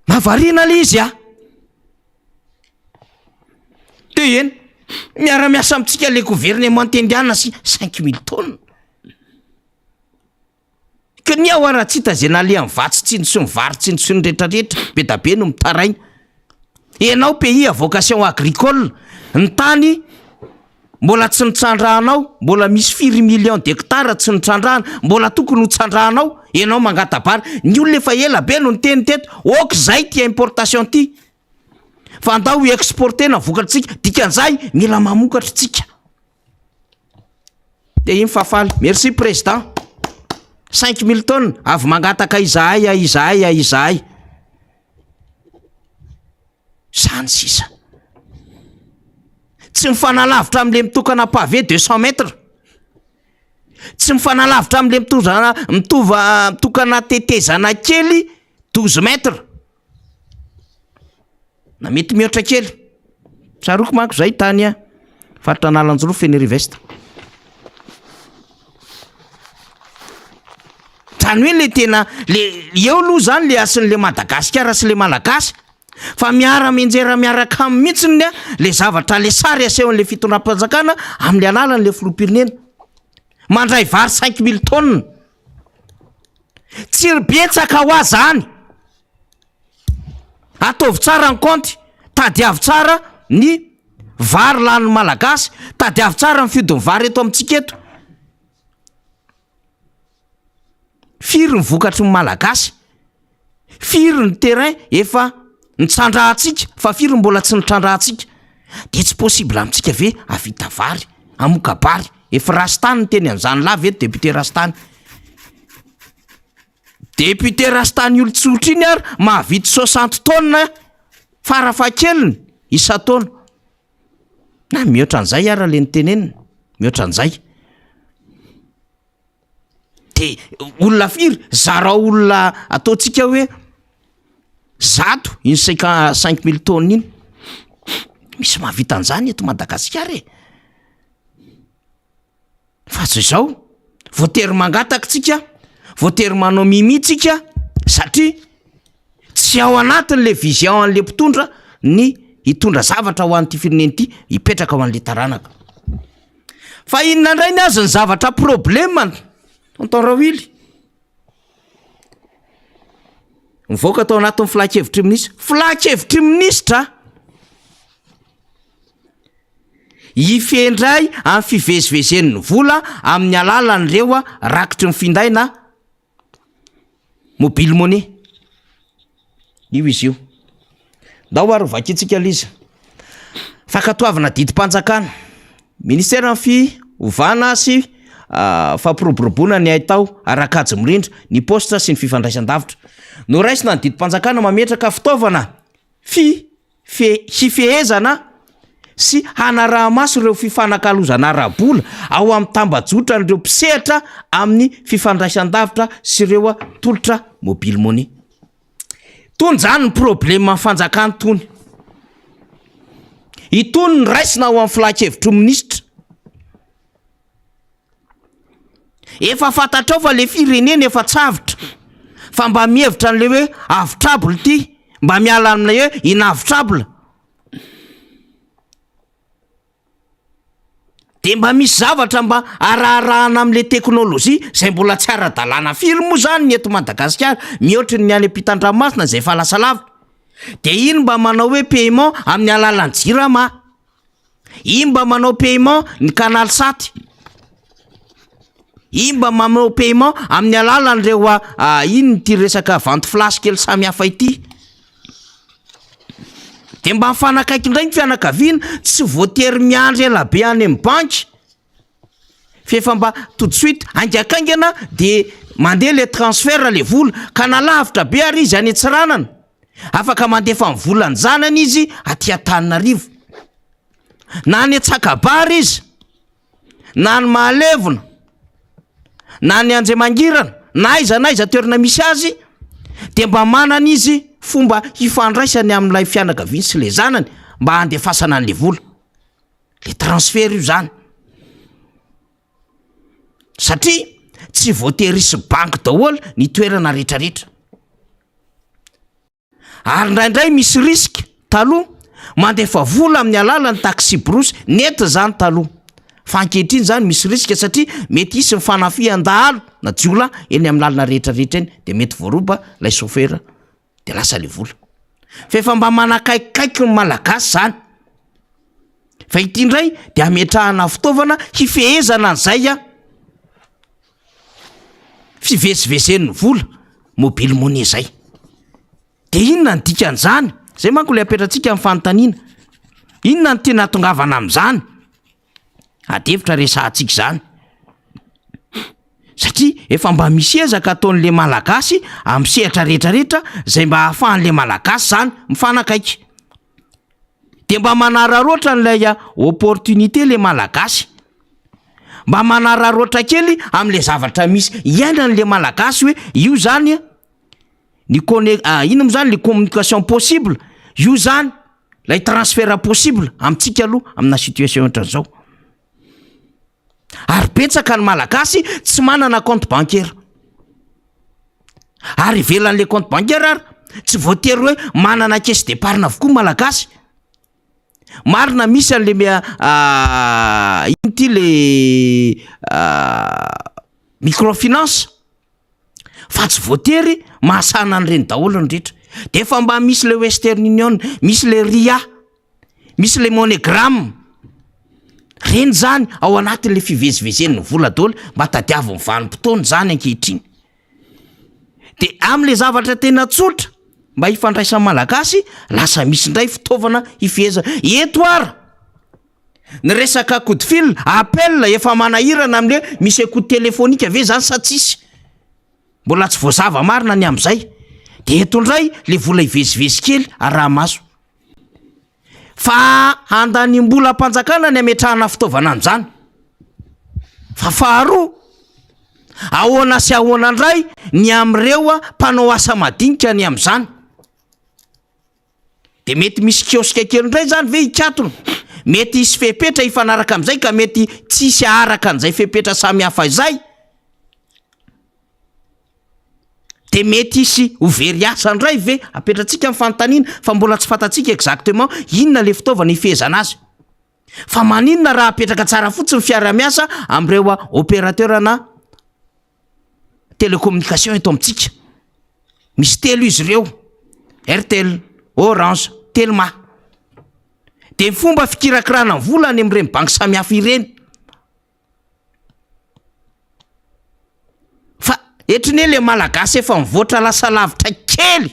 S3: Mahavariana le izy Te eny. Miara-miasa amintsika le gouvernement indiana sy 5 000 tonnes. Que ny ao raha tsy hita zay nale amin'ny vatsy sy ny vary tsy ny rehetrarehetra be da be no mitaraina. Enao pays à vocation agricole, ny tany mbola tsy nitsandrahanao, mbola misy 4 millions d'hectares tsy nitsandrahana, mbola tokony ho tsandrahanao, enao mangatabary. Ny olona efa ela be no niteny teto, ok zay ty importation ty. Fa andao exportena vokatritsika, dikan'izay mila mamokatra tsika. De iny fahafaly. Merci président. 5 000 tonnes avy mangataka izahay. Zany sisa. Tsy mifanalavitra amin'le mitokana pavé 200 mètres. Tsy mifanalavitra amin'le mitokana tetezana kely 12 mètres. Na mety mihoatra kely. Saroko manko zay tany faritra Analanjoro Feneri Vesta. zany hoe le tena le eo aloha zany le asin'le Madagasikara sy le malagasy fa miara-menjera miaraka amin'ny mihitsiny le zavatra le sary asehon'le fitondram-panjakana amin'ny alalan'le filoham-pirenena mandray vary 5 000 tonnes tsy betsaka ho azany ataovy tsara ny compte tadiavy tsara ny vary lan'ny malagasy tadiavy tsara ny fiodin'ny vary eto amintsika eto firy ny vokatry ny malagasy firy ny terrain efa nitsandrahantsika fa firy mbola tsy nitrandrahantsika de tsy possible amintsika ve avita vary amokabary efa Rastany ny teny an'izany lava eto député Rastany olon-tsotra iny ary mahavita 60 tonnes farafahakeliny isa-taona na mihoatra an'izay ara le nitenenina mihoatra an'izay de olona firy zara olona ataontsika hoe 100 iny 5 000 tonnes iny misy mahavita an'izany eto Madagasikara fa zao voatery mangataka tsika voatery manao mimitsika satria tsy ao anatin'le vision an'le mpitondra ny hitondra zavatra ho an'ity firenena ity hipetraka ho an'le taranaka fa inona indray ny azy ny zavatra problème tonton Rawily mivoaka atao anatin'ny filakevitry ministra ifendray amin'ny fivezivezen'ny vola amin'ny alalan'ireo rakitry ny findaina mobile money io izy io ndao ary vakitsika liza fakatoavana didim-panjakana ministera ny fiovana sy fampiroboroboana ny aitao arakajy mirindra ny posta sy ny fifandraisan-davitra no raisina ny didim-panjakana mametraka fitaovana hifehezana sy hanaraha-maso ireo fifanakalozana arabola ao amin'ny tambajotra n'ireo mpisehatra amin'ny fifandraisan-davitra sy ireo tolotra mobile money tony zany ny problème amin'ny fanjakana tony itony ny raisina ao amin'ny filakevitry ministra efa fantatrao fa le firenena efa tsavitra fa mba mihevitra n'le hoe avitrable ty mba miala aminay hoe inavitrable de mba misy zavatra mba araharahana amin'le teknôlôjia zay mbola tsy ara-dalàna firy moa zany ny eto Madagasikara mihoatry ny any ampitan-dranomasina zay fa lasa lava de iny mba manao hoe paiement amin'ny alalan'ny jirama iny mba manao paiement ny canal sat iny mba manao paiement amin'ny alalan'ireo iny ty resaka vente flash kely samy hafa ity de mba mifanakaiky indray ny fianakaviana tsy voatery miandry ela be any amin'ny banky fefa mba tout de suite angakaingana de mandeha le transfert le vola ka nalavitra be ary izy any Antsiranana afaka mandefa ny volany zanany izy aty Antananarivo na any Tsakabary izy na ny Mahalevona na ny Anjemangirana na aiza toerana misy azy de mba manana izy fomba hifandraisany amin'ilay fianakaviany sy le zanany mba handefasana an'le vola le transfert io zany satria tsy voatery isy banky daholo ny toerana rehetrarehetra ary indraindray misy risque taloha mandefa vola amin'ny alalan'ny taxi brosy nety zany taloha fa ankehitriny zany misy risque satria mety isy mifanafian-dahalo na jiola eny amin'ny lalana rehetrarehetra eny de mety voaroba lay chauffeur de lasa le vola fefa mba manakaikikaiky ny malagasy zany fa ity indray de ametrahana fitaovana hifehezana an'izay fivezivezen'ny vola mobile money zay de inona ny dikan'izany zay manko le apetratsika amin'ny fanontaniana inona ny tena tongavana amin'izany adevitra resahantsika zany satria efa mba misy ezaka ataon'le malagasy amin'ny sehatra rehetrarehetra zay mba hahafahan'le malagasy zany mifanakaiky de mba manararoatra n'lay opportunité le malagasy mba manararoatra kely amin'le zavatra misy iainan'le malagasy hoe io zany ino mo zany le communication possible io zany lay transfert possible amintsika aloha amina situation ohatran'izao ary betsaka ny malagasy tsy manana compte bancaire ary velan'le compte bancaire ary tsy voatery hoe manana caisse d'épargne avokoa malagasy. Marina misy an'le inty le microfinance fa tsy voatery mahasana an'ireny daholo ny rehetra. De efa mba misy le Western Union, misy le RIA, misy le MoneyGram, reny zany ao anatin'le fivezivezen'ny vola daholo mba tadiaviny vanim-potoana zany ankehitriny. De am'le zavatra tena tsotra mba hifandraisan'ny malagasy lasa misy indray fitaovana hifeheza eto ara. Ny resaka coup de fil, appel efa manahirana am'le misy écoute téléphonique ave zany sa tsisy. Mbola tsy voazava marina ny am'izay. De eto indray le vola hivezivezy kely araha maso. Fa andaniam-bola ampanjakana ny ametrahana fitaovana an'izany. Fa faharoa, ahoana sy ahoana indray ny am'ireo mpanao asa madinika ny am'izany. De mety misy kiosque kely indray zany ve hikatona. Mety hisy fepetra hifanaraka am'izay ka mety tsisy araka an'izay fepetra samy hafa izay. De mety hisy overy asa indray ve apetratsika amin'ny fanontaniana fa mbola tsy fantatsika exactement inona le fitaovana hifehezana azy. Fa maninona raha apetraka tsara fotsiny fiara-miasa am'ireo opérateur na télécommunication eto amintsika. Misy telo izy ireo: Airtel, Orange, Telma. De fomba fikirakirana vola any amin'ireny banky samihafa ireny. Fa etriny le malagasy efa mivoatra lasa lavitra kely,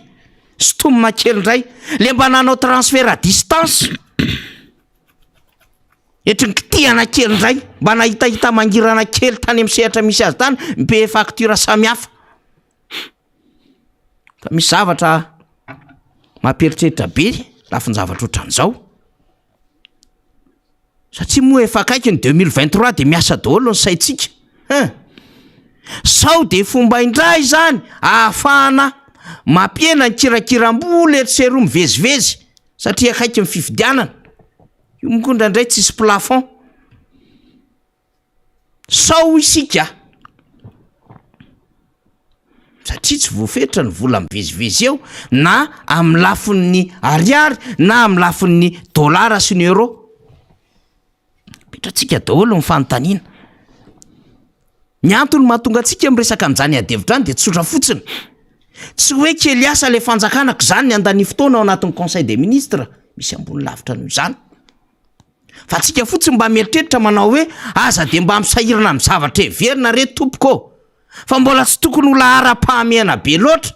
S3: stomina kely indray, le mba nanao transfert à distance. Etriny kitiana kely indray, mba nahitahita mangirana kely tany amin'ny sehatra misy azy tany, mipaye facture samihafa. Fa misy zavatra mamperitreritra be lafiny zavatra ohatran'izao. Satria moa efa akaiky ny 2023 de miasa daholo ny saitsika. Sao de fomba indray zany ahafahana mampiena ny kirakiram-bola eto sy eroa mivezivezy satria akaiky ny fifidianana. Io mikondra indray tsisy plafond. Sao isika satria tsy voafetra ny vola mivezivezy eo na amin'ny lafin'ny ariary na amin'ny lafin'ny dollara sy ny euro. Petratsika daholo ny fanontaniana. Ny antony mahatonga antsika miresaka amin'izany adevitra any de tsotra fotsiny. Tsy hoe kely asa le fanjakanako zany ny andany fotoana ao anatin'ny conseil des ministres, misy ambony lavitra noho izany. Fa tsika fotsiny mba mieritreritra manao hoe aza de mba misahirana amin'ny zavatra heverina re tompoko. Fa mbola tsy tokony ho lahara-pahamehana be loatra.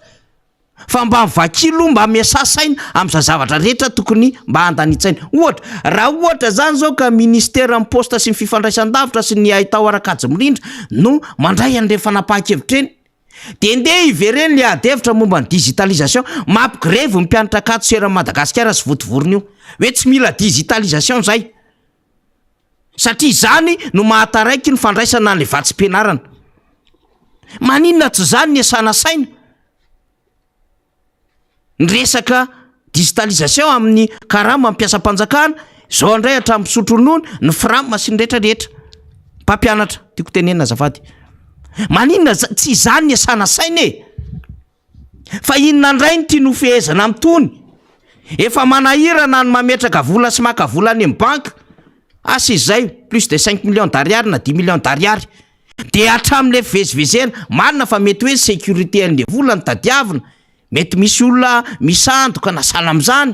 S3: Fa mba mivakilo mba miasasaina amin'izay zavatra rehetra tokony mba andanitsaina. Ohatra, raha ohatra zany zao ka ministera amin'ny posta sy ny fifandraisan-davitra sy ny ahitao arakajy mirindra no mandray an'ireny fanapahan-kevitra eny. De ndeha ivereny le adevitra momba ny digitalisation, mampigrevy ny mpianatra akato seran'i Madagasikara sy votovorony io. Hoe tsy mila digitalisation zay. Satria zany no mahataraiky ny fandraisana an'le vatsim-pianarana. Maninona tsy zany ny asana saina? Ny resaka digitalisation amin'ny karama mampiasa mpanjakana, zao indray hatramin'ny sotronono, ny frama sy ny rehetrarehetra. Mpampianatra, tiako tenenina azafady. Maninona tsy zany ny asana saina e? Fa inona indray ny tiany ho fehezana amin'tony? Efa manahirana ny mametraka vola sy maka vola any amin'ny banky. Asa izay plus de 5 millions d'ariary na 10 millions d'ariary. De hatramin'le fivezivezena, marina fa mety hoe sécurité an'le vola ny tadiavina. Mety misy olona misandoka na sala amin'izany.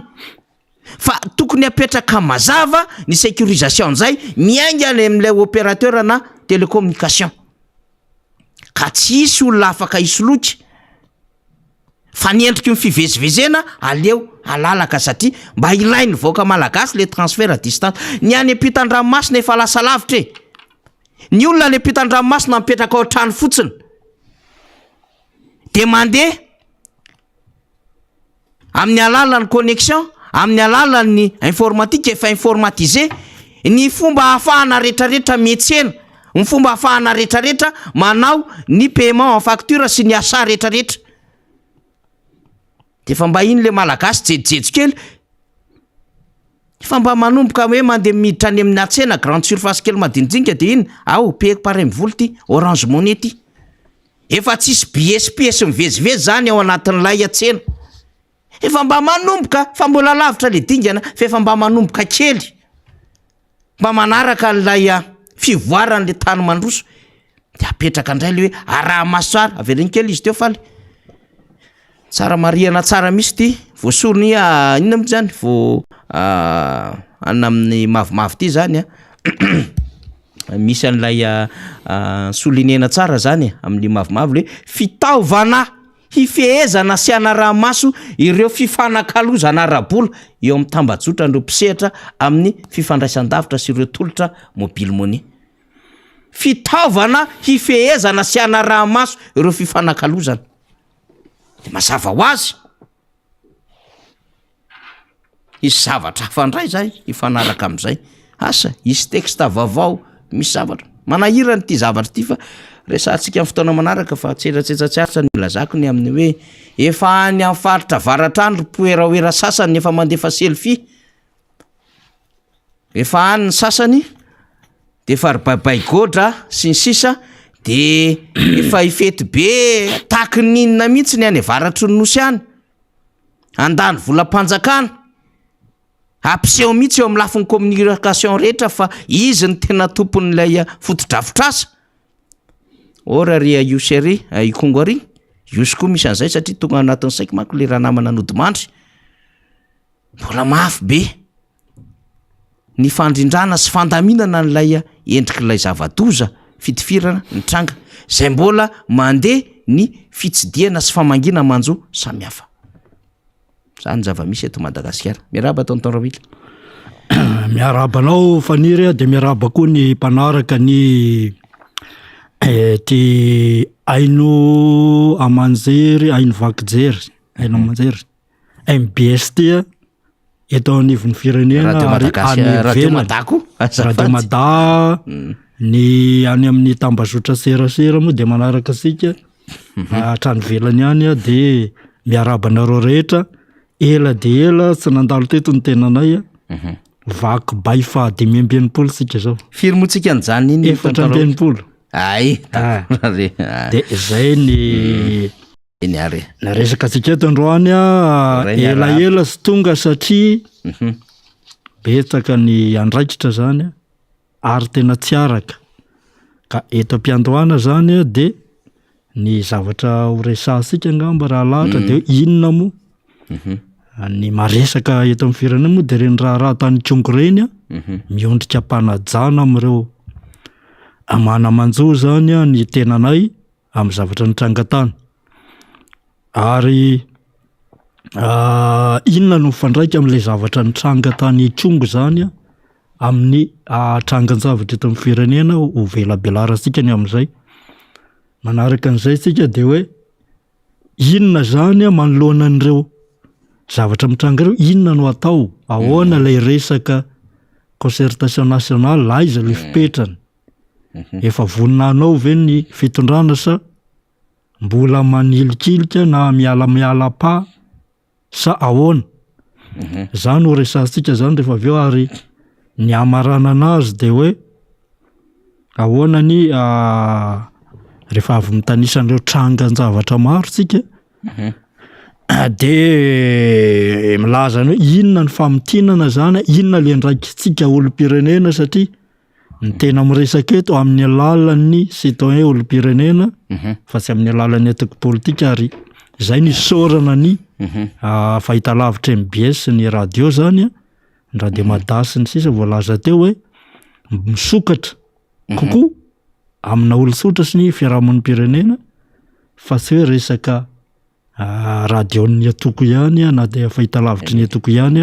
S3: Fa tokony apetraka mazava ny sécurisation zay miainga any amin'ilay opérateur na télécommunication. Ka tsy hisy olona afaka hisoloky. Fa niendriky ny fivezivezena aleo alalaka satria mba ilain'ny vahoaka malagasy le transfert à distance. Ny any ampitan-dranomasina efa lasa lavitra e. Ny olona any ampitan-dranomasina mipetraka ao trano fotsiny. De mandeha amin'ny alalan'ny connexion, amin'ny alalan'ny informatique efa informatisé, ny fomba ahafahana rehetrarehetra mietsena, ny fomba ahafahana rehetrarehetra manao ny paiement en facture sy ny asa rehetrarehetra. De fa mba iny le malagasy jejojejo kely. Fa mba manomboka hoe mandeha miditra any amin'ny atsena grande surface kely madinidinika de iny, ao payeko paray mivola ty, Orange Money ty. efa tsisy piesipiesy mivezivezy zany ao anatin'ilay atsena. Efa mba manomboka fa mbola lavitra le dingana fa efa mba manomboka kely mba manaraka n'ilay fivoaran'le tany mandroso de apetraka indray le hoe arahamaso tsara averiny kely izy teo faly tsara mariana tsara misy ty voasorony inona moa zany ana amin'ny mavomavo ty zany misy an'ilay solinena tsara zany amin'ny mavomavo le fitaovana hifehezana sy anarahamaso ireo fifanakalozana arabola eo amin'ny tambajotra andreo mpisehatra amin'ny fifandraisan-davitra sy ireo tolotra mobile money. Fitaovana hifehezana sy anarahamaso ireo fifanakalozana de mazava ho azy isy zavatra hafandray zay ifanaraka am'izay asa isy texte vaovao misy zavatra manahirany ty zavatra ty fa resantsika amin'ny fotoana manaraka fa tsetratsetsatsiaritra ny lazako ny amin'ny hoe efa any amin'ny faritra varatrandro poeraoera sasany efa mandefa selfie efa any ny sasany de faribaibaigodra sy ny sisa de efa ifety be taky ninona mihitsy ny any avaratry ny nosy any andany volam-panjakana ampiseho mihitsy eo amin'ny lafin'ny communication rehetra fa izy ny tena tompon'ilay fotodrafitrasa ora ry io série ikongo ary io sy koa misy an'izay satria tonga anatin'ny saiko manko le raha namana nodimandry mbola mafy be ny fandrindrana sy fandaminana n'ilay endrik'ilay zava-doza fitifirana ny tranga zay mbola mandeha ny fitsidiana sy famangina manjo samihafa zany zava-misy eto Madagasikara. Miaraba tonton Ravily.
S4: Miarabanao faniry de miaraba koa ny mpanaraka ny ty Aino Amanjery, Aino Vakijery, Aino Amanjery, MBS ty eto anivon'ny firenena
S3: Radio Madako,
S4: Radio Mada ny any amin'ny tambazotra serasera moa de manaraka sika hatrany velany any de miarabanareo rehetra ela de ela tsy nandalo teto ny tenanay vaky bay fa 500 sika zao
S3: firy motsika an'izany iny
S4: 400
S3: ay
S4: de zay ny
S3: iny ary
S4: na resaka sika eto androany ela sy tonga satria betsaka ny andraikitra zany ary tena tsy araka ka eto ampiandohana zany de ny zavatra horesasika ngamba raha lahatra de inona mo ny maresaka eto amin'ny firenena moa de reny raha tany kongo reny miondrika mpanajana am'ireo amana manjo zany ny tenanay amin'ny zavatra ny trangatany ary inona no fandraika amin'ilay zavatra ny trangatany kongo zany amin'ny trangan-javatra eto amin'ny firenena ho velabelarantsika ny amin'izay manaraka an'izay sika de hoe inona zany manoloana an'ireo zavatra mitranga ireo inona no atao ahoana lay resaka concertation nationale aiza le fipetrany efa voninanao ve ny fitondrana sa mbola manilikilika na miala-pa sa ahoana zany ho resantsika zany rehefa aveo ary ny amarana anazy de hoe ahoana ny rehefa avy mitanisan'ireo trangan-javatra maro sika de milaza hoe inona ny famitinana zany inona le ndraikitsika olo-pirenena satria ny tena miresaka eto amin'ny alalan'ny citoyen olo-pirenena fa tsy amin'ny alalan'ny etiko politika ary zay ny sorana ny fahitalavitra MBS ny radio zany ny radio madasy ny sisa voalaza teo hoe misokatra kokoa amina olo-tsotra sy ny fiarahamon'ny pirenena fa tsy hoe resaka radio ny atoko ihany na de fahitalavitry ny atoko ihany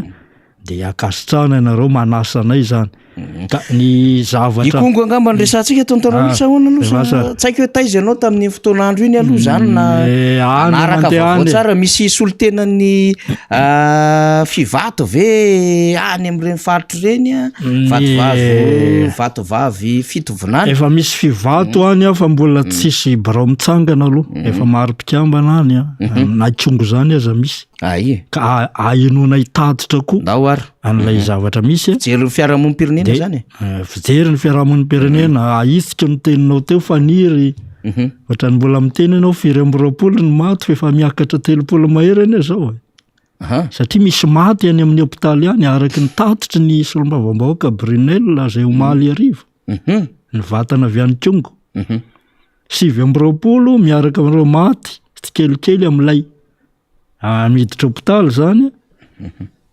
S4: de akasitrana ianareo manasanay zany ka ny zavatra
S3: ikongo angamba nresantsika tontoramisa hoana aloha tsy haiko hoe taizy ianao tamin'ny fotoan'andro iny aloha zany na anaraka vaovao tsara misy solotenan'ny fivato ve any am'ireny faritry reny vatovavy fitovinany
S4: efa misy fivato any fa mbola tsisy barao mitsangana aloha efa maro mpikambana any na kongo zany aza misy ka ainona hitaditra koa
S3: ndao ary
S4: an'ilay zavatra misy
S3: fijery fiarahamon'ny pirenena zany
S4: fijery ny fiarahamon'ny pirenena aisika ny teninao teo faniry Ohatrany mbola miteny ianao 220 ny maty fa efa miakatra 30 mahery ane zao. Satria misy maty any amin'ny hôpitaly any araky ny tatitry ny solombavam-bahoaka Brunel zay omaly arivo. Ny vatana avy any Kongo. 720 miaraka amin'ireo maty kelikely amin'ilay miditra hôpitaly zany.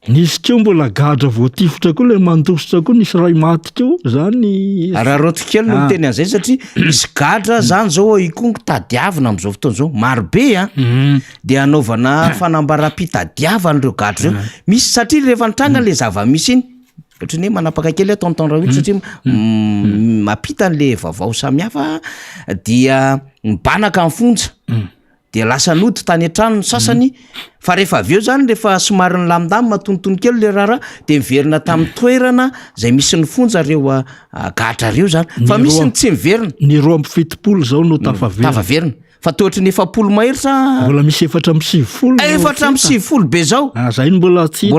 S4: Nisy keo mbola gadra voatifotra koa le mandositra koa nisy ray maty keo zany.
S3: Raha rotikely no miteny an'izay satria misy gadra zany zao ikongo tadiavina am'izao fotoana zao marobe de anaovana fanambaram-pitadiavana ireo gadra reo. Misy satria rehefa nitranga le zava-misy iny ohatrany hoe manapaka kely tonton raha satria mapita an'le vaovao samihafa dia mibanaka amin'ny fonja. De lasa nody tany an-trano ny sasany fa rehefa avy eo zany rehefa somary ny lamindamy matonotony kely le rara de miverina tamin'ny toerana zay misy ny fonja reo gadra reo zany fa misy ny tsy miverina.
S4: Ny 270 zao no
S3: tafaverina fa tohatry ny 100 mahery sa
S4: mbola misy 470.
S3: 470 be zao.
S4: Zay mbola tsy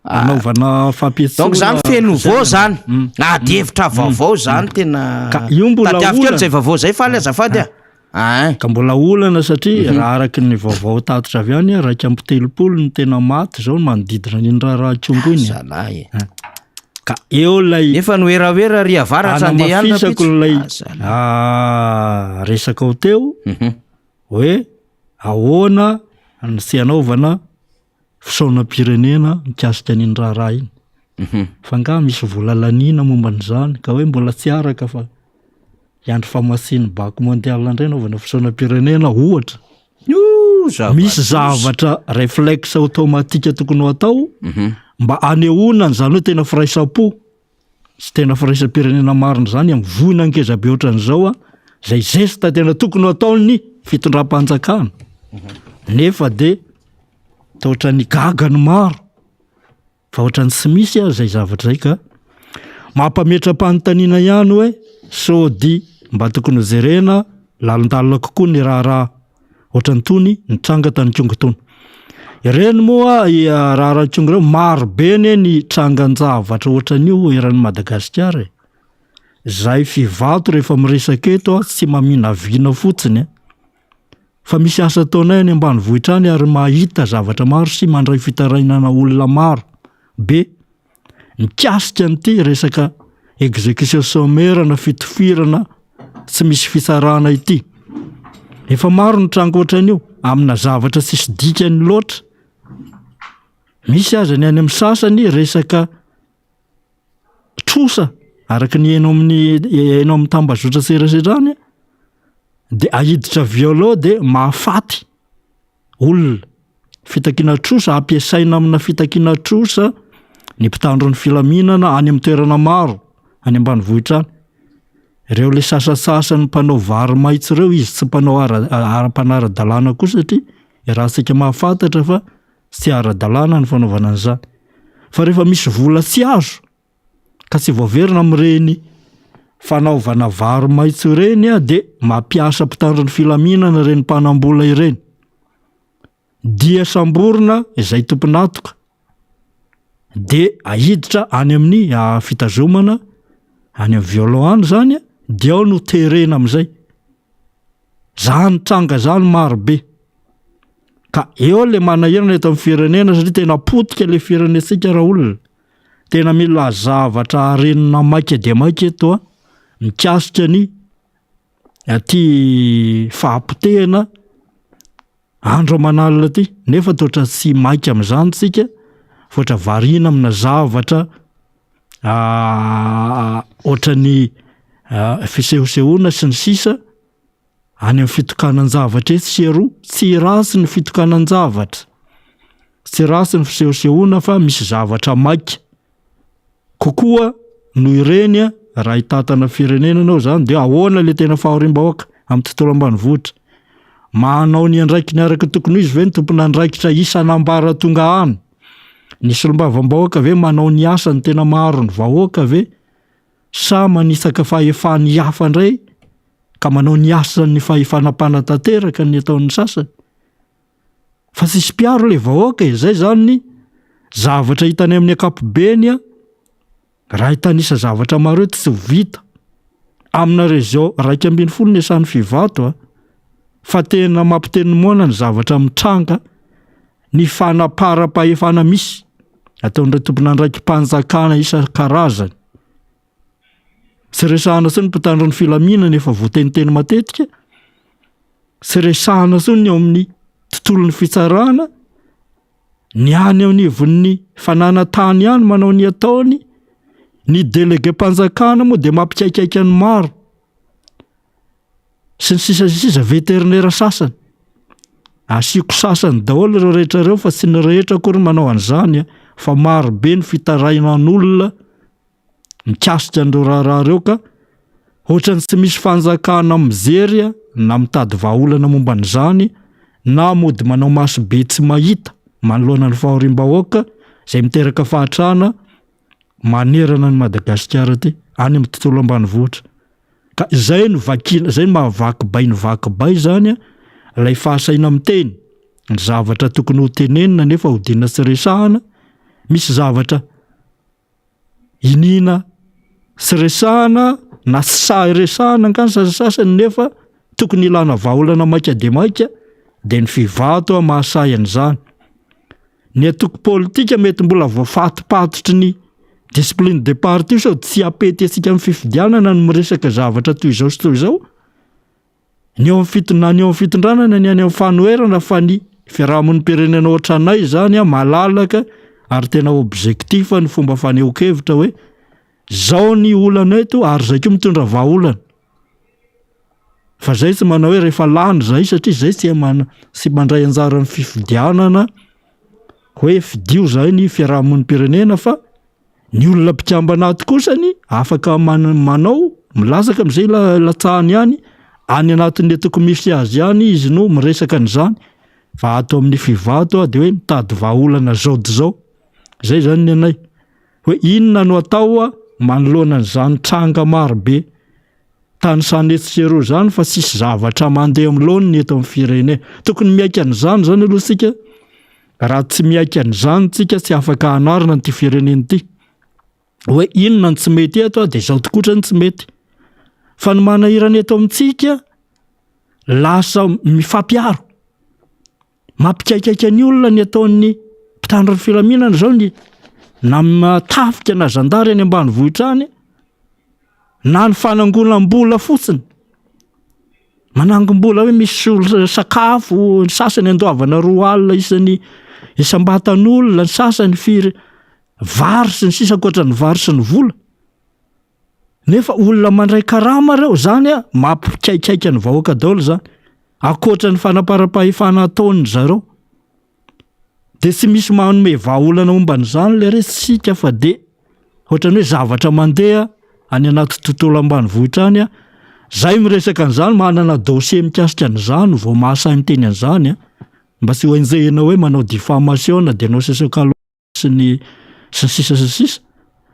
S4: anaovana fampiatsona.
S3: Donc zany feno vao zany. De hevitra vaovao zany tena.
S4: Io mbola
S3: olana zay vaovao zay fa le azafady
S4: ka mbola olana satria raha araky ny vaovao tatitra avy any raika amby 30 ny tena maty zao manodidina ny raha tsongo iny. Ka eo lay
S3: efa noeraoera ry avaratra andeha any
S4: fisako lay resaka ho teo hoe ahoana ny sy anaovana fisaonam-pirenena mikasika ny raha iny. Fa nga misy vola lanina momba n'izany ka hoe mbola tsy araka fa iandro famasiny bako mondial indray anaovana fisaonam-pirenena ohatra. Misy zavatra réflexe automatique tokony atao mba anehoana zany hoe tena firaisapo sy tena firaisam-pirenena marina zany amin'ny voina ankeza be ohatran'izao zay geste tena tokony ataony fitondram-panjakana. Nefa de ohatrany gagany maro fa ohatrany tsy misy zay zavatra zay ka mampametra-panontaniana ihany hoe sody mba tokony jerena lalindalina kokoa ny raha ohatrany tony nitranga tany Kongo tony. Ireny moa raha Kongo reo maro be ny trangan-javatra ohatran'io eran'ny Madagasikara. Zay fivato rehefa miresaka eto tsy mamina vina fotsiny fa misy asa ataonay any ambanivohitra any ary mahita zavatra maro sy mandray fitarainana olona maro be mikasika an'ity resaka exécution sommaire na fitofirana tsy misy fisarana ity. Efa maro ny tranga ohatran'io amina zavatra tsisy dikany loatra. Misy aza ny any amin'ny sasany resaka trosa araka ny eno amin'ny tambazotra seraserany de ahiditra violon de mahafaty olona fitakina trosa ampiasaina amina fitakina trosa ny mpitandro ny filaminana any amin'ny toerana maro any ambanivohitra any. Ireo le sasasasany mpanao vary maitso ireo izy tsy mpanao ara-panara-dalàna koa satria raha tsika mahafantatra fa tsy ara-dalàna ny fanaovana an'izany. Fa rehefa misy vola tsy azo ka tsy voaverina amin'ireny fanaovana vary maitso ireny de mampiasa mpitandro ny filaminana ireny mpanambola ireny. Dia samborona izay tomponatoka de ahiditra any amin'ny fitazomana any amin'ny violon any zany dia ao no terena amin'izay. Zany tranga zany maro be. Ka eo le manahirana eto amin'ny firenena satria tena potika le firenetsika raha olona. Tena mila zavatra arenina maika dia maika eto mikasika ny aty fahampitehana andro aman'alina aty. Nefa toatra tsy maika amin'izany tsika fa ohatra variana amina zavatra ohatrany fisehosehoana sy ny sisa any amin'ny fitokanan-javatra sy roa tsy rasy ny fitokanan-javatra tsy rasy ny fisehosehoana fa misy zavatra maika kokoa no ireny raha hitatana firenena anao zany de ahoana le tena fahorim-bahoaka amin'ny tontolo ambanivohitra. Manao ny andraiky ny araka tokony izy ve ny tompona andraikitra isanambara tonga any. Ny solombavam-bahoaka ve manao ny asa ny tena maro ny vahoaka ve sa manisaka fahefany hafa indray ka manao ny asa ny fahefanam-panatanteraka ny ataon'ny sasany. Fa tsisy piaro le vahoaka izay zany ny zavatra hitany amin'ny ankapobeny raha hitanisa zavatra maro eto tsy vita amina région 240 esan'ny fivato fa tena mampiteny moana ny zavatra mitranga ny fanapara-pahefana misy ataon'ireo tompona andraiki-panjakana isan-karazany sy resahana sy ny mpitandro ny filaminana efa voateniteny matetika sy resahana sy ny ao amin'ny tontolon'ny fitsarana ny any ao nivon'ny fananantany ihany manao ny ataony ny délégué-mpanjakana moa dia mampikaikaika ny maro sy ny sisa veterinera sasany asiako sasany daholo ireo rehetra ireo fa sy ny rehetra kory manao an'izany fa maro be ny fitarainan'olona mikasika an'ireo raharaha ireo ka ohatrany tsy misy fanjakana mijery na mitady vahaolana momba an'izany na mody manao maso be tsy mahita manoloana ny fahoriam-bahoaka izay miteraka fahatrana manerana ny Madagasikara ty any amin'ny tontolo ambanivohitra ka izay no vakina izay no mahavaky ny vakibay zany ilay fahasaina miteny ny zavatra tokony ho tenenina nefa hodina sy resahana misy zavatra inina sy resahana na sy resahana angany sasasasany nefa tokony ilana vahaolana maika de maika dia ny fivato mahasay an'izany ny atoko politika mety mbola voafatopatotry ny discipline de parti sao tsy apety asika amin'ny fifidianana no miresaka zavatra toy izao sy toy izao ny eo amin'ny fitondranana ny any amin'ny fanoherana fa ny fiarahamonім-pirenena ohatranay zany malalaka ary tena objectif ny fomba fanehoan-kevitra hoe zao ny olana eto ary zay koa mitondra vahaolana fa zay tsy manao hoe rehefa lany zay satria zay sy mandray anjara ny fifidianana hoe fidio zay ny fiarahamonім-pirenena fa ny olona mpikambanaty kosany afaka manao milasaka amin'izay latsahany ihany any anatin'ny toko misy azy ihany izy no miresaka an'izany fa ato amin'ny fivato dia hoe mitady vahaolana zao dy zao zay zany ny anay hoe inona no atao manoloana an'izany tranga marobe tany sanetsereo zany fa sisy zavatra mandeha am'lony eto amin'ny firenena tokony miaika an'izany zany aloha sika raha tsy miaika an'izany tsika tsy afaka hanarina n'ity firenena ity hoe inona ny tsy mety eto dia zao tokotra ny tsy mety fa ny manahirana eto amintsika lasa mifampiaro mampikaikaika ny olona ny ataon'ny mpitandro ny filaminana zao ny na matafika na zandary any ambanivohitra any na ny fanangonam-bola fotsiny manangom-bola hoe misy sakafo ny sasany andoavana 2 alina isan'ny isam-batan'olona ny sasany firy vary sy ny sisa ankoatra ny vary sy ny vola nefa olona mandray karama reo zany mampikaikaika ny vahoaka daholo zany akoatra ny fanapara-pahefana ataony zareo dia tsy misy manome vahaolana momba n'izany le resika fa dia ohatrany hoe zavatra mandeha any anaty tontolo ambanivohitra any zay miresaka an'izany manana dossier mikasika an'izany vao mahasay miteny an'izany mba sy hoenjehina hoe manao diffamation dia anao sesakalo sy ny sisa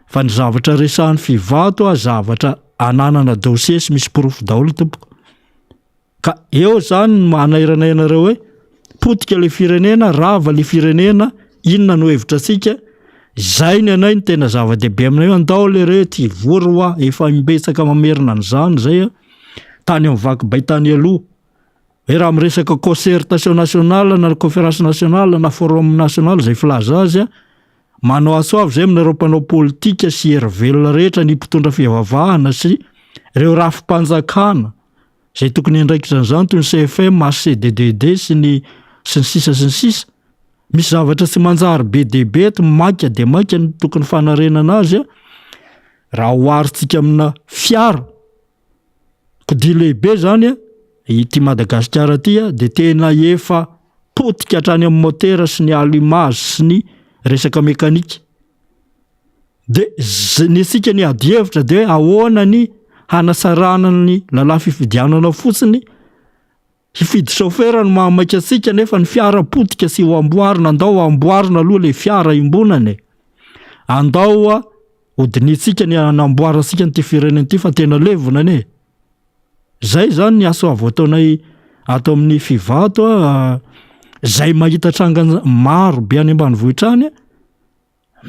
S4: fa ny zavatra resahan'ny fivato zavatra ananana dossier sy misy proof daholo tompoko ka eo zany manahirana ianareo hoe potika le firenena rava le firenena inona no hevitra sika zay ny anay ny tena zava-dehibe aminay andao le rety voroa efa mimbetsaka mamerina an'izany zay tany amin'ny vakibay tany aloha hoe raha miresaka concertation nationale na conférence nationale na forum national zay filaza azy manao aso avy zay aminareo mpanao politika sy hery-velona rehetra ny mpitondra fivavahana sy ireo rafi-mpanjakana zay tokony andraiky zan'izany toy ny CFM CDDD sy ny sisa misy zavatra tsy manjary be dehibe maika dia maika ny tokony fanarenana azy raha oharitsika amina fiara kodia lehibe zany ity Madagasikara ty dia tena efa potika hatrany amin'ny motera sy ny allumage sy ny resaka mekanika dia ny sika ny adihevitra dia ahoana ny hanasarana ny lalahy fifidianana fotsiny hifidy chauffeur no mahamaika asika nefa ny fiara potika sy ho amboarina andao amboarina aloha le fiara imbonany andao hodinitsika ny anamboarasika nyty firenena ity fa tena levona zay zany ny aso avo ataonay ato amin'ny fivato zay mahita tranga maro be any ambanivohitra any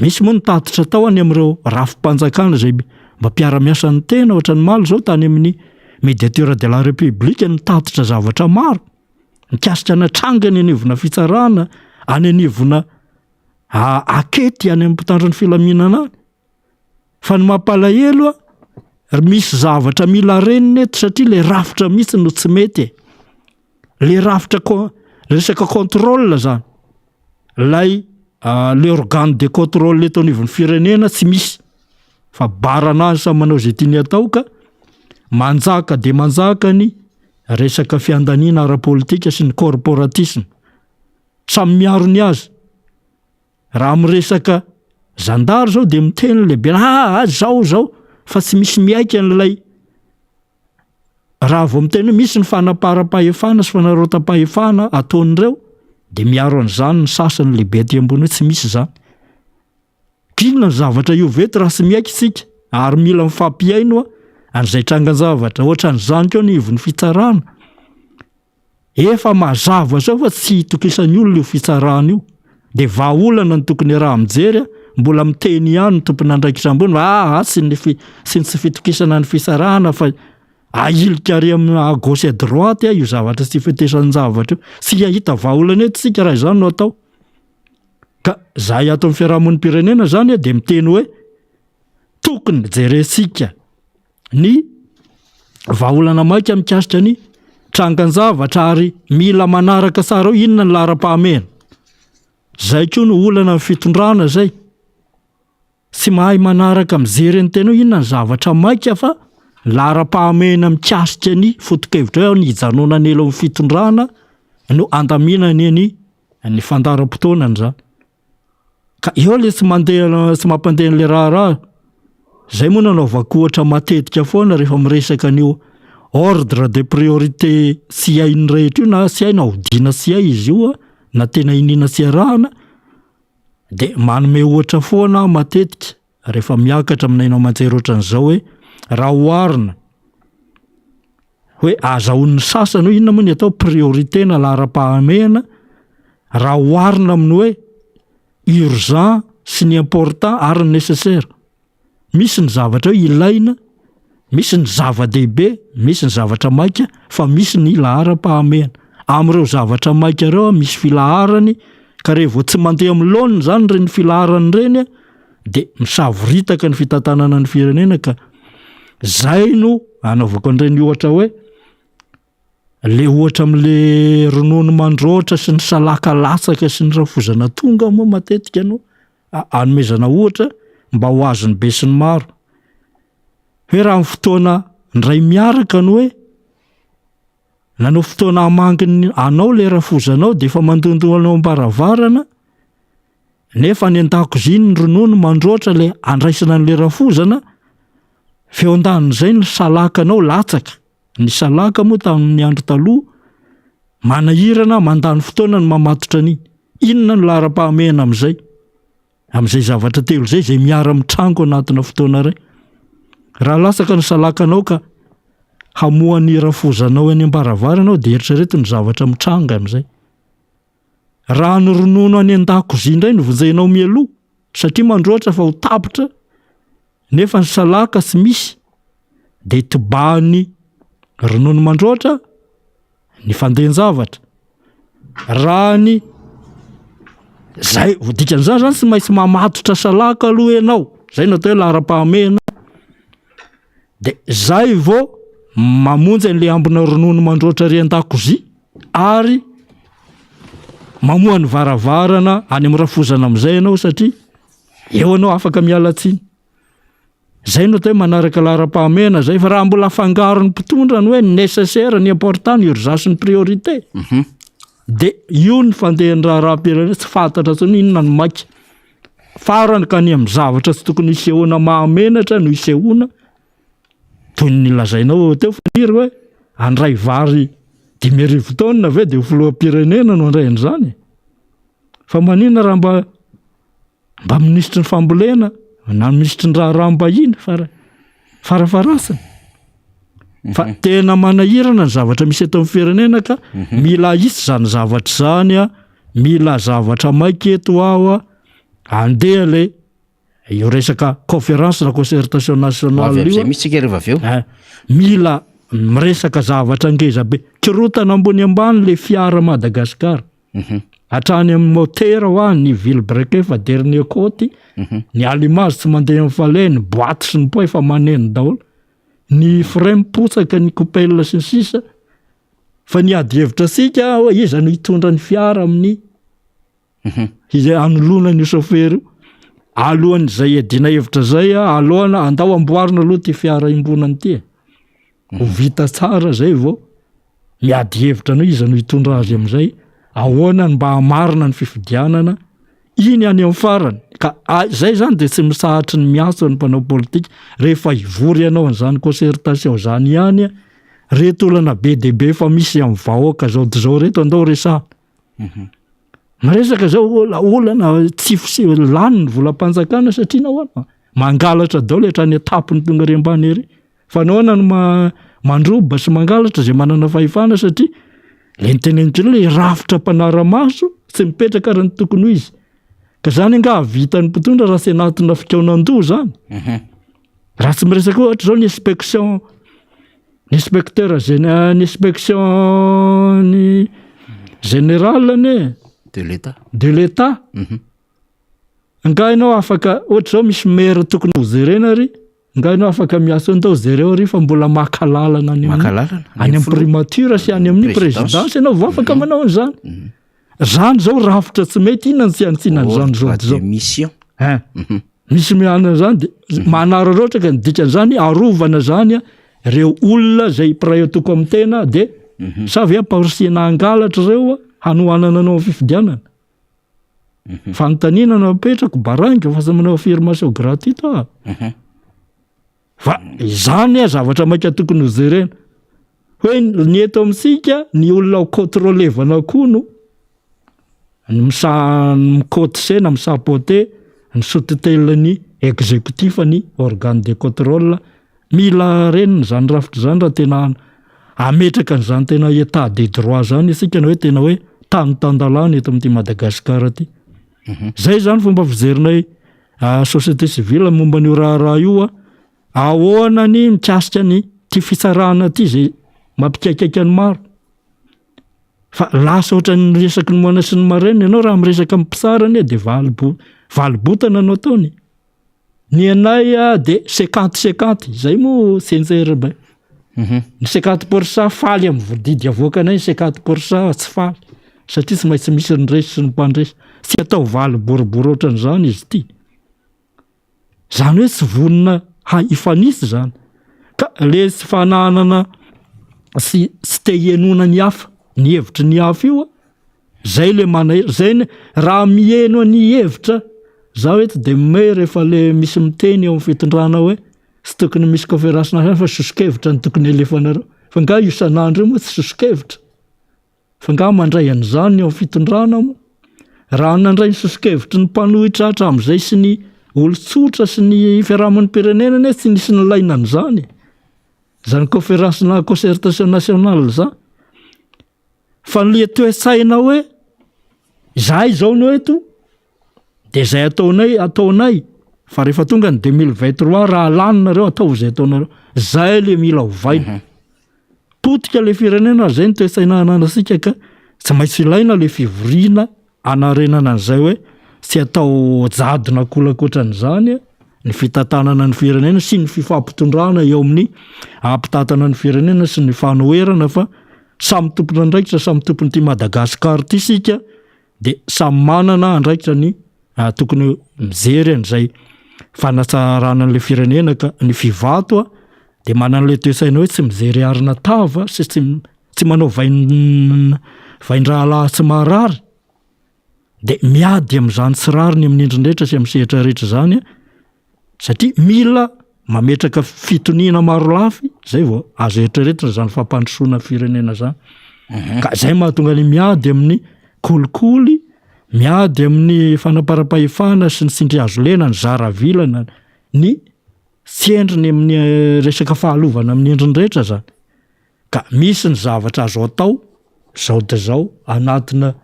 S4: misy moa nitatitra tao any amin'ireo rafi-mpanjakana zay mba mpiara-miasa ny tena ohatra ny malo zao tany amin'ny médiateur de la république nitatitra zavatra maro mikasika natrangany anivona fitsarana any anivona akety any amin'ny mpitandro ny filaminana any fa ny mampalahelo misy zavatra mila reniny eto satria le rafitra mihitsy no tsy mety le rafitra resaka contrôle zany lay le organe de contrôle eto anivon'ny firenena tsy misy fa barana azy sa manao zay tiany atao ka manjaka de manjaka ny resaka fiandaniana ara-politika sy ny corporatisme samy miarony azy raha miresaka zandary zao de miteny lehibe zao fa tsy misy miaika n'lay raha vao miteny misy ny fanapara-pahefana sy fanarota-pahefana ataon'ireo de miaro an'izany ny sasany lehibe aty ambony hoe tsy misy zany kinona ny zavatra io veto raha sy miaika isika ary mila mifampiaino an'izay trangan-javatra ohatra n'izany keo ny ivon'ny fitsarana efa mazava sao fa tsy tokisan'ny olona io fitsarana io de vaolana ny tokony raha mijery mbola miteny ihany ny tompony andraikitra-mbony sy ny tsy fitokisana ny fitsarana fa ailika ary à gauche à droite io zavatra tsy fitesan'ny zavatra io sy ahita vaolana eto sika raha izany no atao ka zahay ato amin'ny fiarahamon'ny pirenena zany de miteny hoe tokony jeresika ny vaolana maika mikasika ny trangan-javatra ary mila manaraka tsara inona ny lara-pahamena zay koa no olana ny fitondrana zay tsy mahay manaraka mijery ny tena inona ny zavatra maika fa lara-pahamena mikasika ny foto-kevitra hoe ny hijanonana elo amin'ny fitondrana no andaminany ny fandaram-potoanany zany ka eo le tsy mampandeha n'le raharaha zay moa nanaovako ohatra matetika foana rehefa miresaka an'io ordre de priorité sy hainy rehetra io na sy hay na hodina sy hay izy io na tena inina sy arahana de manome ohatra foana matetika rehefa miakatra aminainao manjery ohatran'izao hoe raha oharina hoe azahoan'ny sasany hoe inona moa ny atao priorité na lara-pahamena raha oharina amin'ny hoe urgent sy ny important ary ny nécessaire misy ny zavatra hoe ilaina misy ny zava-dehibe misy ny zavatra maika fa misy ny lahara-pahamena amin'ireo zavatra maika ireo misy filaharany ka rehefa tsy mandeha amin'ny laoniny zany reny filaharany reny de misavoritaka ny fitantanana ny firenena ka zay no anaovako an'ireny ohatra hoe le ohatra amin'le ronono mandroatra sy ny salaka latsaka sy ny rafozana tonga moa matetika no anomezana ohatra mba ho azony be sy ny maro hoe raha amin'ny fotoana ndray miaraka no hoe nanao fotoana amanginy anao le rafozanao de efa mandondonanao ambaravarana nefa ny an-dakozia ny ronono mandroatra le andraisana n'le rafozana feo andanin'izay ny salakanao latsaka ny salaka moa tamin'ny andro taloha manahirana mandany fotoana ny mamatotra an'iny inona ny lara-pahamena amin'izay zavatra telo zay miara mitrango anatina fotoana ray raha lasaka ny salakanao ka hamoan'ny rafozanao any ambaravarana de eritrereto ny zavatra mitranga amin'izay raha ny ronono any an-dakozia indray no vonjainao mialoha satria mandroatra fa ho tapitra nefa ny salaka sy misy de tibahany ronono mandroatra ny fandehan-javatra raha ny zay dikan'izany zany tsy maintsy mamatotra salaka aloha ianao zay no atao hoe lara-pahamena de zay vao mamonjy an'le ambina ronono mandroatra ry an-dakozia ary mamoa ny varavarana any amin'ny rafozana amin'izay ianao satria eo anao afaka miala tsiny zay no atao hoe manaraka lara-pahamena zay fa raha mbola afangaro ny mpitondra ny hoe nécessaire ny important ny urgence ny priorité de io ny fandehan'ny raharaha-pirenena tsy fantatra tsony inona ny maika farany ka ny amin'ny zavatra tsy tokony hisehoana mahamenatra no hisehoana toy ny lazainao teo faniry hoe andray vary 10,000 taona ve de filoham-pirenena no andray an'izany fa manina raha mba ministry ny fambolena na ministry ny raha mbahiny farafarasany fa tena manahirana ny zavatra misy eto amin'ny firenena ka mila isy zany zavatra zany mila zavatra maika eto ao andeha le io resaka conférence na concertation nationale io
S3: misy tsika rehefa avy eo
S4: mila miresaka zavatra ngeza be kirotana ambony ambany le fiara Madagasikara hatrany amin'ny motera ho ny vilebrequin fa dernier côte ny allumage tsy mandeha amin'ny fale ny boîte sy ny poa efa maneno daholo ny frein mipotsaka ny coupelle sy ny sisa fa ny ady hevitra sika iza no hitondra ny fiara amin'ny izay anoloana ny chauffeur io alohan'izay edina hevitra zay alohana andao amboarina aloha ty fiara imbonany ty ho vita tsara zay vao miady hevitra no iza no hitondra azy am'izay ahoana mba hamarina ny fifidianana iny any amin'ny farany ka zay zany de tsy misahatry ny miaso ny mpanao politika rehefa ivory ianao an'izany concertation zany ihany reto olana be de be fa misy amin'ny vahoaka zao de zao reto andao resaha maresaka zao olana tsy lany ny volam-panjakana satria nahoana mangalatra dao le hatrany atapony tonga ry ambany ery fa nahoana no mandroba sy mangalatra zay manana fahefana satria le nitenenitra le rafitra mpanara-maso tsy mipetraka raha ny tokony ho izy ka zany nga vita ny mpitondra raha sy anatina fikaonan-doha zany raha tsy miresaka ohatra zao ny inspection ny inspecteur ny inspection ny général ne de l'état nga ianao afaka ohatra zao misy maire tokony ho jerena ry nga ianao afaka miasa ndao jereo ry fa mbola makalalana any amin'ny primature sy any amin'ny présidence ianao vao afaka manao an'izany zany zao rafitra tsy mety inona ny tsy antsinany zany zao misy miana zany de manara roatra ka nidikany zany arovana zany reo olona zay praetoko amin'ny tena de savy amparisina angalatra reo hanohanana anao fifidianana fanontaniana na apetrako barangy fa manao affirmation gratuite fa izany zavatra maika tokony ho jerena hoe ny eto amintsika ny olona ho contrôlevana koa no ny mikote na misapote ny sous-tuteleny exécutif ny organe de contrôle mila reniny zany rafitra zany raha tena ametraka n'izany tena état de droit zany isika na hoe tena hoe tany-tandalana eto amin'ity Madagasikara ty zay zany fomba fizerinay société civile momba n'io raha io ahoana ny mikasika ny ty fitsarana ty zay mampikaikaiky ny maro fa lasa ohatra ny resaky ny moana sy ny maraina ianao raha miresaka mpisarany de valibotana anao taony ny anay de 50-50 zay mo sincere be ny 50% faly amin'ny vodidy avoakanay 50% tsy faly satria tsy maintsy misy ny resy sy ny mpandresy tsy atao valy boribory ohatran'izany izy ty zany hoe tsy vonina ifanisy zany ka le tsy fananana sy te hienona ny hafa ny hevitry ny hafa io zay le zay raha mieno ny hevitra zaho eto de me rehefa le misy miteny eo amin'ny fitondrana hoe sy tokony misy conférence nationale fa sosikevitra ny tokony alefanareo fa nga io sanandro io moa tsy sosikevitra fa nga mandray an'izany eo amin'ny fitondrana mo raha nandray ny sosikevitry ny mpanohitra hatra amin'izay sy ny olo-tsotra sy ny fiarahamon'ny pirenena tsy nisy nylaina an'izany zany conférence na concertation nationale za fa le toe-tsaina hoe zay zao no eto de zay ataonay fa rehefa tonga ny 2023 raha laninareo atao zay ataonareo zay le mila hovaina potika le firenena zay ny toe-tsaina ananasika ka tsy maintsy ilaina le fivoriana anarenana an'izay hoe tsy atao jadona kolakoatran'izany ny fitantanana ny firenena sy ny fifampitondrana eo amin'ny ampitatana ny firenena sy ny fanoherana fa samy tompona andraikitra samy tompony ty Madagasikara ty sika de samy manana andraikitra ny tokony mijery an'izay fanatsarana an'le firenena ka ny fivato de manana le toe-tsaina hoe tsy mijery arina tava sy tsy manao vaindrahala tsy marary de miady amin'izany tsy rariny amin'ny endrindrehetra sy amin'ny sehatra rehetra zany satria mila mametraka fitoniana maro lafy zay vao azo eritreretra zany fampandrosoana firenena zany ka zay mahatonga ny miady amin'ny kolikoly miady amin'ny fanaparam-pahefana sy ny sindry azo lena ny zaravilana ny tsy endriny amin'ny resaka fahalovana amin'ny endrindrehetra zany ka misy ny zavatra azo atao zao de zao anatina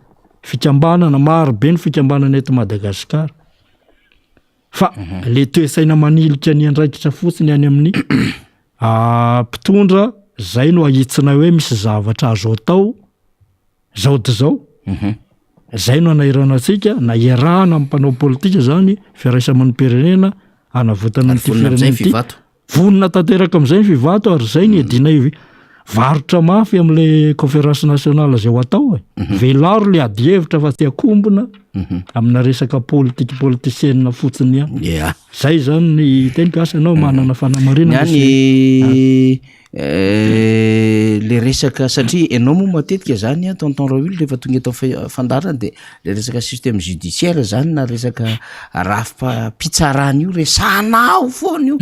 S4: fikambanana maro be ny fikambanana eto Madagasikara fa le toesaina manilitra ny andraikitra fotsiny any amin'ny mpitondra zay no ahitsina hoe misy zavatra azo atao zao de zao zay no anairana atsika na iarahana amin'ny mpanao politika zany fiaraisaman'ny pirenena anavotana ny firenena vonona tanteraka am'izay ny fivato ary zay ny edina varotra mafy am'le conférence nationale zay ho atao velaro le adihevitra fa ty akombona amina resaka politicienne fotsiny any zay zany ny teny piasa anao manana fanamarina
S3: any le resaka satria enao moa matetika zany tonton Raoul rehefa tonga eto fandarana de le resaka système judiciaire zany na resaka rafi-pitsarana io resanao foana io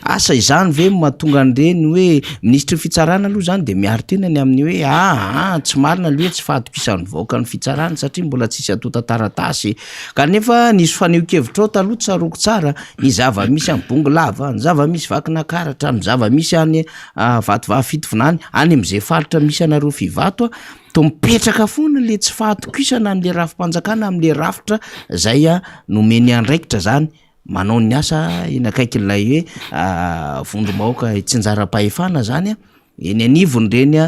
S3: asa izany ve mahatonga an'ireny hoe ministre fitsarana aloha zany de miaritenany amin'ny hoe tsy marina le hoe tsy fahatokisan'ny vahoaka ny fitsarana satria mbola tsisy atota taratasy kanefa nisy faneho-kevitra ao taloha tsaroko tsara ny zava-misy amin'ny bongo lava ny zava-misy vakina karatra ny zava-misy any vatovava fitovinany any am'izay faritra misy anareo fivato to mipetraka foana le tsy fahatokisana am'le rafi-panjakana am'le rafitra zay nomeny andraikitra zany manao ny asa inakaikin'ilay hoe vondrom-bahoaka tsinjara-pahefana zany eny anivony reny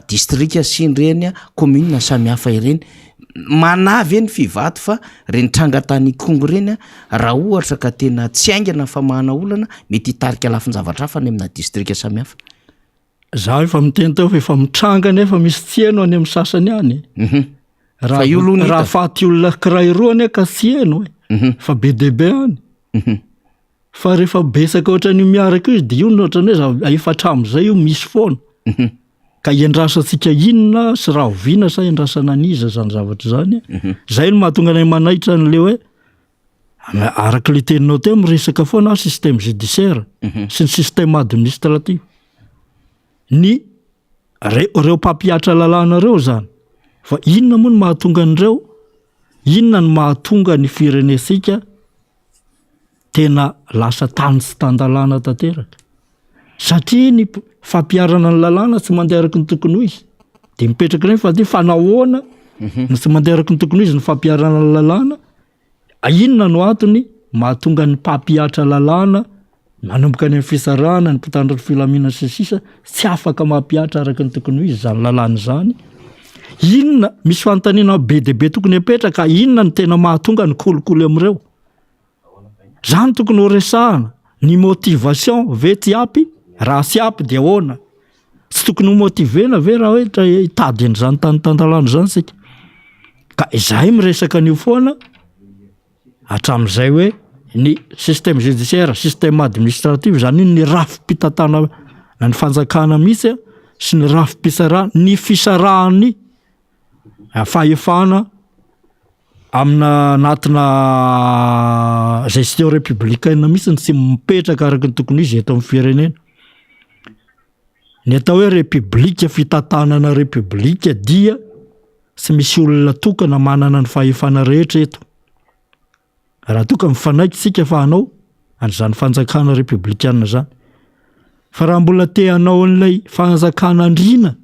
S3: distrika sy ireny commune samy hafa ireny manavy eny fivato fa reny trangatany kongo reny raha ohatra ka tena tsy aingana famahana olana mety hitarika lafin-javatra hafa any amina distrika samy hafa
S4: za efa miteny tao fa efa mitrangana efa misy tsieno any amin'ny sasany any raha faty olona kiray roa any ka tsieno fa be debe any fa rehefa besaka ohatrany miaraka izy de io ohatrany hoe efatramo-zay io misy foana ka iandrasantsika inona sy raha oviana sa iandrasana aniza zany zavatra zany zay no mahatonga anay manaitra an'le hoe araka le teninao teo miresaka foana système judiciaire sy ny système administratif ny reo mpampiatra lalàna reo zany fa inona moa no mahatonga an'ireo inona no mahatonga ny firenetsika tena lasa tany sy tandalàna tanteraka satria ny fampiarana ny lalàna tsy mandeha araky ny tokony ho izy de mipetraka reny fa ty fanahoana ny tsy mandeha araky ny tokony ho izy ny fampiarana ny lalàna inona no antony mahatonga ny mpampiatra lalàna manomboka any amin'ny fisarana ny mpitandro filamina sisisa tsy afaka mampiatra araky ny tokony ho izy zany lalàna zany inona misy fanontaniana be debe tokony apetraka inona ny tena mahatonga ny kolikoly am'ireo zany tokony ho resahana ny motivation ve ty apy raha sy apy de ahoana tsy tokony ho motivena ve raha hoe hitady an'izany tantandalana zany sika ka izay miresaka an'io foana hatram'izay hoe ny système judiciaire système administratif zany ny rafi-pitatana na ny fanjakana mihitsy sy ny rafi-pisarana ny fisarahany fahefana amina anatina gestion républicaine mihitsy tsy mipetraka araky ny tokony izy eto amin'ny firenena ny atao hoe république fitantanana république dia tsy misy olona tokana manana ny fahefana rehetra eto raha toka mifanaiky tsika fa anao an'izany fanjakana républicaine zany fa raha mbola te anao an'ilay fanjakana andrina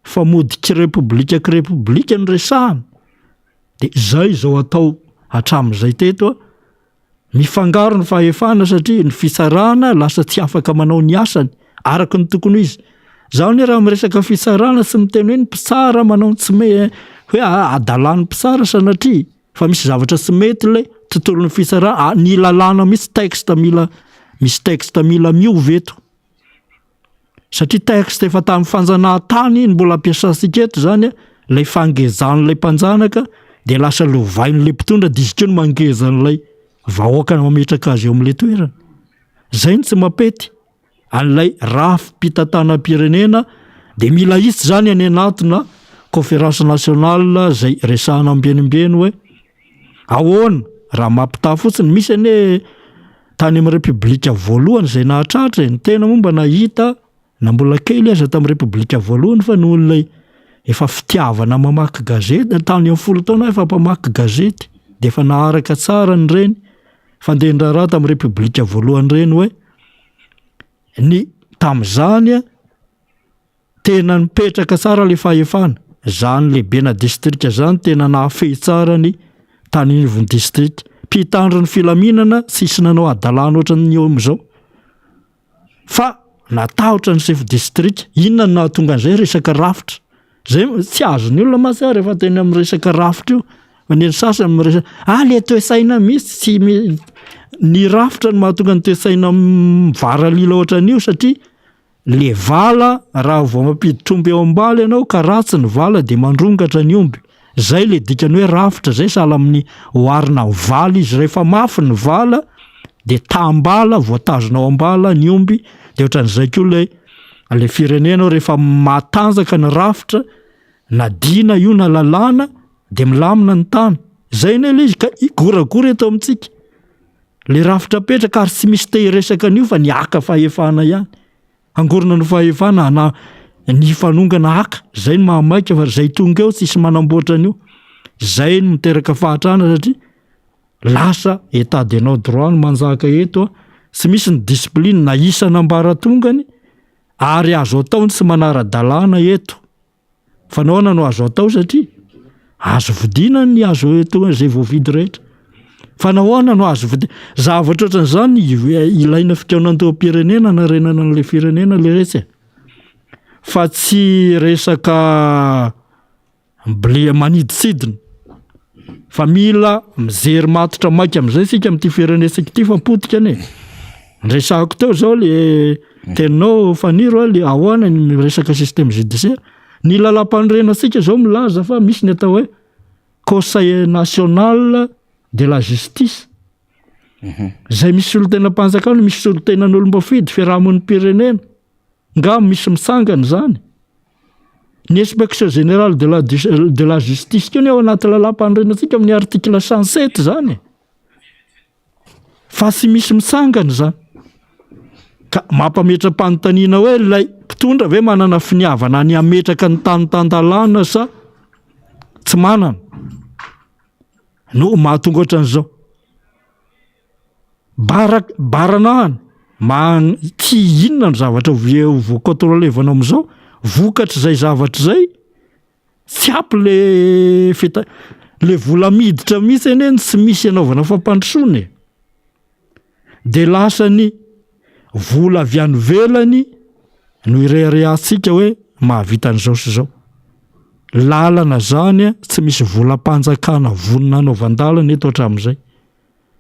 S4: fa modiky république ny resahana de zay zao atao hatram'izay teto mifangaro ny fahefana satria ny fisarana lasa tsy afaka manao ny asany araky ny tokony izy zany raha miresaka fisarana tsy miteny hoe ny mpitsara manao ny tsy hoe adalany mpitsara sanatria fa misy zavatra tsy mety le tontolon'ny fisarana ny lalàna misy texte mila miovy eto satria texte efa tamin'ny fanjanahantany mbola ampiasansika eto zany lay fangezan'lay mpanjanaka de lasa lovain'le mpitondra dizikeo no mangezan'lay vahoaka mametraka azy eo am'le toerana zay ny tsy mapety an'lay rafi-pitantanam-pirenena de mila isy zany any anatina conférence nationale zay resahana ambenimbeny hoe ahoana raha mampita fotsiny misy ane tany amin'ny république voalohany zay nahatratra ny tena momba nahita na mbola kely aza tamin'ny république voalohany fa noho n'lay efa fitiavana mamaky gazety tany amin'ny 10 taona efa mpamaky gazety de efa naharaka tsara ny reny fandehandraraha tamin'ny république voalohany reny hoe ny tam'izany tena nipetraka tsara le fahefana zany lehibe na distrika zany tena nahafehy tsara ny tany nivony district mpitandro ny filaminana sisy nanao adalàna ohatran'ny eo am'izao fa natahotra ny chef district inona no nahatonga an'izay resaka rafitra zay tsy azony olona masy rehefa teny amin'ny resaka rafitra io fa ny sasany amin'ny resaka le toe-saina misy tsy ny rafitra no mahatonga ny toe-saina varalila ohatran'io satria le vala raha vao mampiditr-omby eo ambaly ianao ka ratsy ny vala de mandrongatra ny omby zay le dikany hoe rafitra zay sahala amin'ny oarina valy izy rehefa mafy ny vala de tambala voatazona ao ambala ny omby de ohatran'izay koa le firenena rehefa matanjaka ny rafitra na dina io na lalàna de milamina ny tany zay ne le izy ka igoragora eto amintsika le rafitra petraka ary tsy misy te hiresaka an'io fa ny aka fahefana ihany angorona ny fahefana na ny fanongana aka zay ny mahamaika fa zay tonga eo tsisy manamboatra an'io zay no miteraka fahatrana satria lasa état de notre droit no manjaka eto tsy misy ny discipline na isa nambaratongany ary azo atao tsy manara-dalàna eto fa nahoana no azo atao satria azo vidina ny azo eto zay voavidy rehetra fa nahoana no azo vidina zavatra ohatran'izany ilaina fikaonan-toam-pirenena na renana n'le firenena le retsy fa tsy resaka blé maniditsidina fa mila mijery matotra maika am'izay sika am'ty firenesika ty fa potika ane resako teo zao le teninao faniro le ahoana ny resaka système judiciaire ny lalam-panorenasika zao milaza fa misy ny atao hoe conseil national de la justice zay misy solotena mpanjakana misy solotenan'olom-bafidy fiarahamon'ny pirenena nga misy misangana zany ny inspection générale de la justice keo ny ao anaty lalam-panorenasika amin'ny article 107 zany fa tsy misy misangana zany ka mampametra-panontaniana hoe lay mpitondra ve manana finiavana ny ametraka ny tany-tandalàna sa tsy manana no mahatonga ohatran'izao baranahany tsy inona no zavatra voakontrôlevanao am'izao vokatra zay zavatra zay tsy apy le vola miditra misy eny tsy misy anaovana fampandrosoana de lasany vola avy any velany no ireharehantsika hoe mahavita an'izao sy zao lalana zany tsy misy volam-panjakana vonina anaovan-dalana eto hatramin'izay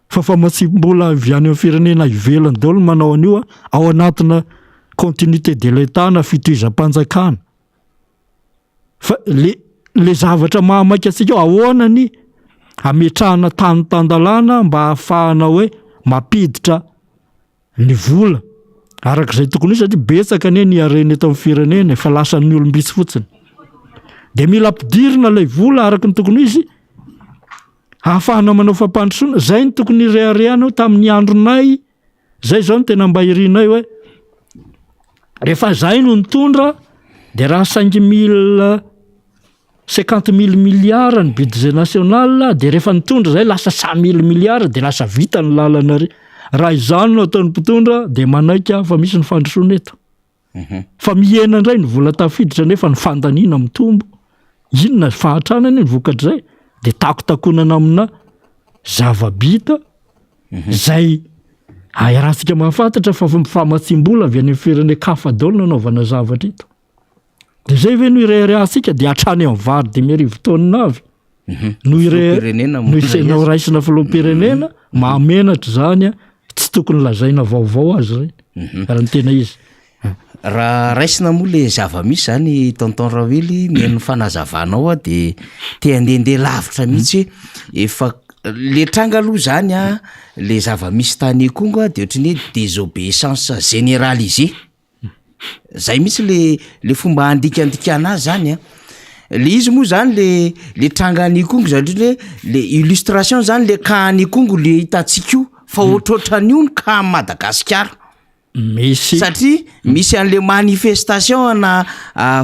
S4: fa matsimbola avy any amin'ny firenena ivelany daholo manao an'io ao anatina continuité de l'état na fitohizam-panjakana fa le zavatra mahamaika antsika eo ahoanany ametrahana tany-tandalàna mba ahafahana hoe mampiditra ny vola arak'izay tokony io satria betsaka ane ny arena eto amin'ny firenena fa lasan'ny olombitsy fotsiny de mila ampidirina lay vola araky ny tokony izy ahafahana manao fampandrosoana zay ny tokony reharehanao tamin'ny andronay zay zao no tena mba irinay hoe rehefa zay no nitondra de raha 50 000 milliards ny budget national de rehefa nitondra zay lasa 100 000 milliards de lasa vita ny lalana raha izany no ataon'ny mpitondra de manaika fa misy ny fandrosoana eto fa mihena indray ny vola tafiditra nefa ny fandaniana mitombo inona fahatranany ny vokatra zay de takotakonana amina zavabita zay rahatsika mahafantatra fa famatsimbola avy any amin'ny firene-kafa daholo nanaovana zavatra eto de zay ve no ireharehantsika de hatrany amin'ny vary de miarivo taonina avy no isenao raisina filoha-pirenena mahamenatra zany tsy tokony lazaina vaovao azy reny raha ny tena izy
S3: raha raisina moa le zava-misy zany tonton Rawily mihaino fanazavanao de te andehandeha lavitra mihitsy efa le tranga aloha zany le zava-misy tany kongo de ohatry ny désobéissance généralisée zay mihitsy le fomba andikandikana azy zany le izy moa zany le tranga any kongo zany hoe le illustration zany le ka any kongo le hitantsika io fa ohatrohatran'io ny ka Madagasikara
S4: misy
S3: satria misy an'le manifestation na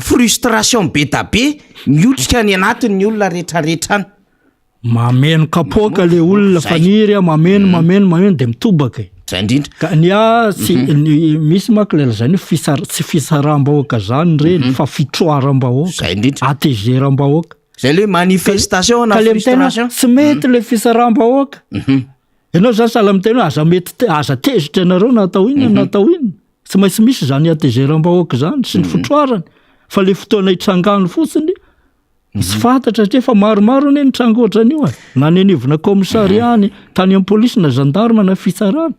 S3: frustration be da be miotrika ny anatin'ny olona rehetrarehetrany
S4: mameno kapoaka le olona faniry mameno de mitobaka
S3: zay indrindra
S4: ka sy misy maklela zany tsy fisaram-bahoaka zany reny fa fitroaram-bahoaka
S3: zay indrindra
S4: ategeram-bahoaka
S3: zay le manifestation na frustration
S4: tsy mety le fisaram-bahoaka ianao zany sahala miteny hoe aza mety aza tezitra ianareo natao inona natao inona tsy maintsy misy zany atezeram-bahoaka zany sy ny fitroarany fa le fotoana hitrangano fotsiny sy fantatra satria fa maromaro anie ny tranga ohatran'io na ny anivona komissariany tany amin'ny polisy na gendarme na fitsarana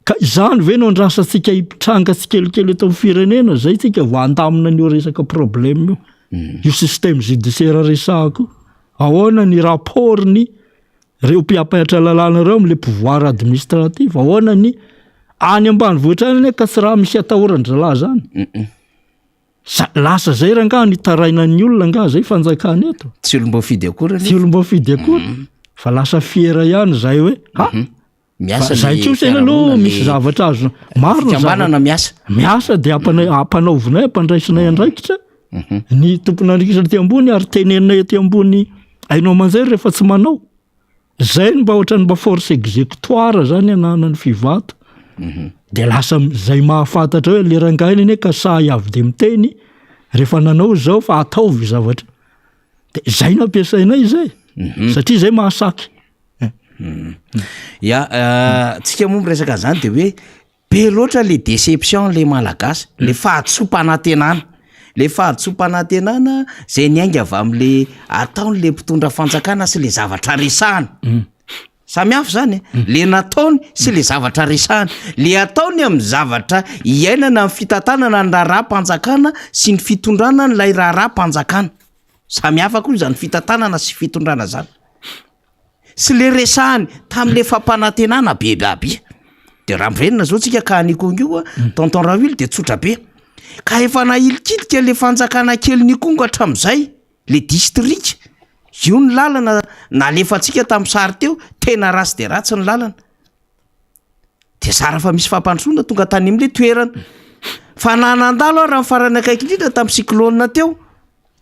S4: ka izany ve no andrasantsika hitranga tsikelikely eto amin'ny firenena zay tsika vo andamina an'io resaka problème io système judiciaire resahako ahoana ny rapportny reo mpiampahatra lalàna reo am'le pouvoir administratif ahoana ny any ambanivohitra any ka tsy raha misy atahorandra zany lasa zay ranga ny taraina ny olona nga zay fanjakana eto
S3: tsy olombo fidy akory
S4: tsy olombo fidy akory fa lasa fiera ihany zay hoe
S3: miasa
S4: zay kosa aloha misy zavatra azo
S3: marombanana
S4: miasa de ampanaovinay ampandraisinay andraikitra ny tompon'andrikitra ty ambony ary tenenina ty ambony ainao manzay rehefa tsy manao zay mba ohatrany mba force exécutoire zany anana ny fivato de lasa zay mahafantatra hoe le rangainy ane ka sahy avy de miteny rehefa nanao zao fa ataovy zavatra de zay no ampiasainay zay satria zay mahasaky
S3: tsika momby resaka zany de hoe be loatra le déception le malagasy le fahatsopanantenana le fahatsopanantenana zay niainga avy am'le ataon'le mpitondra fanjakana sy le zavatra resahany samihafa zany le nataony sy le zavatra resahany le ataony amin'ny zavatra iainana amin'ny fitantanana ny raharam-panjakana sy ny fitondrana nylay raharam-panjakana samihafa koa zany fitantanana sy fitondrana zany sy le resahany tam'le fampanantenana bebaby de raha mirenina zao tsika ka nikongioa tonton Raoul de tsotra be ka efa nahilikilika le fanjakana kely nikongo hatram'izay le district io ny lalana nalefatsika tamin'ny sary teo tena ratsy de ratsy ny lalana de sara fa misy fampandrosoana tonga tany am'le toerana fa nanandalo raha mifarany akaiky indrindra tamin'ny cyclone teo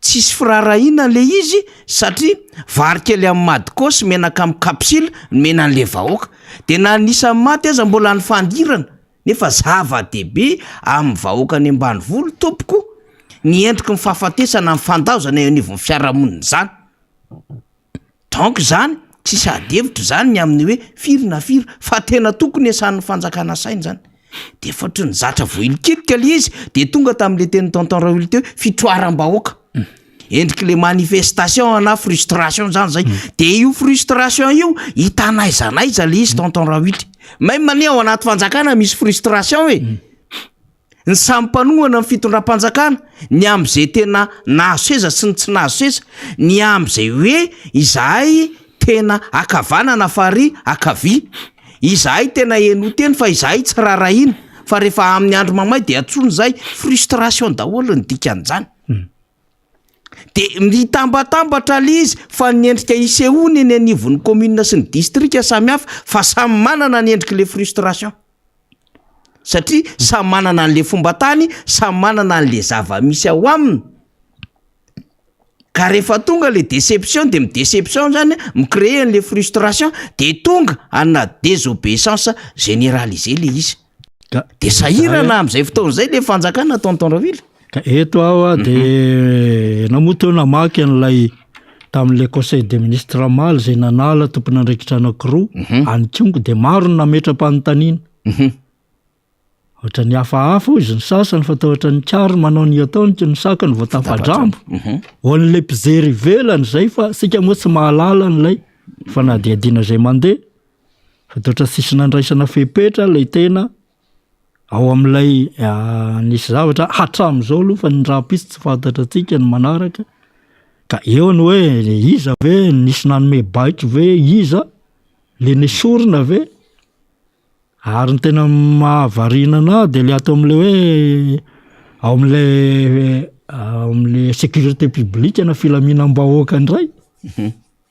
S3: tsisy firarahina le izy satria varikely amin'ny madikosy menaka amin'ny kapsile mena an'le vahoaka de na nisany maty aza mbola ny fandirana nefa zava-dehibe amin'ny vahoaka ny ambanivolo tompoko ny endriky ny fahafatesana amin'ny fandaozana eo anivon'ny fiarahamonina zany donc zany tsisy adevitra zany ny amin'ny hoe firina firy fa tena tokony esan'ny fanjakana sainy zany de fotry ny zatra voilikilika le izy de tonga tam'le teny tonton Raoul teo fitroaram-bahoaka endriky le manifestation na frustration zany zay de io frustration io hitanaiza le izy tonton Raoul même mani ao anaty fanjakana misy frustration ny samy mpanohana amin'ny fitondram-panjakana ny am'izay tena nahazo seza sy ny tsy nahazo seza ny am'izay hoe izahay tena akavanana fary akavy izahay tena enoteny fa izahay tsy rarahina fa rehefa amin'ny andro mamay de atsony zay frustration daholo ny dikan'izany de mitambatambatra le izy fa ny endrika isehoany eny anivon'ny commune sy ny district samihafa fa samy manana ny endriky le frustration satria samy manana an'le fomba tany samy manana an'le zava-misy ao aminy ka rehefa tonga le déception de midéception zany micréer an'le frustration de tonga ana désobéissance généralisée le izy de sahirana am'izay fotoan'izay le fanjakana tonton Raoul
S4: ka eto aho de namoto namaky an'lay tam'le conseil des ministres maly zay nanala tompon'andraikitra anankiroa any Kongo de maro ny nametra-panontaniana ohatra ny hafahafa izy ny sasany fa ohatra ny kary manao ny ataony ny sakany vao tafadrambo ho an'le mpijery velany zay fa sika moa tsy mahalala n'lay fa na diadiana zay mandeha fa ohatra sisy nandraisana fepetra lay tena ao am'lay nisy zavatra hatram'izao aloha fa ny rahapisy tsy fantatra atsika ny manaraka ka eo ny hoe iza ve nisy nanome baiko ve iza le nesorina ve ary ny tena mahavarinana de le ato am'le hoe ao am'le sécurité publique na filaminam-bahoaka indray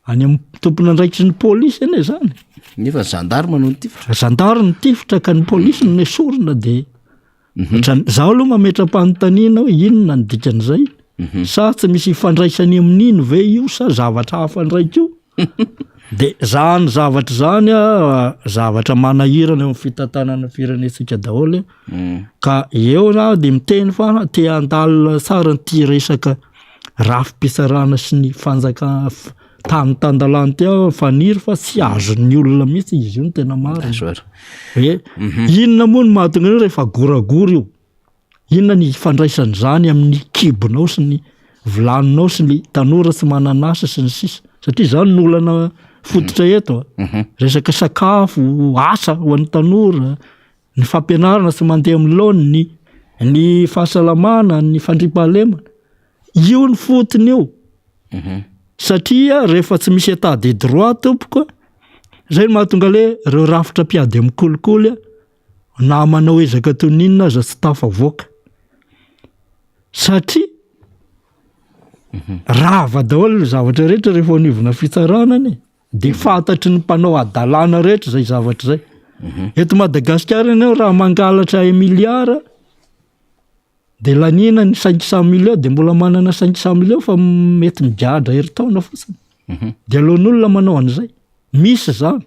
S4: any amin'ny tompon'andraikitry ny polisy ene zany
S3: nefa gendarme no nitifitra
S4: gendarme nitifitra ka ny polisy no nesorina de zaho aloha mametra-panontaniana hoe inona ny dikan'izay sa tsy misy ifandraisany amin'ino ve io sa zavatra hafa ndraiky io de zany zavatra zany zavatra manahirana eo amin'ny fitantanana firenetsika daholo ka eo na de miteny fa te andalina tsara nyty resaka rafim-pisarana sy ny fanjaka tanytandalanty ao faniry fa sy azony olona mihitsy izy io no tena maro hoe inona moa no mahatonga io rehefa goragory io inona ny fandraisany zany amin'ny kibonao sy ny vilaninao sy ny tanora sy mananasa sy ny sisa satria zany ny olana fototra eto resaka sakafo asa ho an'ny tanora ny fampianarana sy mandeha amin'ny laoniny ny fahasalamana ny fandriam-pahalemana io ny fotony io satria rehefa tsy misy état de droit tompoko zay no mahatonga le reo rafitra mpiady amin'ny kolikoly na manao ezaka toninina aza tsy tafavoaka satria rava daholo zavatra rehetra rehefa anivona fitsaranany de fantatry ny mpanao adalàna rehetra zay zavatra zay eto Madagasikara anao raha mangalatra miliara de lanina ny 500 millions de mbola manana 500 millions fa mety migadra herintaona fotsiny de alohan'olona manao an'izay misy zany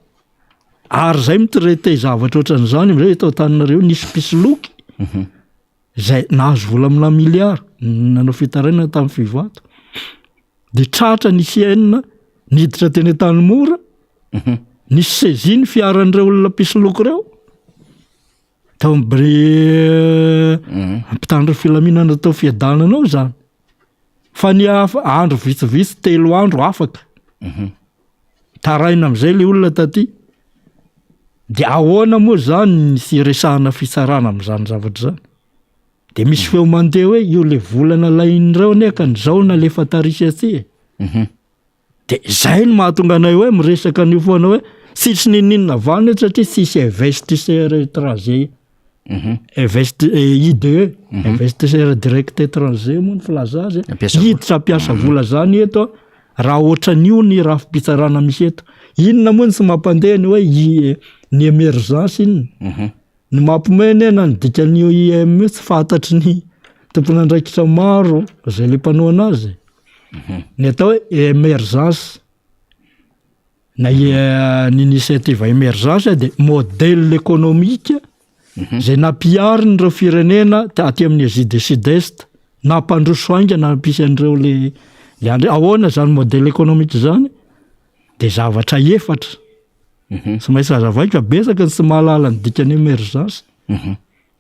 S4: ary zay mitraité zavatra ohatran'izany am'izay eto Antananarivo nisy pisoloky zay nahazo vola amina miliara nanao fitarainana tamin'ny fivato de tratra nisy enina niditra teny Tanimora nisy seziny fiaran'ireo olona pisoloky reo tao mpitandro filaminana tao fiadananao zany fa ny andro vitsivitsy 3 andro afaka taraina am'izay le olona taty de ahoana moa zany nisy resahana fitsarana am'izany zavatra zany de misy feo mandeha hoe io le volana lain'ireo neka nizao na le fatarisy aty de zay no mahatonga anay hoe miresaka an'io foana hoe sisy ninina vany satria sisy investisseur étranger IDE investisseur direct étranger moa ny filaza azy hiditra ampiasa vola zany eto raha ohatran'io ny rafi-pitsarana misy eto inona moa ny sy mampandehany hoe ny émergence iny ny mampomeny na ny dikan'io IM tsy fantatry ny tompon'andraikitra maro zay le mpanao anazy ny atao hoe émergence na ny initiative émergence de modèle économique zay nampiariny reo firenena aty amin'ny Asie du Sud-Est na mpandroso aingana na nampisy an'ireo le andre ahoana zany modèle économique zany de zavatra efatra sy maintsy hazavaiko fa besaka ny sy mahalala ny dikany émergence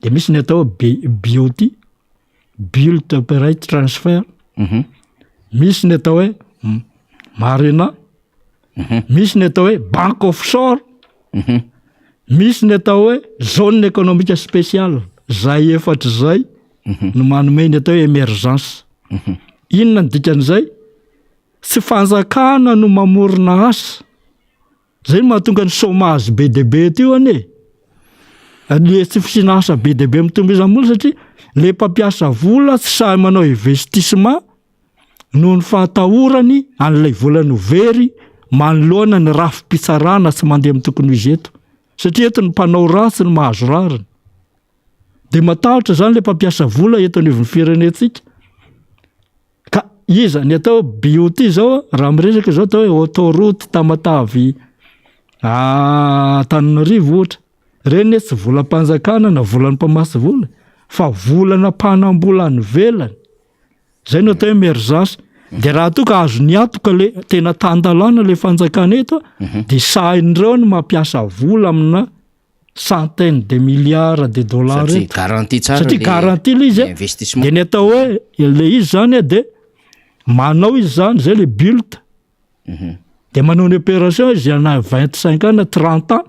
S4: de misy ny atao BOT Build Operate Transfer misy ny atao hoe Marina misy ny atao hoe banque offshore misy ny atao hoe zone économique spéciale zay efatra zay no manome ny atao hoe émergence inona ny dikan'izay tsy fanjakana no mamorona asa zay no mahatonga ny chômage be de be teo ane le tsy fisina asa be de be mitomboizam'olona satria le mpampiasa vola tsy sahy manao investissement noho ny fahatahorany an'ilay volany very manoloana ny rafi-pitsarana tsy mandeha amin'ny tokony izy eto satria eto ny mpanao ratsy ny mahazo rariny de matahotra zany le mpampiasa vola eto anivon'ny firenetsika ka iza ny atao BOT zao raha miresaka zao atao hoe autoroute Tamatavy Antananarivo ohatra reny tsy volam-panjakana na volany mpamasy vola fa volana mpanambolany velany zay no atao émergence de raha toka azo ny atoka le tena tandalana le fanjakana eto de sahin'ireo no mampiasa vola amina centaine de milliards de dollars satria garantie le izy de ny atao hoe le izy zany de manao izy zany zay le BULT de manao ny opération izy na 25 ans na 30 ans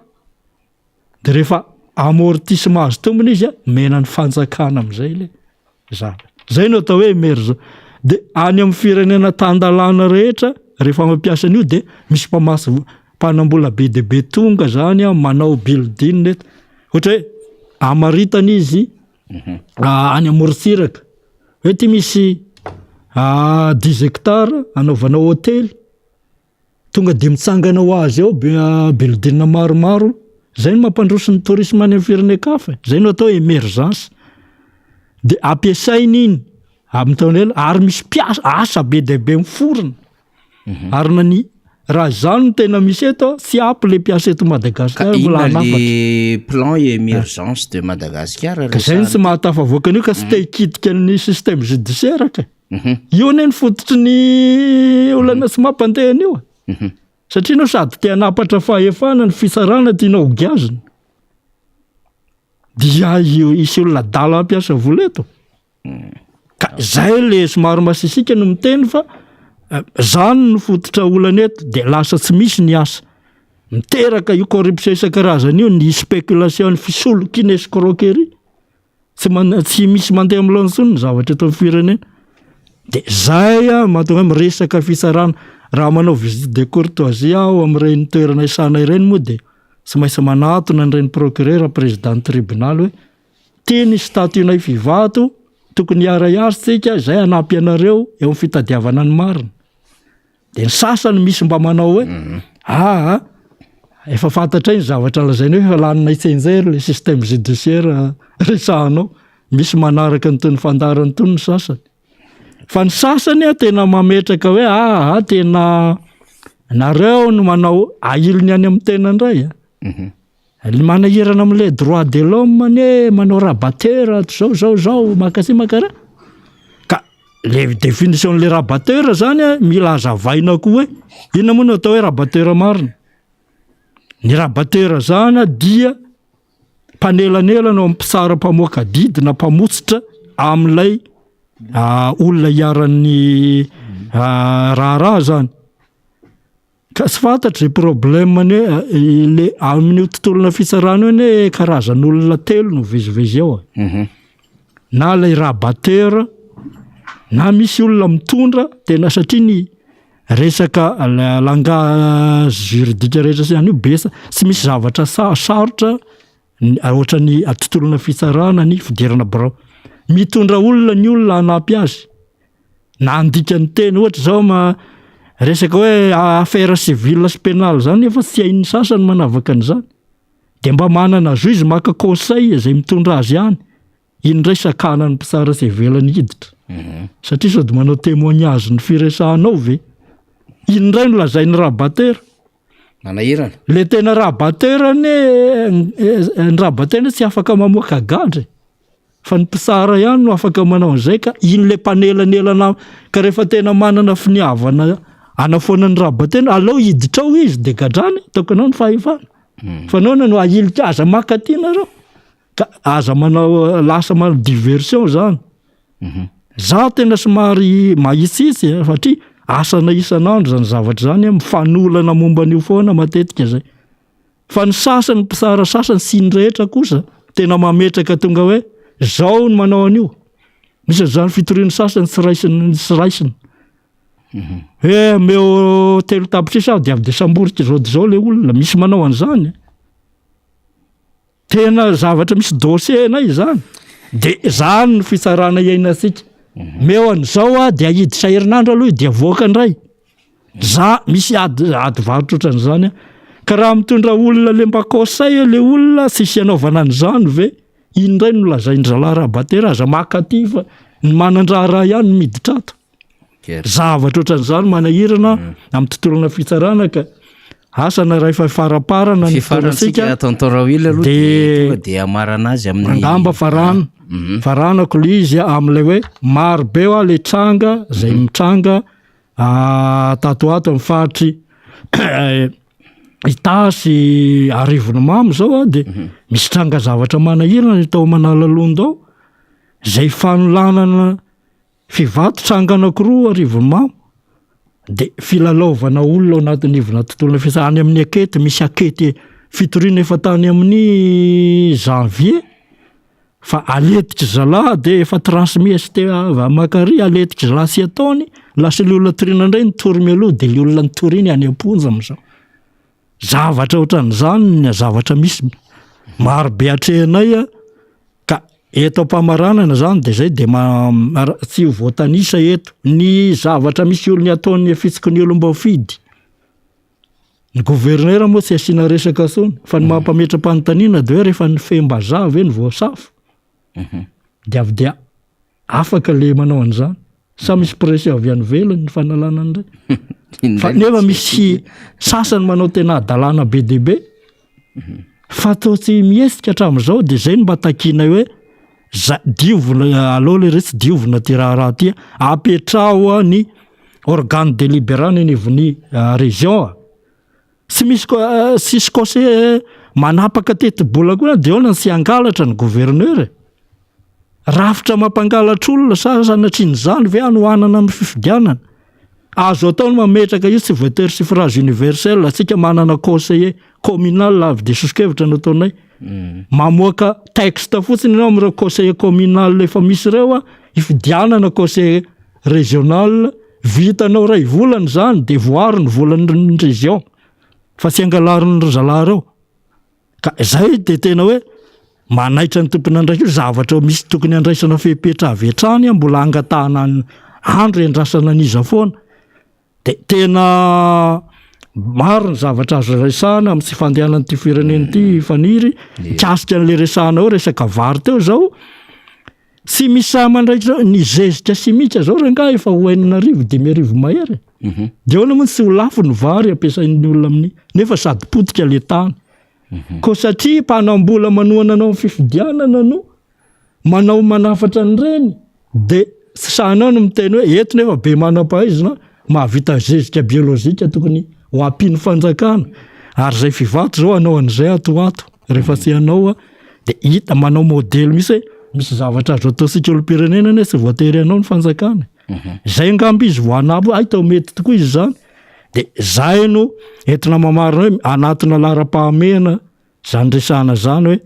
S4: de rehefa amortissement azy tombony izy mena ny fanjakana am'izay le zay no atao hoe émergence de any amin'ny firenena tandalana rehetra rehefa mampiasa an'io de misy mpamasy mpanambola be de be tonga zany manao building net ohatra hoe amaritana izy any Moritsiraka hoe ty misy 10 hectares anaovana hôtely tonga de mitsangana ho azy ao building maromaro zay no mampandroso ny tourisme any amin'ny firenekafa zay no atao émergence de ampiasainy iny amin'ny taona ela ary misy piasa asa be de be miforona ary nany raha zany no tena misy eto tsy ampy le piasa eto Madagasikara
S3: inona le plan émergence de Madagascar
S4: ka zay tsy mahatafavoaka an'io ka tsy te hikitika ny système judiciaire ka io ane ny fototry ny olana tsy mampandeha an'io Satria nao sady te hanapatra fahefana ny fisarana tianao hogiazina. Dia isy olona dala ampiasa vola eto. Ka zay le somary masisika no miteny fa zany no fototra olana eto de lasa tsy misy ny asa. Miteraka io corruption isan-karazany io, ny spéculation, ny fisolokina escroquerie. Tsy misy mandeha amin'ny lansony ny zavatra eto amin'ny firenena. De zay mahatonga miresaka fisarana. Raha manao visite de courtoisie aho amin'ireny toerana isana ireny moa de tsy maintsy manatona an'ireny procureur président tribunal hoe tiany statuenay fivato, tokony hiara-hiarsika, zay hanampy anareo eo amin'ny fitadiavana ny marina. De ny sasany misy mba manao hoe efa fantatra ny zavatra lazainy hoe lanina itsenjery le système judiciaire resahanao. Misy manaraka ny tony fandarany tony ny sasany. Fa ny sasany tena mametraka hoe tena nareo no manao ailony any amin'ny tena indray. Manahirana amin'le droit de l'homme ne manao rabateur zao makasy makara. Ka le définition le rabateur zany mila azavaina koa hoe inona moa no atao hoe rabateur marina. Ny rabateur zany dia mpanelanelana ao mpisara mpamoaka didy na mpamotsitra amin'ilay olona iaran'ny raharaha zany. Ka tsy fantatra problème-ny le amin'io tontolona fisarana io karazan'olona telo no vezivezy ao. Na lay rabateur, na misy olona mitondra tena satria ny resaka langage juridique rehetra zany io besa, tsy misy zavatra sarotra ohatra ny tontolona fisarana ny fidirana birao. Mitondra olona ny olona hanampy azy. Na andika ny teny ohatra zao resaka hoe affaire civile sy pénal zany efa tsy hain'ny sasany manavaka an'izany. De mba manana juge maka conseil izay mitondra azy ihany. Indray sakanan'ny mpisara civile ny hiditra. Satria sady manao témoignage ny firesahanao ve. Indray no lazainy rabateur.
S3: Manahirana. Le
S4: tena rabateur ny rabateur tsy afaka mamoaka gadre. Fa ny mpisara ihany no afaka manao an'izay ka iny le panelanelana ka rehefa tena manana finiavana anafoana ny rabateur alao hiditra ao izy de gadrany tokony ny fahefana. Fa naona no ahilika aza makatina reo. Ka aza manao lasa manao diversion zany. Za tena somary mahitsitsy satria asana isanandro zany zavatra zany mifanolana momba an'io foana matetika zay. Fa ny sasany mpisara sasany sy ny rehetra kosa tena mametraka tonga hoe zao no manao an'io. Misy zany fitorian'ny sasany sy raisiny. Meo telo tapitrisa aho de avy de samborika zao de zao le olona misy manao an'izany. Tena zavatra misy dossier-nay zany. De zany no fisarana iainasika. Meo an'izao de ahiditra herinandro aloha de avoaka indray. Misy ady varotra ohatran'izany. Ka raha mitondra olona le mba conseil le olona sisy anaovana an'izany ve indray no lazain-drala rabateur aza makativa ny manan-draharaha ihany miditra ato. Zavatra ohatran'izany manahirana amin'ny tontolona fitsarana ka asana rehefa faraparana ny
S3: fifarantsika tontorawily aloha de amarana azy amin'ny
S4: angamba faranako le izy amin'ilay hoe maro be le tranga zay mitranga tato ato amin'ny faritry Itasy Arivony Mamo zao de misy tranga zavatra manahirana tao Manalalondo ao zay fanolanana fivato tranga anankiroa Arivony Mamo de filalaovana olona ao anatin'ny ivona tontolona fisarana amin'ny akety misy akety fitoriana efa tany amin'ny janvier fa aletika zalahy de efa transmis ST Makary aletika zalahy sy ataony lasa le olona torina indray nitory aloha de le olona nitoriny any am-ponja am'izao. Zavatra ohatran'izany zavatra misy maro be atrehanay ka eto am-pamaranana zany de zay de tsy voatanisa eto ny zavatra misy olony ataony fitsiky ny olom-bao fidy. Ny gouverneur moa tsy asiana resaka tsony fa ny mampametra-panontaniana de hoe rehefa ny fembazaha ve ny voasafo. De avy dia afaka le manao an'izany. Sa misy pression avy any velany ny fanalana an'indray. Fa nefa misy sasany manao tena adalana be de be. Fa atao tsy miesika hatramin'izao de zay no mba takiana hoe diovina aloha le resy diovina ty raharaha ty apetraho ny organe délibérant nivon'ny région sy misy sisy conseil manapaka teti-bola koa de ona sy angalatra ny gouverneur rafitra mampangalatra olona sanatrin' zany ve anohanana amin'ny fifidianana azo ataony mametraka io tsy voatery suffrage universel atsika manana conseiller communal avy de soskevitra nataonay mamoaka texte fotsiny anao am'ireo conseiller communal efa misy reo ifidianana conseiller régional vitanao ray volany zany de voary ny volan'ny région fa tsy angalarin'ny zalareo ka zay de tena hoe manaitra ny tompony andraika io zavatra misy tokony andraisana fepetra avy hatrany mbola angatahana andro endrasana aniza foana de tena maro ny zavatra azo resahana amin'ny tsy fandehanan'ity fireneny ity faniry kasika n'le resahana ao resaka vary teo zao sy misy samandraikitra ny zezitra sy mihitsy zao ranga efa hoainanarivo de miarivo mahery de ona moa tsy ho lafo ny vary ampiasain'ny olona amin'ny nefa sady potika le tany ko satria mpanambola manohana anao fifidianana no manao manafatra ny reny de sanao no miteny hoe eto nefa be manam-pahaizana mahavita zezitra biolozika tokony ho ampiny fanjakana ary zay fivato zao anao an'izay atoato rehefa tsy anao de hita manao modely misy zavatra azo ataosika olo-pirenena ne tsy voatery anao ny fanjakana zay ngamby izy voanabo tao mety tokoa izy zany de zay no entina mamarina hoe anatina lara-pahamehana zany resahana zany hoe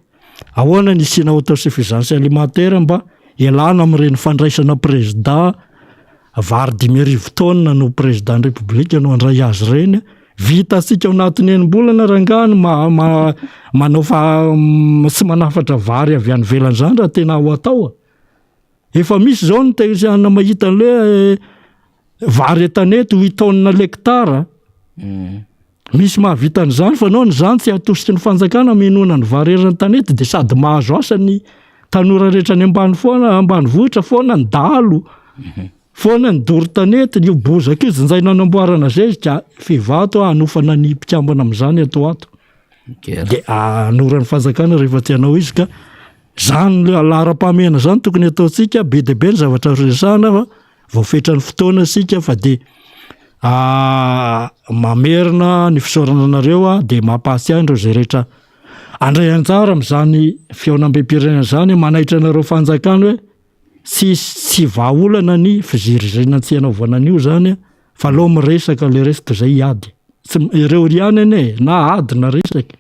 S4: ahoana ny isina autosuffisance alimentaire mba elana amin'ireny fandraisana président vary 10,000 taonina no président république no andray azy reny vita asika ao anatin'ny enim-bolana rangany manao sy manafatra vary avy any velany zany raha tena ho atao efa misy zao ny tehana mahita an'le vary etanety 8 taonina l'hectare misy mahavita an'izany fa nao ny zany tsy atositry ny fanjakana menona ny vary erany tanety de sady mahazo asa ny tanora rehetra ny ambany vohitra foana ny dalo foana ny dory tanety io bozaka io zanjay nanamboarana zezika fivato hanofana ny mpikambana am'izany ato de anoran'ny fanjakana rehefa tsy anao izy ka zany lara-pamena zany tokony ataotsika be de be ny zavatra resahana fa voafetra ny fotoana sika fa de mamerina ny fisaorana anareo de mampasy andreo zay rehetra andray anjara am'izany fiaonam-be-pirenena zany manaitra anareo fanjakana hoe sy vaolana ny fizirizina-tsy anaovanan'io zany fa aloha miresaka le resaka zay iady ireo riany ane na ady na resaka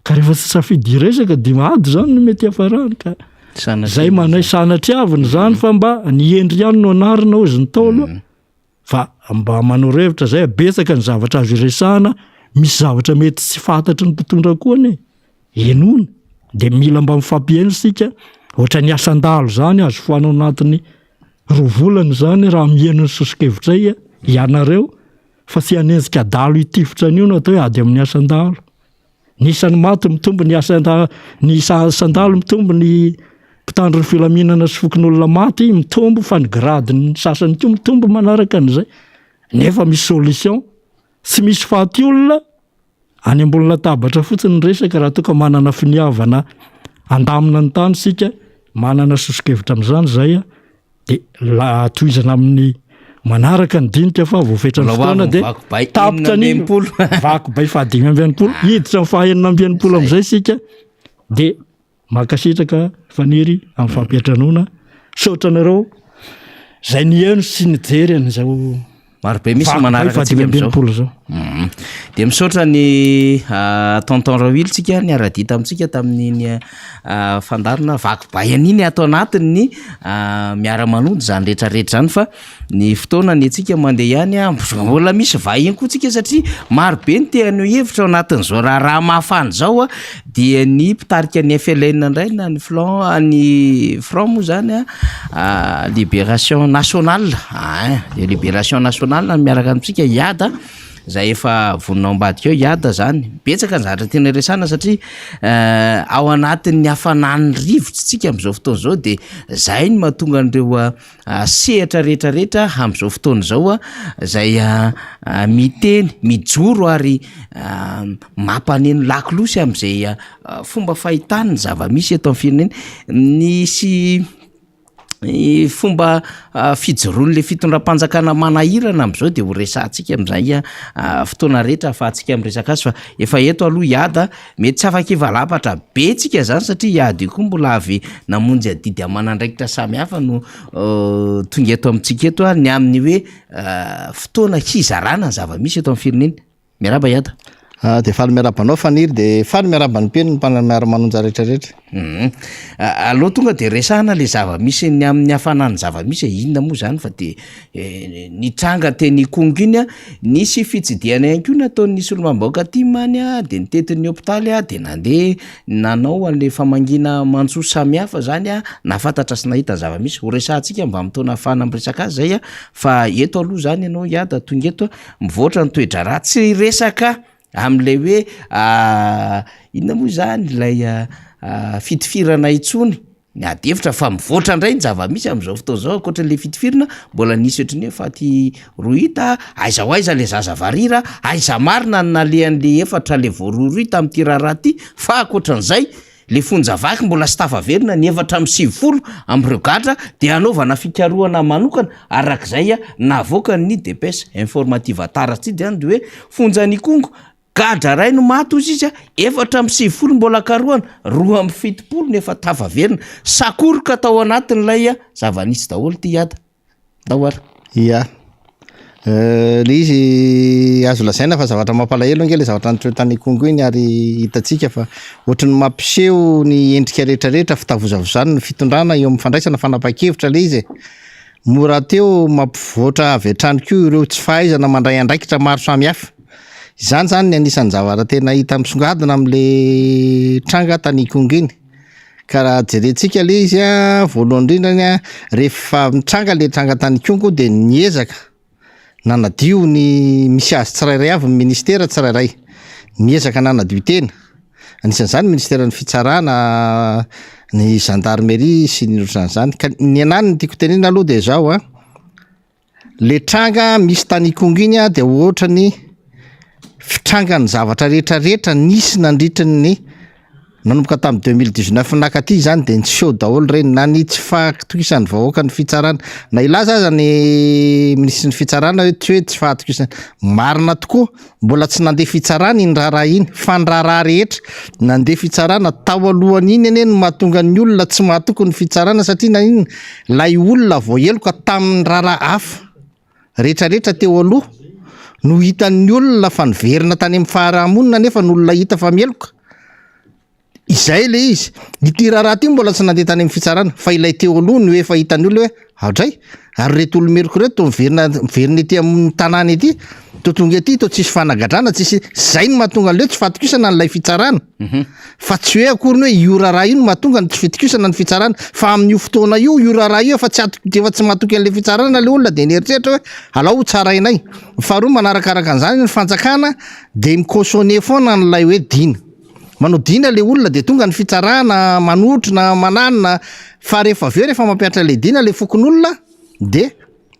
S4: ka rehefa tsy safidy resaka de ady zany no mety afarany ka zay manay sanatriaviny zany fa mba niendry ihany no anarina ozy ny taolo fa mba manorevitra zay betsaka ny zavatra azo iresahana misy zavatra mety tsy fantatry ny mpitondra koa ane enona de mila mba mifampiaino sika ohatra ny asandalo zany azo foanao anatin'ny rovolany zany raha mieno ny sosikevitray ianareo fa tsy anenzika adalo itifitra an'io no atao hoe ady amin'ny asandalo nisany maty mitombo ny asandalo mitombo ny mpitandro ny filaminana sy fokon'olona maty mitombo fa ny grady ny sasany ko mitombo manaraka an'izay nefa misy solution sy misy faty olona any ambony latabatra fotsiny resaka raha toka manana finiavana andamina ny tany sika manana sosikevitra am'izany zay de toizana amin'ny manaraka ny dinika fa voafetra ny fotoana de tapitra ny vako bay fa 5,20 hiditra ny fahaenina 20 am'izay sika de makasitraka faniry amin'ny fampiatranona sotra anareo zay ny eno sy ny jery an'izao
S3: marobe misy manaraka
S4: zao
S3: de misaotra ny tonton Rawil tsika ny aradita amintsika tamin'iny fandarina vakobay an'iny atao anatiny ny miara-manondy zany rehetrarehetra zany fa ny fotoana ny atsika mandeha ihany mbola misy vahiny koa tsika satria marobe ny teano hevitra ao anatin'izao raha mafany zao dia ny mpitarika ny FLN indray na ny front moa zany libération nationale de libération nationale miaraka amintsika iada zay efa voninao ambadika eo iada zany betsaka ny zavatra tena resana satria ao anatin'ny hafanan'ny rivotra tsika am'izao fotoana zao de zay ny mahatonga an'ireo sehatra rehetrarehetra am'izao fotoana zao zay miteny mijoro ary mampaneno lakilosy am'izay fomba fahitany ny zava-misy eto amin'ny firenena nisy fomba fijoroan'le fitondram-panjakana manahirana am'izao de ho resantsika am'izay fotoana rehetra afahantsika am'resaka azy fa efa eto aloha iada mety tsy afaka ivalapatra be tsika zany satria iady io koa mbola avy namonjy adidy amanandraikitra samy hafa no tonga eto amintsika eto ny amin'ny hoe fotoana hizarana zava-misy eto amin'ny firenena miaraba iada
S5: de faly miarabanao faniry de faly miarabany peny ny mpanamiara manonja rehetrarehetra
S3: aloha tonga de resahana le zava-misy ny amin'ny hafanany zava-misy inona moa zany fa de nitranga teny kongo iny nisy fitsidiana ihany koa nataony nisy olomambaoka ty many de nitetin'ny hôpitaly de nandeha nanao an'le famangina mantso samihafa zany nafantatra sy nahita zava-misy ho resahantsika mba mitona afana amresaka azy zay fa eto aloha zany ianao iada tonga eto mivoatra ny toedra raha tsy resaka am'le hoe inona moa zany ilay fitifirana itsony ny adevitra fa mivoatra indray ny zava-misy am'izao fotoana zao ankoatran'le fitifirana mbola nisy ohatrany hoe faty rohita aiza ho aiza le zaza varira aiza marina ny nalehan'le efatra le voarorohita am'ty raharaha ty fa ankoatran'izay le fonjavaky mbola sy tafaverina ny efatra am'y 90 am'ireo gatra de anaovana fikarohana manokana arak'izay navoaka ny depese informative taratsy de any de hoe fonjany kongo gadra ray no maty ozy izy efatra am'y 90 mbola karohana 270 nefa tafaverina sakoroka tao anatin'lay zava-nisy daholo ty iada dahoara
S5: ia le izy azo lazaina fa zavatra mampalahelo ange le zavatra nytoetany kongo iny ary hitatsika fa ohatrany mampiseho ny endrika rehetrarehetra fitavozavozany ny fitondrana eo amin'ny fandraisana fanapa-kevitra le izy mora teo mampivoatra avy hatrany ko ireo tsy fahaizana mandray andraikitra maro samihafa izany zany ny anisan'ny zavatra tena hita misongadina am'le tranga tany kongo iny ka raha jerentsika le izy voalohany indrindrany rehefa mitranga le tranga tany kongo de niezaka nanadio ny misy azy tsirairay avy ny ministera tsirairay niezaka nanadio tena anisan'izany ministera ny fitsarana ny gendarmerie sy ny ohatran'izany ka ny anany ny tiako tenena aloha de zao le tranga misy tany kongo iny de ohatra ny fitrangany zavatra rehetrarehetra nisy nandritrin'ny nanomboka tamin'ny 2019 nakaty zany de nseho daholo reny na ny tsy fahatokisany vahoaka ny fitsarana na ilaza aza ny ministry ny fitsarana hoe tsy hoe tsy fahatokisany marina tokoa mbola tsy nandeha fitsarana iny raharaha iny fa ny raharaha rehetra nandeha fitsarana tao alohany iny ene no mahatonga ny olona tsy mahatoko ny fitsarana satria na iny lay olona voaheloka tamin'ny raharaha hafa rehetrarehetra teo aloha no hitan'ny olona fa niverina tany amin'ny faharahamonina nefa ny olona hita fa mieloka izay le izy ity raharaha ty mbola tsy nandeha tany amin'ny fitsarana fa ilay teo aloha no efa hitan'ny olona hoe aodray ary reto olomeroko reto to miverina ety amin'ny tanàna ety to tonga ety to tsisy fanagadrana tsisy zay no mahatonga an'leo tsy fahatokisana n'lay fitsarana fa tsy hoe akory ny hoe io raharaha io no mahatonga ny tsy fitokisana ny fitsarana fa amin'io fotoana io raharaha io efa tsy mahatoky an'le fitsarana le olona de nieritreritra hoe alao tsarainay faharoa manarakaraka an'izany ny fanjakana de mikosone foana n'lay hoe dina manao dina le olona de tonga ny fitsarana manotrina mananina fa rehefa aveo rehefa mampiatra le dina le fokon'olona de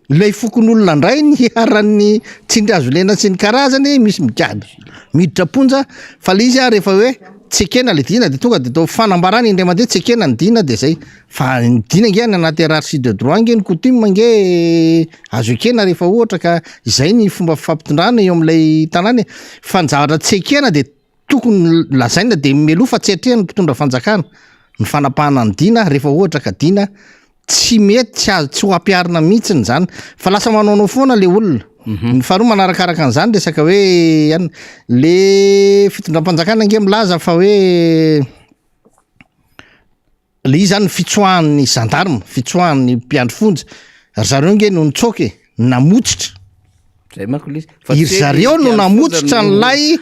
S5: lay fokon'olona ndray ny aran'ny tsindry azo lena sy ny karazany misy mikady miditra ponja fa le izy rehefa hoe tsekena le dina de tonga de to fanambarany indray mandeha tsekena ny dina de zay fa ny dina nge any anaty hiérarchie de droit nge ny coutume nge azo ekena rehefa ohatra ka izay ny fomba fampitondrana eo am'lay tanàny fa ny zavatra tsekena de tokony lazaina de meloa fa tsy hatrehany mpitondra fanjakana ny fanapahana ny dina rehefa ohatra ka dina tsy mety tsy azo tsy ho ampiarina mihitsiny zany fa lasa manaonao foana le olona ny faharoa manarakaraka an'izany resaka hoe any le fitondram-panjakana nge milaza fa hoe le izy zany fitsoahan'ny gendarme fitsoahan'ny mpiandry fonja ry zareo nge no nitsoky namotsitra iry zareo no namotsitra n'lay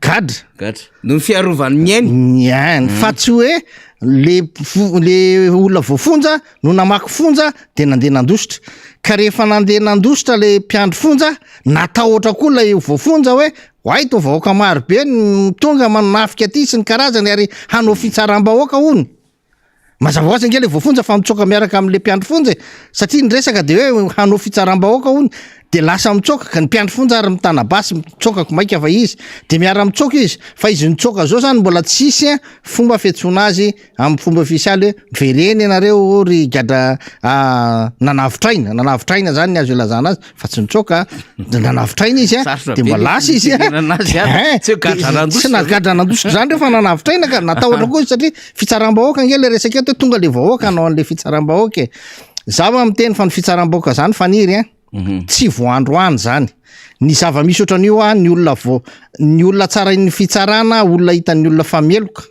S5: gadra
S3: no ny fiarovany miainy
S5: fa tsy hoe le olona voafonja no namaky fonja de nandeha nandositra ka rehefa nandeha nandositra le mpiandry fonja natahotra koa lay voafonja hoe hoay to vahoaka maro be tonga manafika aty sy ny karazany ary hanao fitsaram-bahoaka hony mazava hoazy nge le voafonja fa mitsoka miaraka am'le mpiandry fonja satria ny resaka de hoe hanao fitsaram-bahoaka hony de lasa mitsoka ka ny mpiandry fonja ary mitana basy mitsokako maika fa izy de miara mitsoka izy fa izy nitsoka zao zany mbola tsisy fomba fiantsoana azy amin'ny fomba ofisialy hoe vereny ianareo ry gadra nanavitraina zany ny azo ilazana azy fa tsy nitsoka nanavitraina izy de mbola lasa izy tsy nagadra nandositra zany reo fa nanavitraina ka natahotra koa izy satria fitsaram-bahoaka angely resaka eto tonga le vahoaka hanao an'le fitsaram-bahoaka za ma miteny fa ny fitsaram-bahoaka zany faniry tsy voandroany zany ny zava-misy ohatran'io ny olona tsara ny fitsarana olona hitan'ny olona fameloka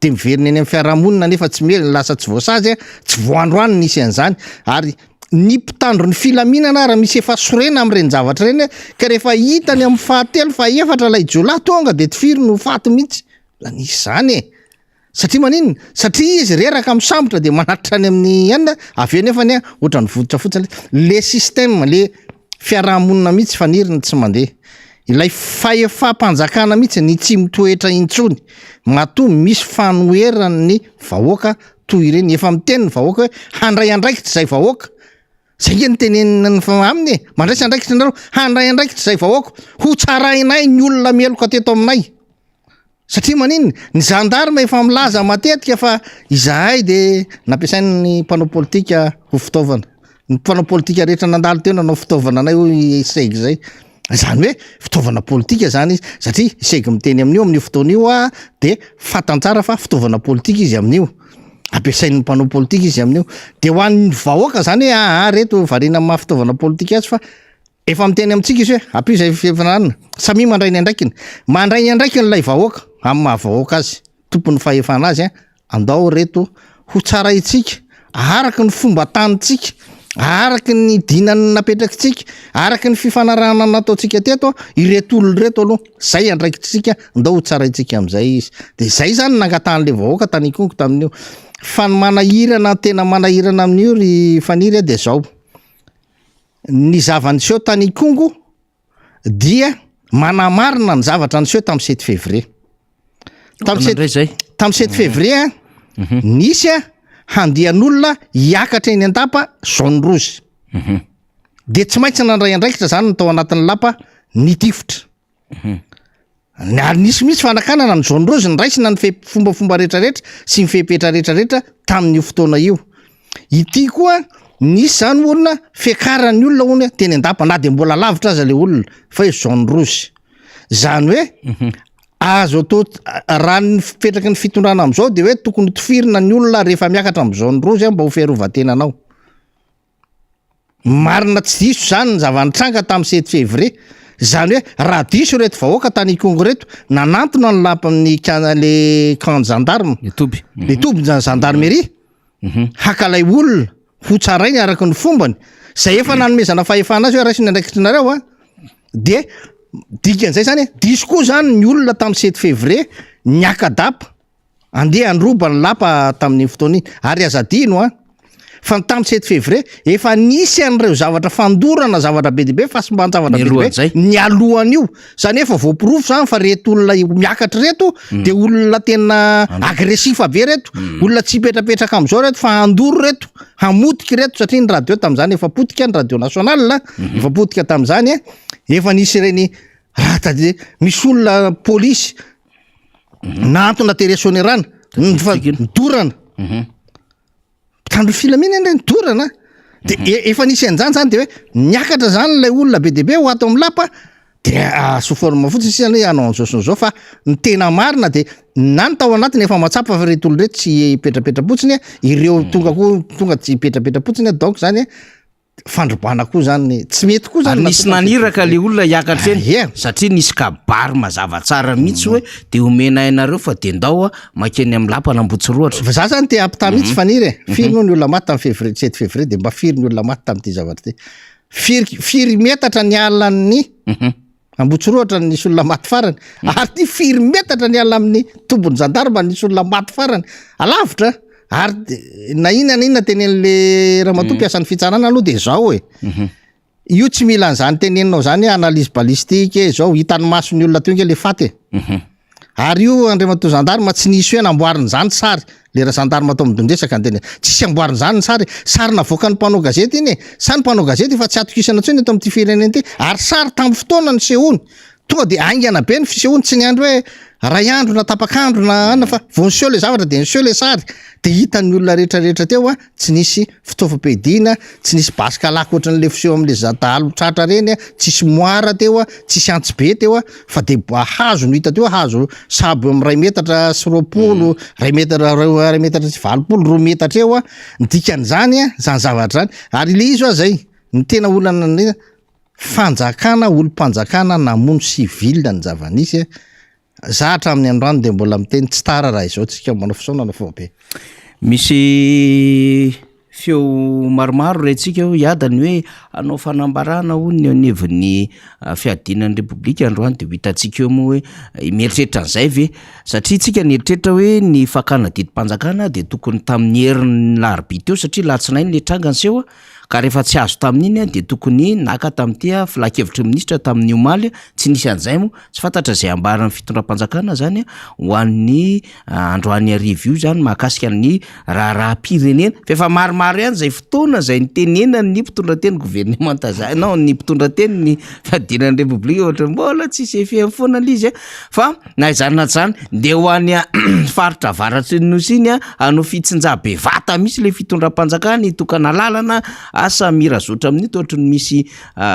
S5: de miverina eny amin'ny fiarahamonina nefa tsy lasa tsy voasazy tsy voandroany nisy an'izany ary ny mpitandro ny filaminana raha misy efa sorena am'ireny zavatra reny ka rehefa hitany amin'ny fahatelo fa efatra lay jolay tonga de tifiry no faty mihitsy la nisy zany satria maninona satria izy reraka misambotra de manatitra any amin'ny anina aveo nefany ohatra ny voditra fotsiny le système le fiarahamonina mihitsy faniriny tsy mandeha ilay fahefa-panjakana mihitsy ny tsy mitoetra intsony matoa misy fanoheran'ny vahoaka toy ireny efa miteny ny vahoaka hoe handray andraikitra zay vahoaka zay ny tenenina aminy mandraisy andraikitra nareo handray andraikitra zay vahoaka ho tsarainay ny olona meloka teto aminay satria maninona ny gendarme efa milaza matetika fa izahay de nampiasainy mpanao politika ho fitaovana ny mpanao politika rehetra nandalo teo nanao fitaovana anay ho isaigy zay zany hoe fitaovana politika zany izy satria isaigy miteny amin'io amin'io fotoan'io de fatantsara fa fitaovana politika izy amin'io ampiasain'ny mpanao politika izy amin'io de ho an'ny vahoaka zany hoe reto varina amin'ny fitaovana politika azy fa efa miteny amintsika izy hoe ampio zay fifanarana samy mandray ny andraikiny lay vahoaka amin'ny mahavahoaka azy tompony fahefana azy andao reto ho tsara itsika araky ny fomba tanitsika araky ny dinany napetrakitsika araky ny fifanarahana nataotsika teto ireto olo reto aloha zay andraikitsika andao ho tsara itsika am'izay izy de zay zany nangatan'le vahoaka tany konko tamin'io fa ny manahirana tena manahirana amin'io ry faniry de zao ny zavaniseho tany kongo dia manamarina ny zavatra niseho tamin'ny 7 février tamin'ny 7 février nisy handian'olona hiakatra eny an-dapa jaune rouge de tsy maintsy nandray andraikitra zany natao anatin'ny lapa ny tifotra ary nisy misy fanakanana ny jaune rouge ny raisina ny fombafomba rehetrarehetra sy ny fepetra rehetrarehetra tamin'io fotoana io ity koa nisy zany olona fiakarany olona ony teny an-dapa na de mbola lavitra aza le olona fa hoe jaune rouge zany hoe azo atao raha ny fipetraky ny fitondrana am'izao de hoe tokony tifirina ny olona rehefa miakatra am' jaune rouge mba ho fiarovatenanao marina tsy diso zany ny zavanitranga tamin'ny 7 février zany hoe raha diso reto vahoaka tany kongo reto nanantona ny lapa amin'ny le camp gendarme le toby gendarmerie hakalay olona ho tsarainy araky ny fombany zay efa nanomezana fahefana azy hoe raisiny andraikitrinareo de dikan'izay zany diso koa zany ny olona tamin'ny 7 février niakadapa andeha androba ny lapa tamin'ny fotoan'iny ary azadino fa tamin'ny 7 février efa nisy an'ireo zavatra fandorana zavatra be dibe fahasimban-javatra be ny alohan'io zany efa voapirofo zany fa reto olona miakatra reto de olona tena agressifa be reto olona tsy hipetrapetraka am'izao reto fa andoro reto hamotika reto satria ny radio tamin'izany efa potika ny radio national efa potika tamin'izany efa nisy reny tade misy olona polisy nantona teresonerana midorana tandro filaminana ny dorana de efa nisy an'izany zany de hoe niakatra zany lay olona be deaibe ho ato amin'ny lapa de soforma fotsiny sisany hoe anao an'izao son'izao fa ny tena marina de na ny tao anatiny efa matsapa fa reto olo reto tsy hipetrapetra-potsiny ireo tonga tsy hipetrapetra-potsiny donc zany fandroboana koa zany tsy mety koa zany
S3: nisy naniraka le olona hiakatra eny satria nisy kabary mazava tsara mihitsy hoe de omena ainareo fa de ndao makeny amin'ny lapa nambotsiroatra
S5: za zany te ampita mihitsy faniry firy noho ny olona maty tamin'ny février 7 février de mba firy ny olona maty tamin'ity zavatra ty firy metatra ny alan'ny ambotsiroatra nisy olona maty farany ary ty firy metatra ny ala amin'ny tombony gendarme nisy olona maty farany alavitra ary na inona tenen'le ramatoa mpiasan'ny fitsarana aloha de zao io tsy mila an'izany teneninao zany analyse balistique zao hitany masony olona teo nge le faty ary io andriamato zandarma tsy nisy hoe namboariny zany sary lera zandarma atao midondresaka anteny tsisy amboariny zany ny sary navoaka ny mpanao gazety iny sa ny mpanao gazety fa tsy atokisana ntsony eto am'ty fireneny ty ary sary tamin'ny fotoana ny sehoany tonga de aingana be ny fisehoany tsy ny andro hoe ray andro na tapakandro na ana fa vo niseho le zavatra de niseho le sary de hitan'ny olona rehetrarehetra teo tsy nisy fitaovam-piadiana tsy nisy basika lako ohatran'le fiseho am'le zadalo tratra reny tsisy moara teo tsisy antsy be teo fa de hazo no hita teo hazo sabo am' 2 metatra sy 20 2 metatra sy 20 2 metatra eo dikan'zany zany zavatra zany ary le izy zay ny tena olana fanjakana olom-panjakana namono sivila ny zavanisy za hatramin'ny androany de mbola miteny tsy tara raha izao tsika manao fisaonana fobe
S3: misy feo maromaro retsika iadany hoe anao fanambarana ho ny aneviny fiadinan'ny repoblika androany de hitantsika eo moa hoe mieritreritra an'izay ve satria tsika nieritreritra hoe ny fakana didim-panjakana de tokony tamin'ny herin'ny larobia teo satria latsinainy le tranga ny seho ka rehefa tsy azo tamin'iny de tokony naka tamin'ty filakevitry ministra tamin'ny omaly tsy nisy an'izay moa tsy fantatra zay ambaran'ny fitondram-panjakana zany ho an'ny androany arivo io zany mahakasika ny raha-pirenena fa efa maromaro ihany zay fotoana zay nitenena ny mpitondrateny gouvernementa zay nao ny mpitondrateny ny fiadinan'ny repoblika ohatra mbola tsisy efehany foana lizy fa na izany na zany de ho any faritra avaratry ny nosy iny anao fitsinjabe vata misy le fitondram-panjakana itokana lalana asa mirazotra amin'ito ohatra ny misy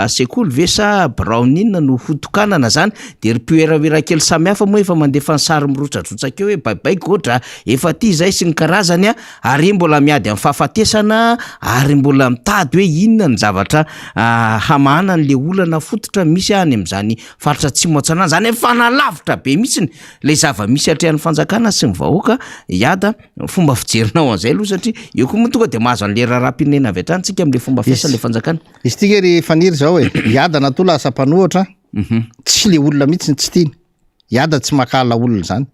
S3: sekoly ve sa braonina no hotokanana zany de ry pioeraoera kely samihafa moa efa mandefa ny sary mirotrarotsaka eo hoe baibaiko ohatra efa ty zay sy ny karazany ary mbola miady amin'ny fahafatesana ary mbola mitady hoe inona ny zavatra hamana n'le olana fototra misy any am'zany faritra tsy moatsanana zany efa nalavitra be mihitsiny le zava-misy atrehan'ny fanjakana sy ny vahoaka iada fomba fijerinao an'izay aloha satria eo koa moa tonga de mahazo an'le raharaham-pirenena avy hatrany tsika am'le fomba fiasan'le fanjakana
S5: izy tika ry faniry zao hoe iada na tola asa-panohatra tsy le olona mihitsy tsy tiany iada tsy makala olona zany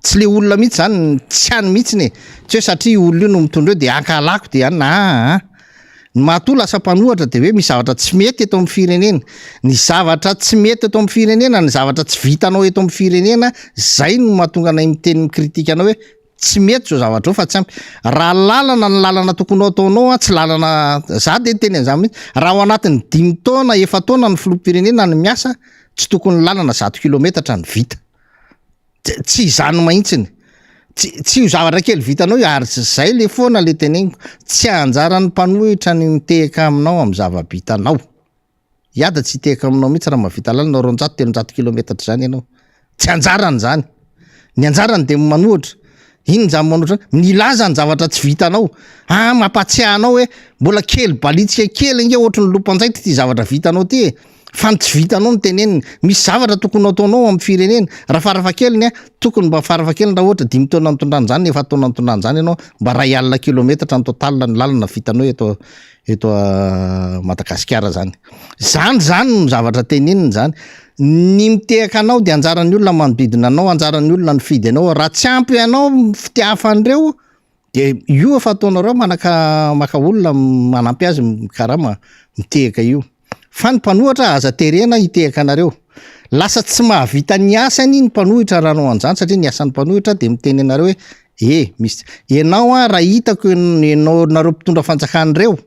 S5: tsy le olona mihitsy zany tsy any mihitsiny tsy hoe satria olona io no mitondra eo de ankalako de any ny mahatola asa-panohatra de hoe misy zavatra tsy mety eto amin'ny firenena ny zavatra tsy mety eto amin'ny firenena ny zavatra tsy vitanao eto amin'ny firenena zay no mahatonga anay miteny mikritika anao hoe tsy mety zao zavatra eo fa tsy ampy raha lalana ny lalana tokony ataonao tsy lalana za de teny an'izany mihitsy raha ao anatin'ny 5 taona 7 taona ny filoham-pirenena ny miasa tsy tokony lalana 100 kilometatra ny vita tsy izany mahitsiny tsy ho zavatra kely vitanao ary zay le foana le teneniko tsy anjaran'ny mpanohitra ny mitehaka aminao amin'ny zava-bitanao iada tsy hitehaka aminao mihitsy raha mahavita lalana 400-300 kilometatra zany ianao tsy anjarany zany ny anjarany de manohitra iny zany manohitra milaza ny zavatra tsy vitanao mampatsiahanao hoe mbola kely balitsika kely inge ohatry ny lompanjaity ty zavatra vitanao ty fa ny tsy vitanao ny teneniny misy zavatra tokony ataonao amin'ny firenena raha farafakeliny tokony mba farafakeliny raha ohatra 5 taona nitondrany zany 4 taona nitondrany zany ianao mba 100 kilometatra ny total ny lalana vitanao eto Madagasikara zany no zavatra teneniny zany ny mitehaka anao de anjaran'ny olona manodidina anao anjaran'ny olona ny fidy anao raha tsy ampy anao fitiafan'ireo de io efa ataonareo maka olona manampy azy karama mitehaka io fa ny mpanohitra aza terena hitehaka anareo lasa tsy mahavita ny asany ny mpanohitra raha anao anjany satria ny asan'ny mpanohitra de miteny anareo hoe misy ianao raha hitako ianao nareo mpitondra fanjakan'ireo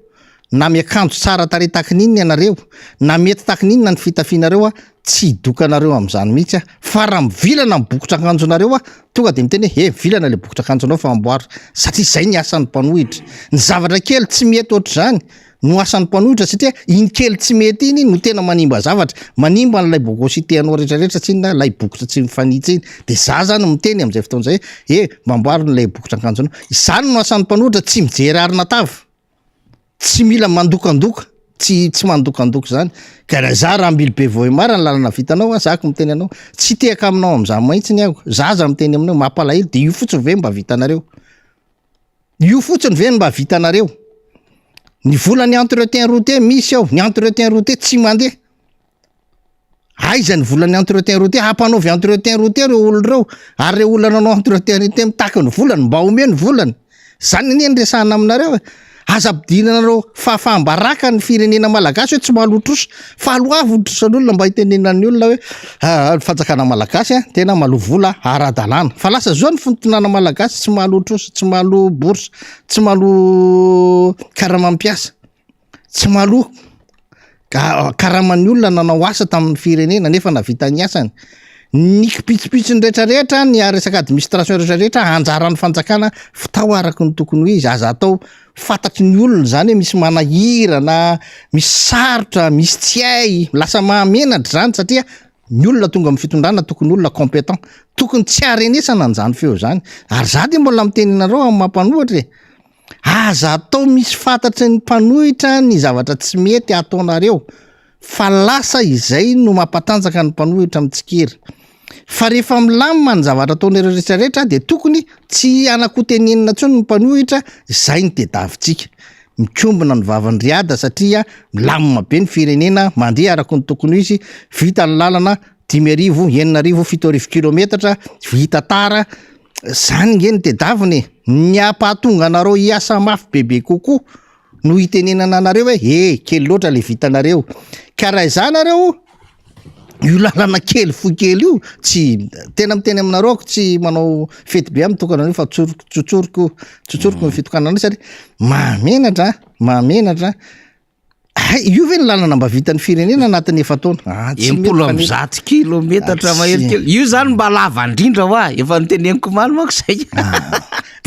S5: na miakanjo tsara tare takin'inny ianareo na mety takin'inona ny fitafianareo tsy hidokanareo am'zany mihitsy fa raha mivilana ny bokotra akanjonareo tonga de miteny hoe vilana le bokotra akanjonao fa amboara satria zay ny asan'ny mpanohitra ny zavatra kely tsy mety ohatr' zany no asan'ny mpanohitra satria iny kely tsy mety iny no tena manimba zavatra manimba n'lay bogositeanao rehetrarehetra tsy ina lay bokotra tsy mifanitsy iny de za zany miteny am'izay fotoan'zay mamboary n'lay bokotra akanjonao izany no asan'ny mpanohitra tsy mijery arina tava tsy mila mandokandoka tsy mandokandoko zany ka raha za raha mbily be voe mara ny lalana vitanao zako miteny anao tsy tehaka aminao am'zany mahitsy ny aiko zaza miteny aminao mampalahelo de io fotsiny ve mba vitanareo io fotsiny ve mba vitanareo ny vola ny entretien routier misy ao ny entretien routier tsy mandeha aiza ny vola ny entretien routier hampanaovy entretien routier reo olo reo ary reo olana anao entretien routier mitaky ny volany mba omeny volany zany ny resahana aminareo aza-pidinanareo fahambaraka ny firenena malagasy hoe tsy mahalotrosa fa aloavo otrosan'olona mba hitenenan'ny olona hoe fanjakana malagasy a tena malovola ara-dalàna fa lasa zao ny fontonana malagasy tsy mahalotrosa tsy mahalo borsa tsy mahalo karamampiasa tsy mahalo karaman'ny olona nanao asa tamin'ny firenena nefa navita ny asany ny kipitsipitsiny rehetrarehetra ny resaka administration rehetrarehetra anjaran'ny fanjakana fitao araky ny tokony ho izy aza atao fantatry ny olona zany hoe misy manahira na misy sarotra misy tsy hay lasa mahamenatra zany satria ny olona tonga amin'ny fitondrana tokony olona compétent tokony tsy arenesana an'izany feo zany ary za de mbola mitenenareo amin'ny mampanohitra aza atao misy fantatry ny mpanohitra ny zavatra tsy mety ataonareo fa lasa izay no mampatanjaka ny mpanohitra mitsikira fa rehefa milamina ny zavatra ataonareo rehetrarehetra de tokony tsy anakotenenina ntsony ny mpanohitra zay ny tedavitsika mikombona ny vavandriada satria milamina be ny firenena mandeha araky ny tokony izy vita ny lalana 10,000 kilometatra vita tara zany nge ny tedaviny ny ampahatonga anareo hiasa mafy bebe kokoa no hitenenana anareo hoe kely loatra le vitanareo ka raha izanareo io lalana kely fokely io tsy tena miteny aminareo tsy manao fety be amin'ny tokana fa tsotsoroko ny fitokanana satria mahamenatra io ve ny lalana mba vitan'ny firenena anatin'ny efataona
S3: 10 kilometatra mahery kely io zany mba lava indrindra hoa efa niteneniko maly mako zay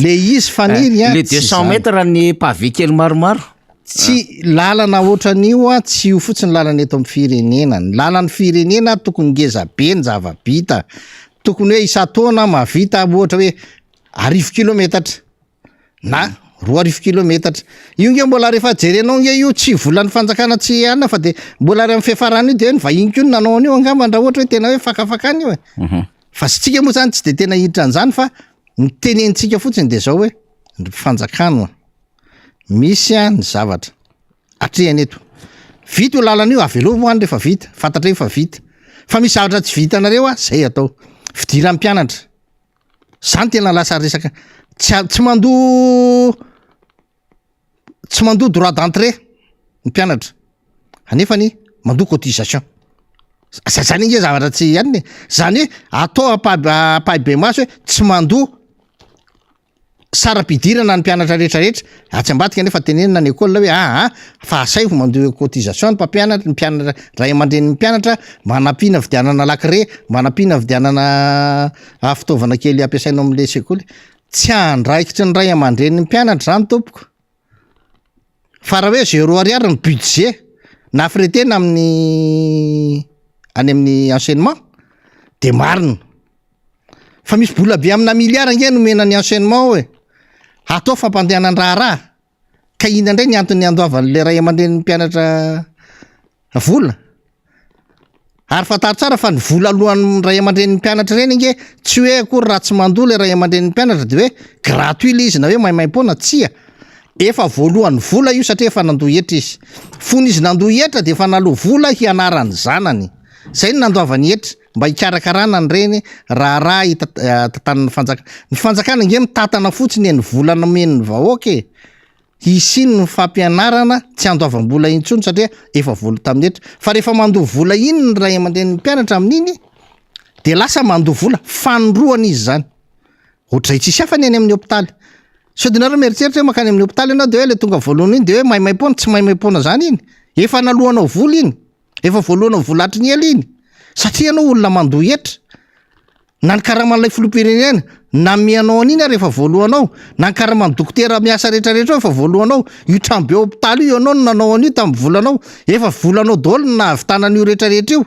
S5: le izy faniry
S3: le 200 metra ny pavé kely maromaro
S5: tsy lalana ohatran'io a tsy io fotsiny lalana eto amin'ny firenena ny lalan'ny firenena tokony ngeza be ny zava-bita tokony hoe isa-taona mahavita ohatra hoe 10 kilometatra na 20 kilometatra io nge mbola rehefa jerenao nge io tsy volan'ny fanjakana tsy anina fa de mbola ry amin'ny fiafarana io de ny vahiny ko nanao an'io angambandra ohatra hoe tena hoe fakafakany io fa sy tsika moa zany tsy de tena hiditra an'izany fa mitenentsika fotsiny de zao hoe fanjakana misy a ny zavatra atrehany eto vita io lalana io aveloa moany rehefa vita fantatra efa vita fa misy zavatra tsy vitanareo a zay atao fidiran'ny mpianatra zany tena lasa resaka tsy mandoa droit d'entrée ny mpianatra anefany mandoa cotisation zany nge zavatra tsy ihany zany hoe atao apahibe maso hoe tsy mandoa sara-pidirana ny mpianatra rehetrarehetra atsy ambadika nefa tenenina ny école hoe fa asay mandoa cotisation ny mpampianatra ny mpianatra ray aman-dren'ny mpianatra manampiana vidianana lakre manampiana vidianana fitaovana kely ampiasaina amin'le sekoly tsy andraikitry ny ray aman-dren'ny mpianatra zany tompoko fa raha hoe 0 ariary ny budget na fretena any amin'ny enseignement de marina fa misy bola be amina miliara nge nomena ny enseignement hoe atao fampandehanan raharaha ka ina indray ny antony andoavan'le ray aman-dren'ny mpianatra vola ary fataro tsara fa ny vola alohan'ny ray aman-dren'ny mpianatra reny nge tsy hoe akory raha tsy mandoa le ray aman-dren'ny mpianatra de hoe gratuit le izy na hoe maimaimpona tsia efa voalohan'ny vola io satria efa nandoa hetra izy fony izy nandoa hetra de efa naloha vola hianarany zanany zay ny nandoavany hetra mba hikarakarana ny reny raharaha tatanany ny fanjakana nge mitatana fotsiny ny vola nomen'ny vahoaka isiny ny fampianarana tsy andoavam-bola intsony satria efa vola tamin'ny hetra fa rehefa mandoa vola iny ny ray aman-dren'ny mpianatra amin'iny de lasa mandoa vola fanoroany izy zany ohatray tsisy afany any amin'ny hôpitaly so dinareo mieritreritra hoe makany amin'ny hôpitaly ianao de hoe le tonga voalohany iny de hoe maimaim-pona tsy maimaim-pona zany iny efa nalohanao vola iny efa voalohanao vola atry ny ela iny satria anao olona mandoa hetra na ny karaman'ilay filoham-pirenena na mianao an'iny ary efa voalohanao na ny karaman'ny dokotera miasa rehetrarehetra efa voalohanao io trambe hôpitaly io ianao no nanao an'io tamin'ny volanao efa volanao daholo na havitanan'io rehetrarehetra io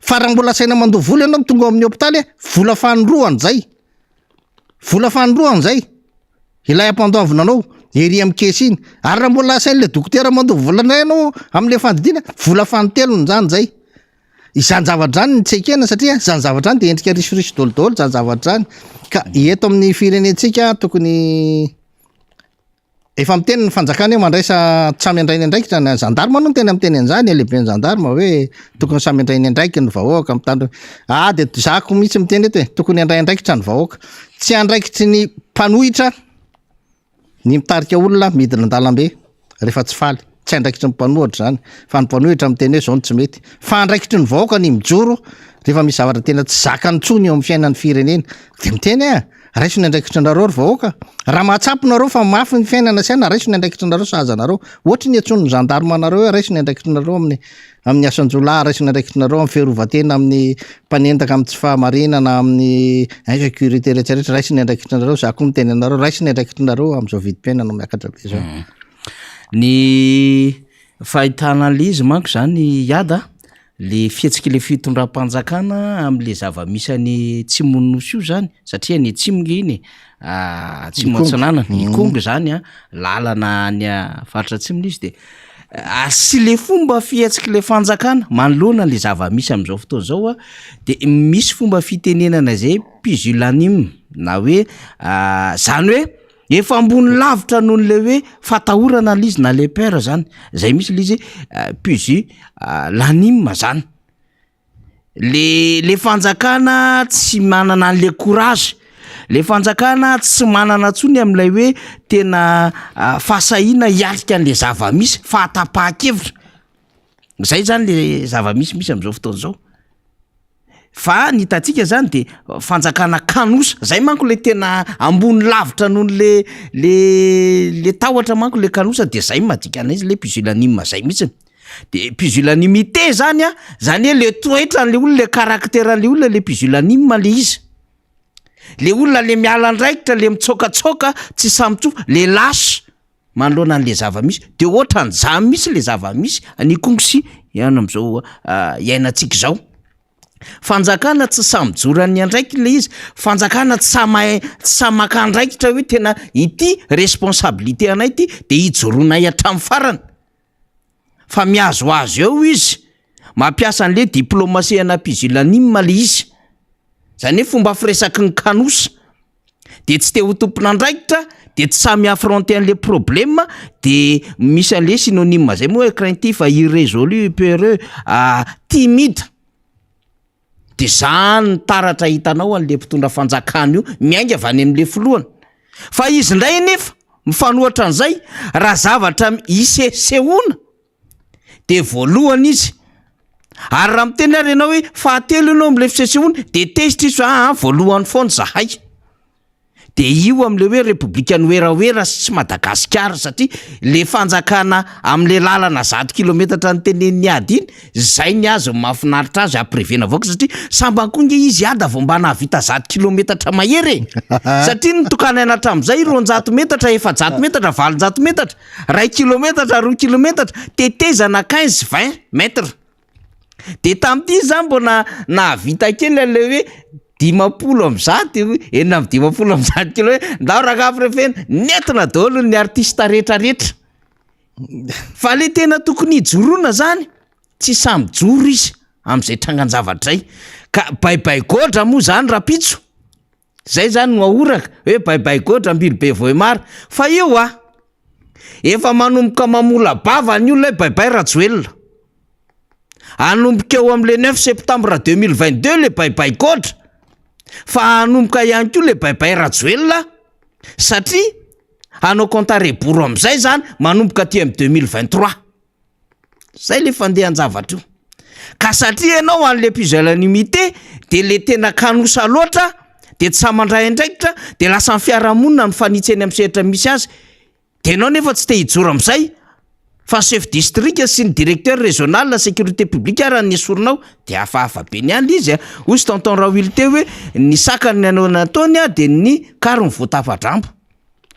S5: fa raha mbola saina mandoa vola ianao tonga amin'ny hôpitaly vola fanoroany zay ilay ampandoavina anao ery amin'ny kesy iny ary raha mbola sain'le dokotera mandoa vola ndray anao amin'le fandidiana vola fanotelony zany zay izany zavatra zany ny tsekena satria zany zavatra zany de endrika risirisy daholo zany zavatra zany ka eto amin'ny firenentsika tokony efa miteny ny fanjakana hoe mandraisa samy andrainy andraikitra ny gendarme no tena miteny an'izany lehibe ny gendarme hoe tokony samy andrainy andraiky ny vahoaka mitandro de zako mihitsy miteny eto hoe tokony andray andraikitra ny vahoaka tsy andraikitry ny mpanohitra ny mitarika olona midina an-dalambe rehefa tsy faly tsy andraikitry ny mpanohatra zany fa ny mpanohitra miteny hoe zao ny tsy mety fa andraikitry ny vahoaka ny mijoro rehefa misy zavatra tena tsy zakany tsony eo amin'ny fiainan'ny firenena de miteny raiso ny andraikitry nareo ry vahoaka raha mahatsapy nareo fa mafy ny fiainana siana raiso ny andraikitry nareo sahaza nareo ohatry ny atsony ny gendarme nareo hoe raiso ny andraikitry nareo amin'ny asanjolahy raiso ny andraikitry nareo amin'ny fiarovatena amin'ny mpanentaka amin'ny tsy fahamarinana amin'ny insécurité rehetrarehetra raiso ny andraikitry nareo za koa miteny anareo raiso ny andraikitry nareo am'izao vidim-piainana miakatra be zao
S3: ny fahitana an'le izy manko zany iada le fihetsiky le fitondram-panjakana am'le zava-misany tsy monosy io zany satria ny tsimga iny tsy moatsinana ny kongo zany lalana ny faritra tsimona izy de sy le fomba fihetsiky le fanjakana manoloana le zava-misy am'izao fotoana zao de misy fomba fitenenana zay pusillanime na hoe zany hoe efa ambony lavitra noho n'le hoe fatahorana l'izy na le peur zany zay misy l'izy pusillanime zany le fanjakana tsy manana an'le courage le fanjakana tsy manana tsony am'ilay hoe tena fahasahiana hialika an'le zava-misy fahatapa-kevitra zay zany le zava-misy misy am'izao fotoana zao fa ny hitantsika zany de fanjakana kanosa zay manko le tena ambony lavitra noho le tahotra manko le kanosa de zay madikana izy le pusillanime zay mihitsiny de pusillanimité zany zany hoe le toetra an'le olona le caractère an'le olona le pusillanime le izy le olona le miala andraikitra le mitsokatsoka tsy samytsofa le lasy manoloana an'le zava-misy de ohatra ny zamy misy le zava-misy ny kongosy ihany am'izao iainantsika zao fanjakana tsy samyjorany andraiky le izy fanjakana tsy samaka andraikitra hoe tena ity responsabilité anay ity de hijoronay hatramin'ny farany fa miazoazo eo izy mampiasa an'le diplomatie ana pusillanime le izy zany hoe fomba firesaky ny kanosa de tsy te ho tompon'andraikitra de tsy samy affronter an'le problème de misy an'le synonyme zay moa craintif irrésolu peureux timide de zany taratra hitanao an'le mpitondra fanjakana io miainga avy any am'le filohany fa izy ndray nefa mifanohatra an'izay raha zavatra isesehoana de voalohany izy ary raha miteny ary ianao hoe fahatelo ianao am'le fisesehoana de tezitra izy voalohany foana zahay de io am'le hoe republika noeraoera sy tsy Madagasikara satria le fanjakana am'le lalana 100 kilometatra ny tenen'ny ady iny zay ny azo mahafinaritra azy aprevena vaoka satria sambankonge izy ada vao mba nahavita 100 kilometatra mahery satria nitokana anatra am'izay 200 metatra 400 metatra 400 metatra 1 kilometatra 2 kilometatra tetezana 15-20 metra de tam'ty zany mbona nahavita kely an'le hoe 500 enina 500 kilo ndao rakaprefena nentina daholo ny artista rehetrarehetra fa le tena tokony hijoroana zany tsy samy joro izy am'izay trangan-javatray ka baibaigodra moa zany rapitso zay zany no ahoraka hoe baibaigodra mbilobe voemary fa io efa manomboka mamola bava ny olona hoe baibay rajoelona anomboka eo am'le 9 septembre 2022 le baibaigodra fa anomboka ihany koa le baibay rajoelona satria anao comptarebouro am'izay zany manomboka aty am 2023 zay le fandehan-javatra io ka satria ianao an'le pusillanimité de le tena kanosa loatra de tsy samandray andraikitra de lasa ny fiarahamonina no fanitseny amin'ny sehatra misy azy de ianao nefa tsy te hijoro am'izay fa chef district sy ny directeur régional la sécurité publique raha ny esorinao de hafahafa be ny any izy ozy tonton Raoilté hoe ny sakany anao nataony de ny karo ny voatafadrambo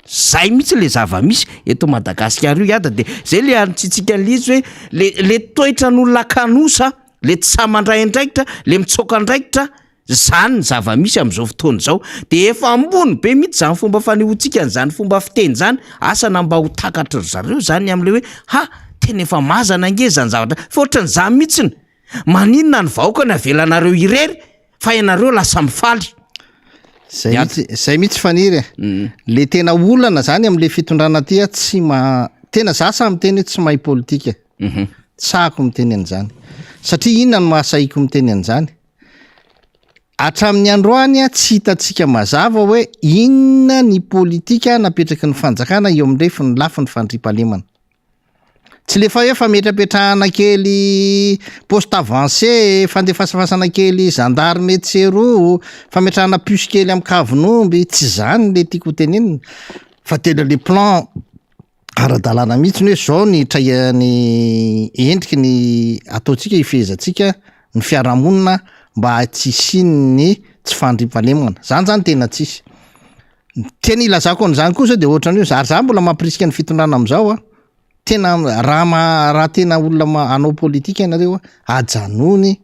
S3: zay mihitsy le zava-misy eto Madagasikara io iada de zay le antsitsika an'izy hoe le toetra n'olona kanosa le tsy samandray andraikitra le mitsoka andraikitra zany ny zava-misy am'izao fotoana zao de efa ambony be mihitsy zany fomba fanehoantsika n'zany fomba fiteny zany asana mba ho takatra zareo zany am'le hoe tena efa mazana ange zany zavatra fa ohatrany za mihitsiny maninona ny vahoaka ny avelanareo irery fa ianareo lasa mifaly
S5: zay mihitsy faniry le tena olana zany am'le fitondrana ty tsy tena za samy miteny hoe tsy mahay politika tsahako miteny an'izany satria inona no mahasaiko miteny an'izany hatramin'ny androany a tsy hitantsika mazava hoe inona ny politika napetraky ny fanjakana eo amindrefy ny lafi ny fandriam-pahalemana. Tsy le fa hoe fametrapetrahana kely poste avancé, fandefasafasana kely gendarme tsero, fametrahana puce kely amin'ny kavinomby, tsy zany le tiako tenenina fa tena le plan ara-dalàna mihitsy hoe zao ny traiany endriky ny ataotsika ifehezantsika ny fiarahamonina mba tsy sinny tsy fandriam-pahalemana. Zany tena tsisy. Tena ilazako an'izany kosa de ohatran'io zary zany mbola mampirisika ny fitondrana am'izao a. Tena raha tena olona anao politika ianareo a, ajanony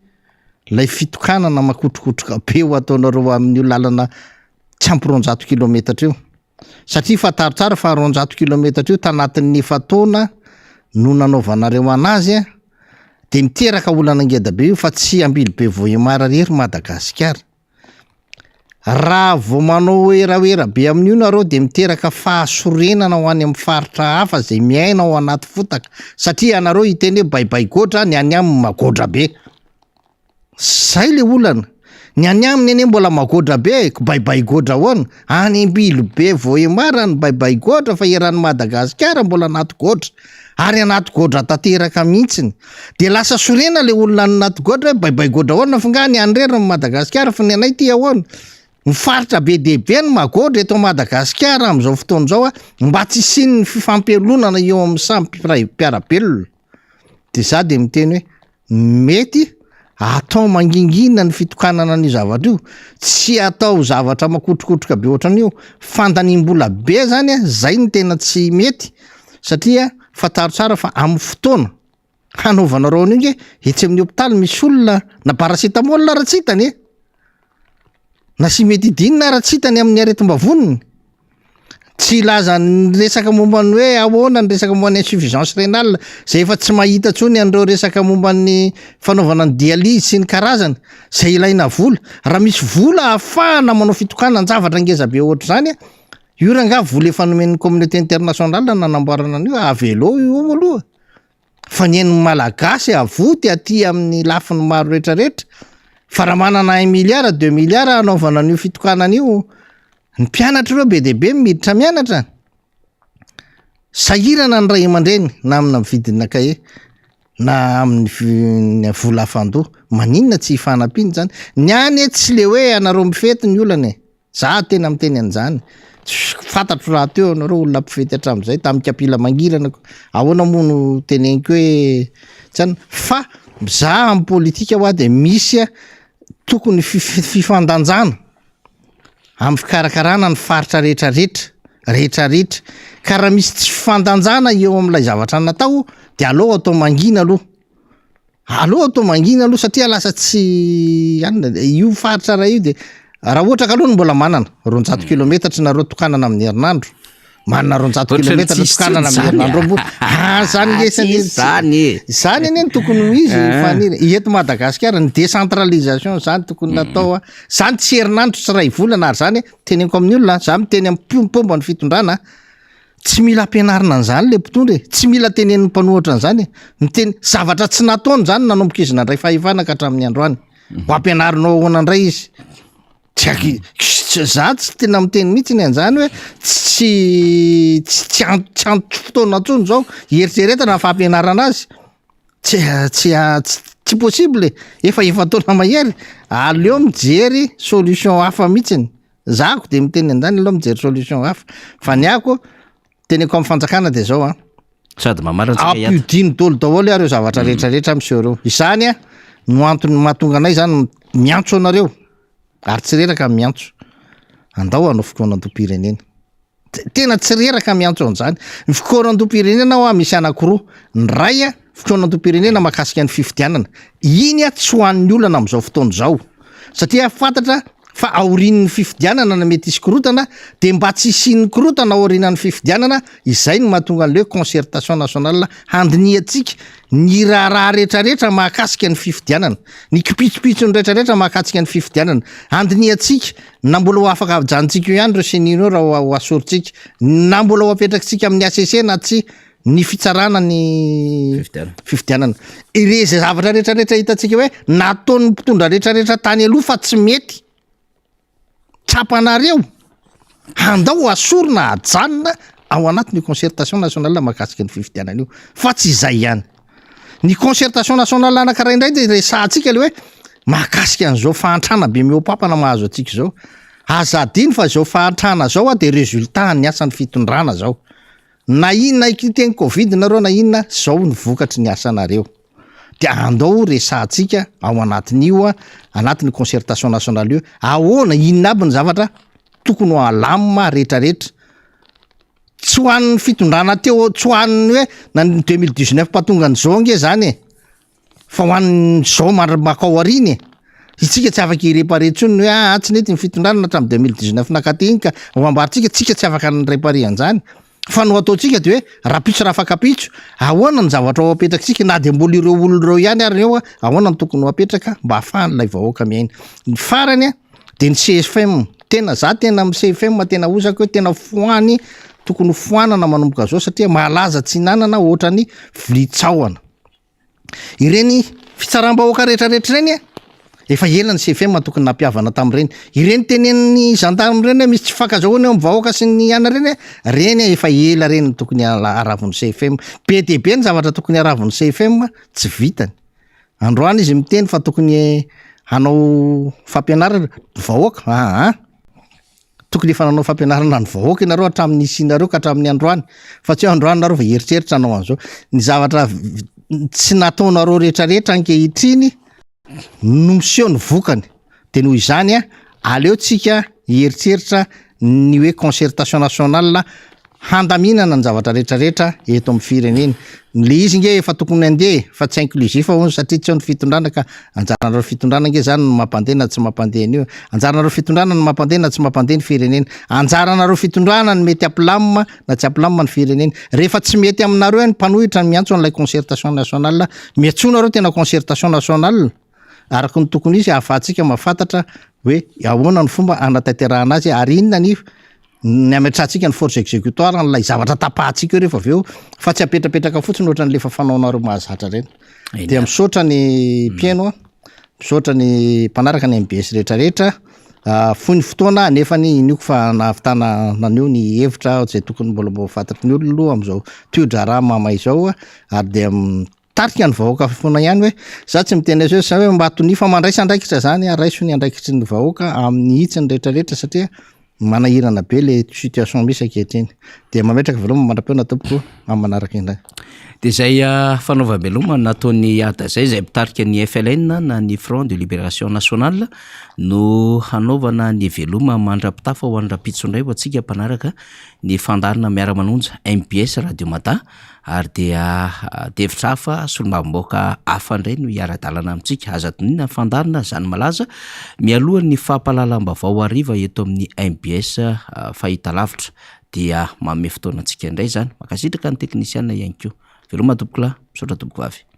S5: lay fitokanana makotrokotroka be ho ataonareo amin'io lalana tsy ampy 200 kilometatra io. Satria fataro tsara fa 200 kilometatra io tanatin'ny efa-taona no nanaovanareo anazy a, de miteraka olana ngeda be io fa tsy ambily be vohemara rery Madagasikara. Raha vao manao eraera be amin'io nareo de miteraka fahasorenana ho any amin'ny faritra hafa zay miaina ao anaty fotaka, satria anareo hiteny hoe baibaigodra ny any amin'ny magodra be. Zay le olana. Ny any aminy ane mbola magodra be, baibaigodra hoana, any ambily be vohemara ny baibaigodra fa eran'ny Madagasikara mbola anaty godra. Ary anaty godra tanteraka mihitsiny. De lasa sorena le olona anaty godra hoe baibaigodra hoana fa nga ny andreriny Madagasikara fa ny anay ty ahoana. Mifaritra be dehibe ny magodra eto Madagasikara am'izao fotoana zao a, mba tsy sin'ny fifampelonana eo amin'ny samy mpiarabelona. De za de miteny hoe mety atao mangingina ny fitokanana ny zavatra io, tsy atao zavatra makotrokotroka be ohatran'io. Fandanimbola be zany a, zay ny tena tsy mety satria fataro tsara fa amin'ny fotoana hanaovanareo an'io etsy amin'ny hôpitaly misy olona na paracetamol raha tsy hitany na sy mety dinina raha tsy hitany amin'ny aretim-bavoniny. Tsy laza ny resaka momba ny hoe ahoana ny resaka momba ny insuffisance rénale zay efa tsy mahita tsony an'ireo resaka momba ny fanaovana ny dialyse sy ny karazany zay ilaina vola. Raha misy vola ahafahana manao fitokana ny zavatra ngeza be ohatr' zany a, io ranga vola efa nomen'ny communauté internationale nanamboarana an'io avelo io aloha. Fa ny hain'ny malagasy avoty aty amin'ny lafiny maro rehetrarehetra. Fa raha manana 1 milliard 2 milliard anaovana an'io fitokanan'io, ny mpianatra ireo be dehibe miditra mianatra. Sahirana ny ray aman-dreny na amina vidina kahe na amin'ny vola afandoha. Maninona tsy hifanampiany zany? Ny any tsy le hoe anareo mifety ny olana e. Za tena miteny an'izany. Fantatro raha teo anareo olona mpifety hatramin'izay tamin'ny kapila mangirana. Ahoana moa no teneniko hoe tsany fa za amin'ny politika ho de misy tokony fifandanjana amin'ny fikarakarana ny faritra rehetrarehetra. Ka raha misy tsy fifandanjana eo amin'ilay zavatra natao de aleo atao mangina aloha. Atao mangina aloha satria lasa tsy io faritra raha io de raha ohatra ka aloha mbola manana 200 kilometatra nareo tokanana amin'ny herinandro. Manana 200 kilometatra tokanana amin'ny herinandro. Zany ane tokony izy faniry. Eto Madagasikara ny décentralisation zany tokony natao. Zany tsy herinandro tsy ray volana ary zany teneniko amin'ny olona, za miteny amin'ny pomba ny fitondrana, tsy mila ampianarina an'izany le mpitondra, tsy mila tenen'ny mpanohatra an'izany. Miteny zavatra tsy nataony zany nanomboka izy nandray fahefana ka hatramin'ny androany. Ho ampianarinao ahoana indray izy. Za tsy tena miteny mihitsy ny an'izany hoe tsy antso fotoana ntsony zao eritreretana fa ampianarana azy. Tsy possible. Efa taona mahery. Aleo mijery solution hafa mihitsiny. Zako de miteny an'izany aleo mijery solution hafa. Fa ny ako teneko amin'ny fanjakana de zao
S3: sady mamarana
S5: ampidiny dolo daholo areo zavatra rehetrarehetra am'seho reo. Izany no antony mahatonga anay zany miantso anareo. Ary tsy reraka miantso. Andao anao fikoanan-dom-pirenena. Tena tsy reraka miantso an'izany. Ny fikoanan-dom-pirenena ao misy anankiroa. Ny ray fikoanan-dom-pirenena mahakasika ny fifidianana. Iny tsy ho an'ny olana amin'izao fotoana izao. Satria fantatra fa aorian'ny fifidianana na mety isy korotana de mba tsy isian'ny korotana aorian'ny fifidianana, izay no mahatonga an'ilay concertation nationale handiniantsika ny raha rehetrarehetra mahakasika ny fifidianana, ny kipitsopitsony rehetrarehetra mahakasika ny fifidianana, handiniantsika na mbola ho afaka ajanontsika io ihany ireo senino raha ho asoritsika, na mbola ho apetrakitsika amin'ny ACC na tsy ny fitsarana ny fifidianana. Ireza zavatra rehetrarehetra hitantsika hoe nataon'ny mpitondra rehetrarehetra tany aloha fa tsy mety trapanareo andao asorona ajanona ao anatin'ny concertation nationale mahakasika ny fifidianana io fa tsy izay ihany ny concertation nationale anankiray indray de resahantsika le hoe mahakasika an'izao fahantrana be meopapana mahazo atsika zao azadiny fa zao fahantrana zao a de résultat ny asan'ny fitondrana zao na inona ikiteny covid nareo na inona zao ny vokatry ny asanareo de andao resahantsika ao anatin'io a anatin'ny concertation nationale io ahoana inona aby ny zavatra tokony ho alamina rehetrarehetra tsy ho an'ny fitondrana teo tsy ho an'ny hoe na 2019 mpatonga n'izao nge zany fa ho an'izao makao ariny itsika tsy afaka irepare ntsony hoe tsy nety ny fitondrana hatramin'ny 2019 nakaty ka ho ambaritsika tsika tsy afaka ny repare an'izany fa no ataontsika de hoe rapitso raha afakapitso ahoana ny zavatra ho apetraksika na de mbola ireo olo reo ihany ary eo ahoana ny tokony ho apetraka mba hahafahan'lay vahoaka miaina ny farany a de ny CFM tena za tena amin'ny CFM tena osaka hoe tena foany tokony foanana manomboka zao satria mahalaza tsy nanana ohatra ny vilitsaoana ireny fitsaram-bahoaka rehetrarehetra ireny efa ela ny CFM tokony nampiavana tamin'ireny ireny tenen'ny gendarme reny misy tsy fankazahoana eo amin'ny vahoaka sy ny ana reny reny efa ela reny tokony aravin'ny CFM be de be ny zavatra tokony aravin'ny CFM tsy vitany androany izy miteny fa tokony hanao fampianarana vahoaka tokony efa nanao fampianarana ny vahoaka ianareo hatramin'ny isinareo ka hatramin'ny androany fa tsy androany nareo va eritreritra anao an'izao ny zavatra tsy nataonareo rehetrarehetra ankehitriny no miseho ny vokany de noho izany aleo tsika hieritreritra ny hoe concertation nationale handaminana ny zavatra rehetrarehetra eto amin'ny firenena le izy nge efa tokony andeha fa tsy inclusif hono satria tsy ao ny fitondrana ka anjaranareo fitondrana nge zany no mampandeha na tsy mampandeha an'io anjaranareo fitondrana no mampandeha na tsy mampandeha ny firenena anjaranareo fitondrana ny mety aplamma na tsy aplamma ny firenena rehefa tsy mety aminareo ny mpanohitra ny miantso an'ilay concertation nationale miantsonareo tena concertation nationale araky ny tokony izy ahafahantsika mahafantatra hoe ahoana ny fomba anatanterahana azy ary inona ny ametrahantsika ny force exécutoire n'lay zavatra tapahantsika eo rehefa aveo fa tsy apetrapetraka fotsiny ohatra n'lefa fanaonareo mahazatra reny de misaotra ny mpiaino misaotra ny mpanaraka ny MBS rehetrarehetra foiny fotoana nefany nioko fa nahavitana naneo ny hevitra zay tokony mbola fantatry ny olona am'izao teo-draharaha mamay zao ary de tarika ny vahoaka foana ihany hoe za tsy miteny azy hoe hoe mba atonifa mandraisa andraikitra zany araiso ny andraikitry ny vahoaka amin'ny hitsiny rehetrarehetra satria manahirana be le situation misy ankehitriny de mametraka veloma mandra-peona tompoko amin'ny manaraka indray
S3: de zay fanaovam-beloma nataon'ny ada zay mpitarika ny FLN na ny Front de Libération Nationale no hanaovana ny veloma mandra-pitafa ho an'ny rapitso indray ho atsika mpanaraka ny fandarina miara-manonja MBS Radio Mata ary dia devitra hafa solomabomboaka hafa indray no hiara-dalana amintsika azatonina fandarina zany malaza mialohan'ny fampahalalam-bavao ariva eto amin'ny MBS fahita lavitra dia manome fotoana antsika indray zany makasitraka ny teknisiana ihany koa veloma tompokolahy misaotra tompoko vavy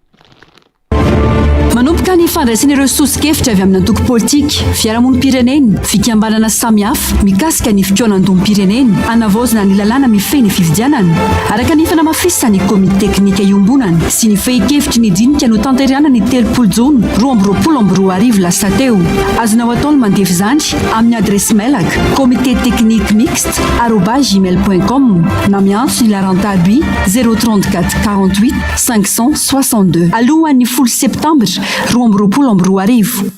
S1: manomboka ny fandraisan'ireo sosokevitra avy amin'ny antoko politika fiarahamonim-pirenena fikambanana samihafa mikasika ny fikoanan-dom-pirenena anavaozana ny lalàna mifehy ny fifidianana araka ny fanamafisany komite teknika iombonana sy ny fehi-kevitry ny dinika no tanterana ny 30 jona 2024 lasa teo azonao ataony mandevy zany amin'ny adresy mailaka comité technique mixte @gmail.com na miantso ny larantaby 034 48 562 alohan'ny 10 septambra 2024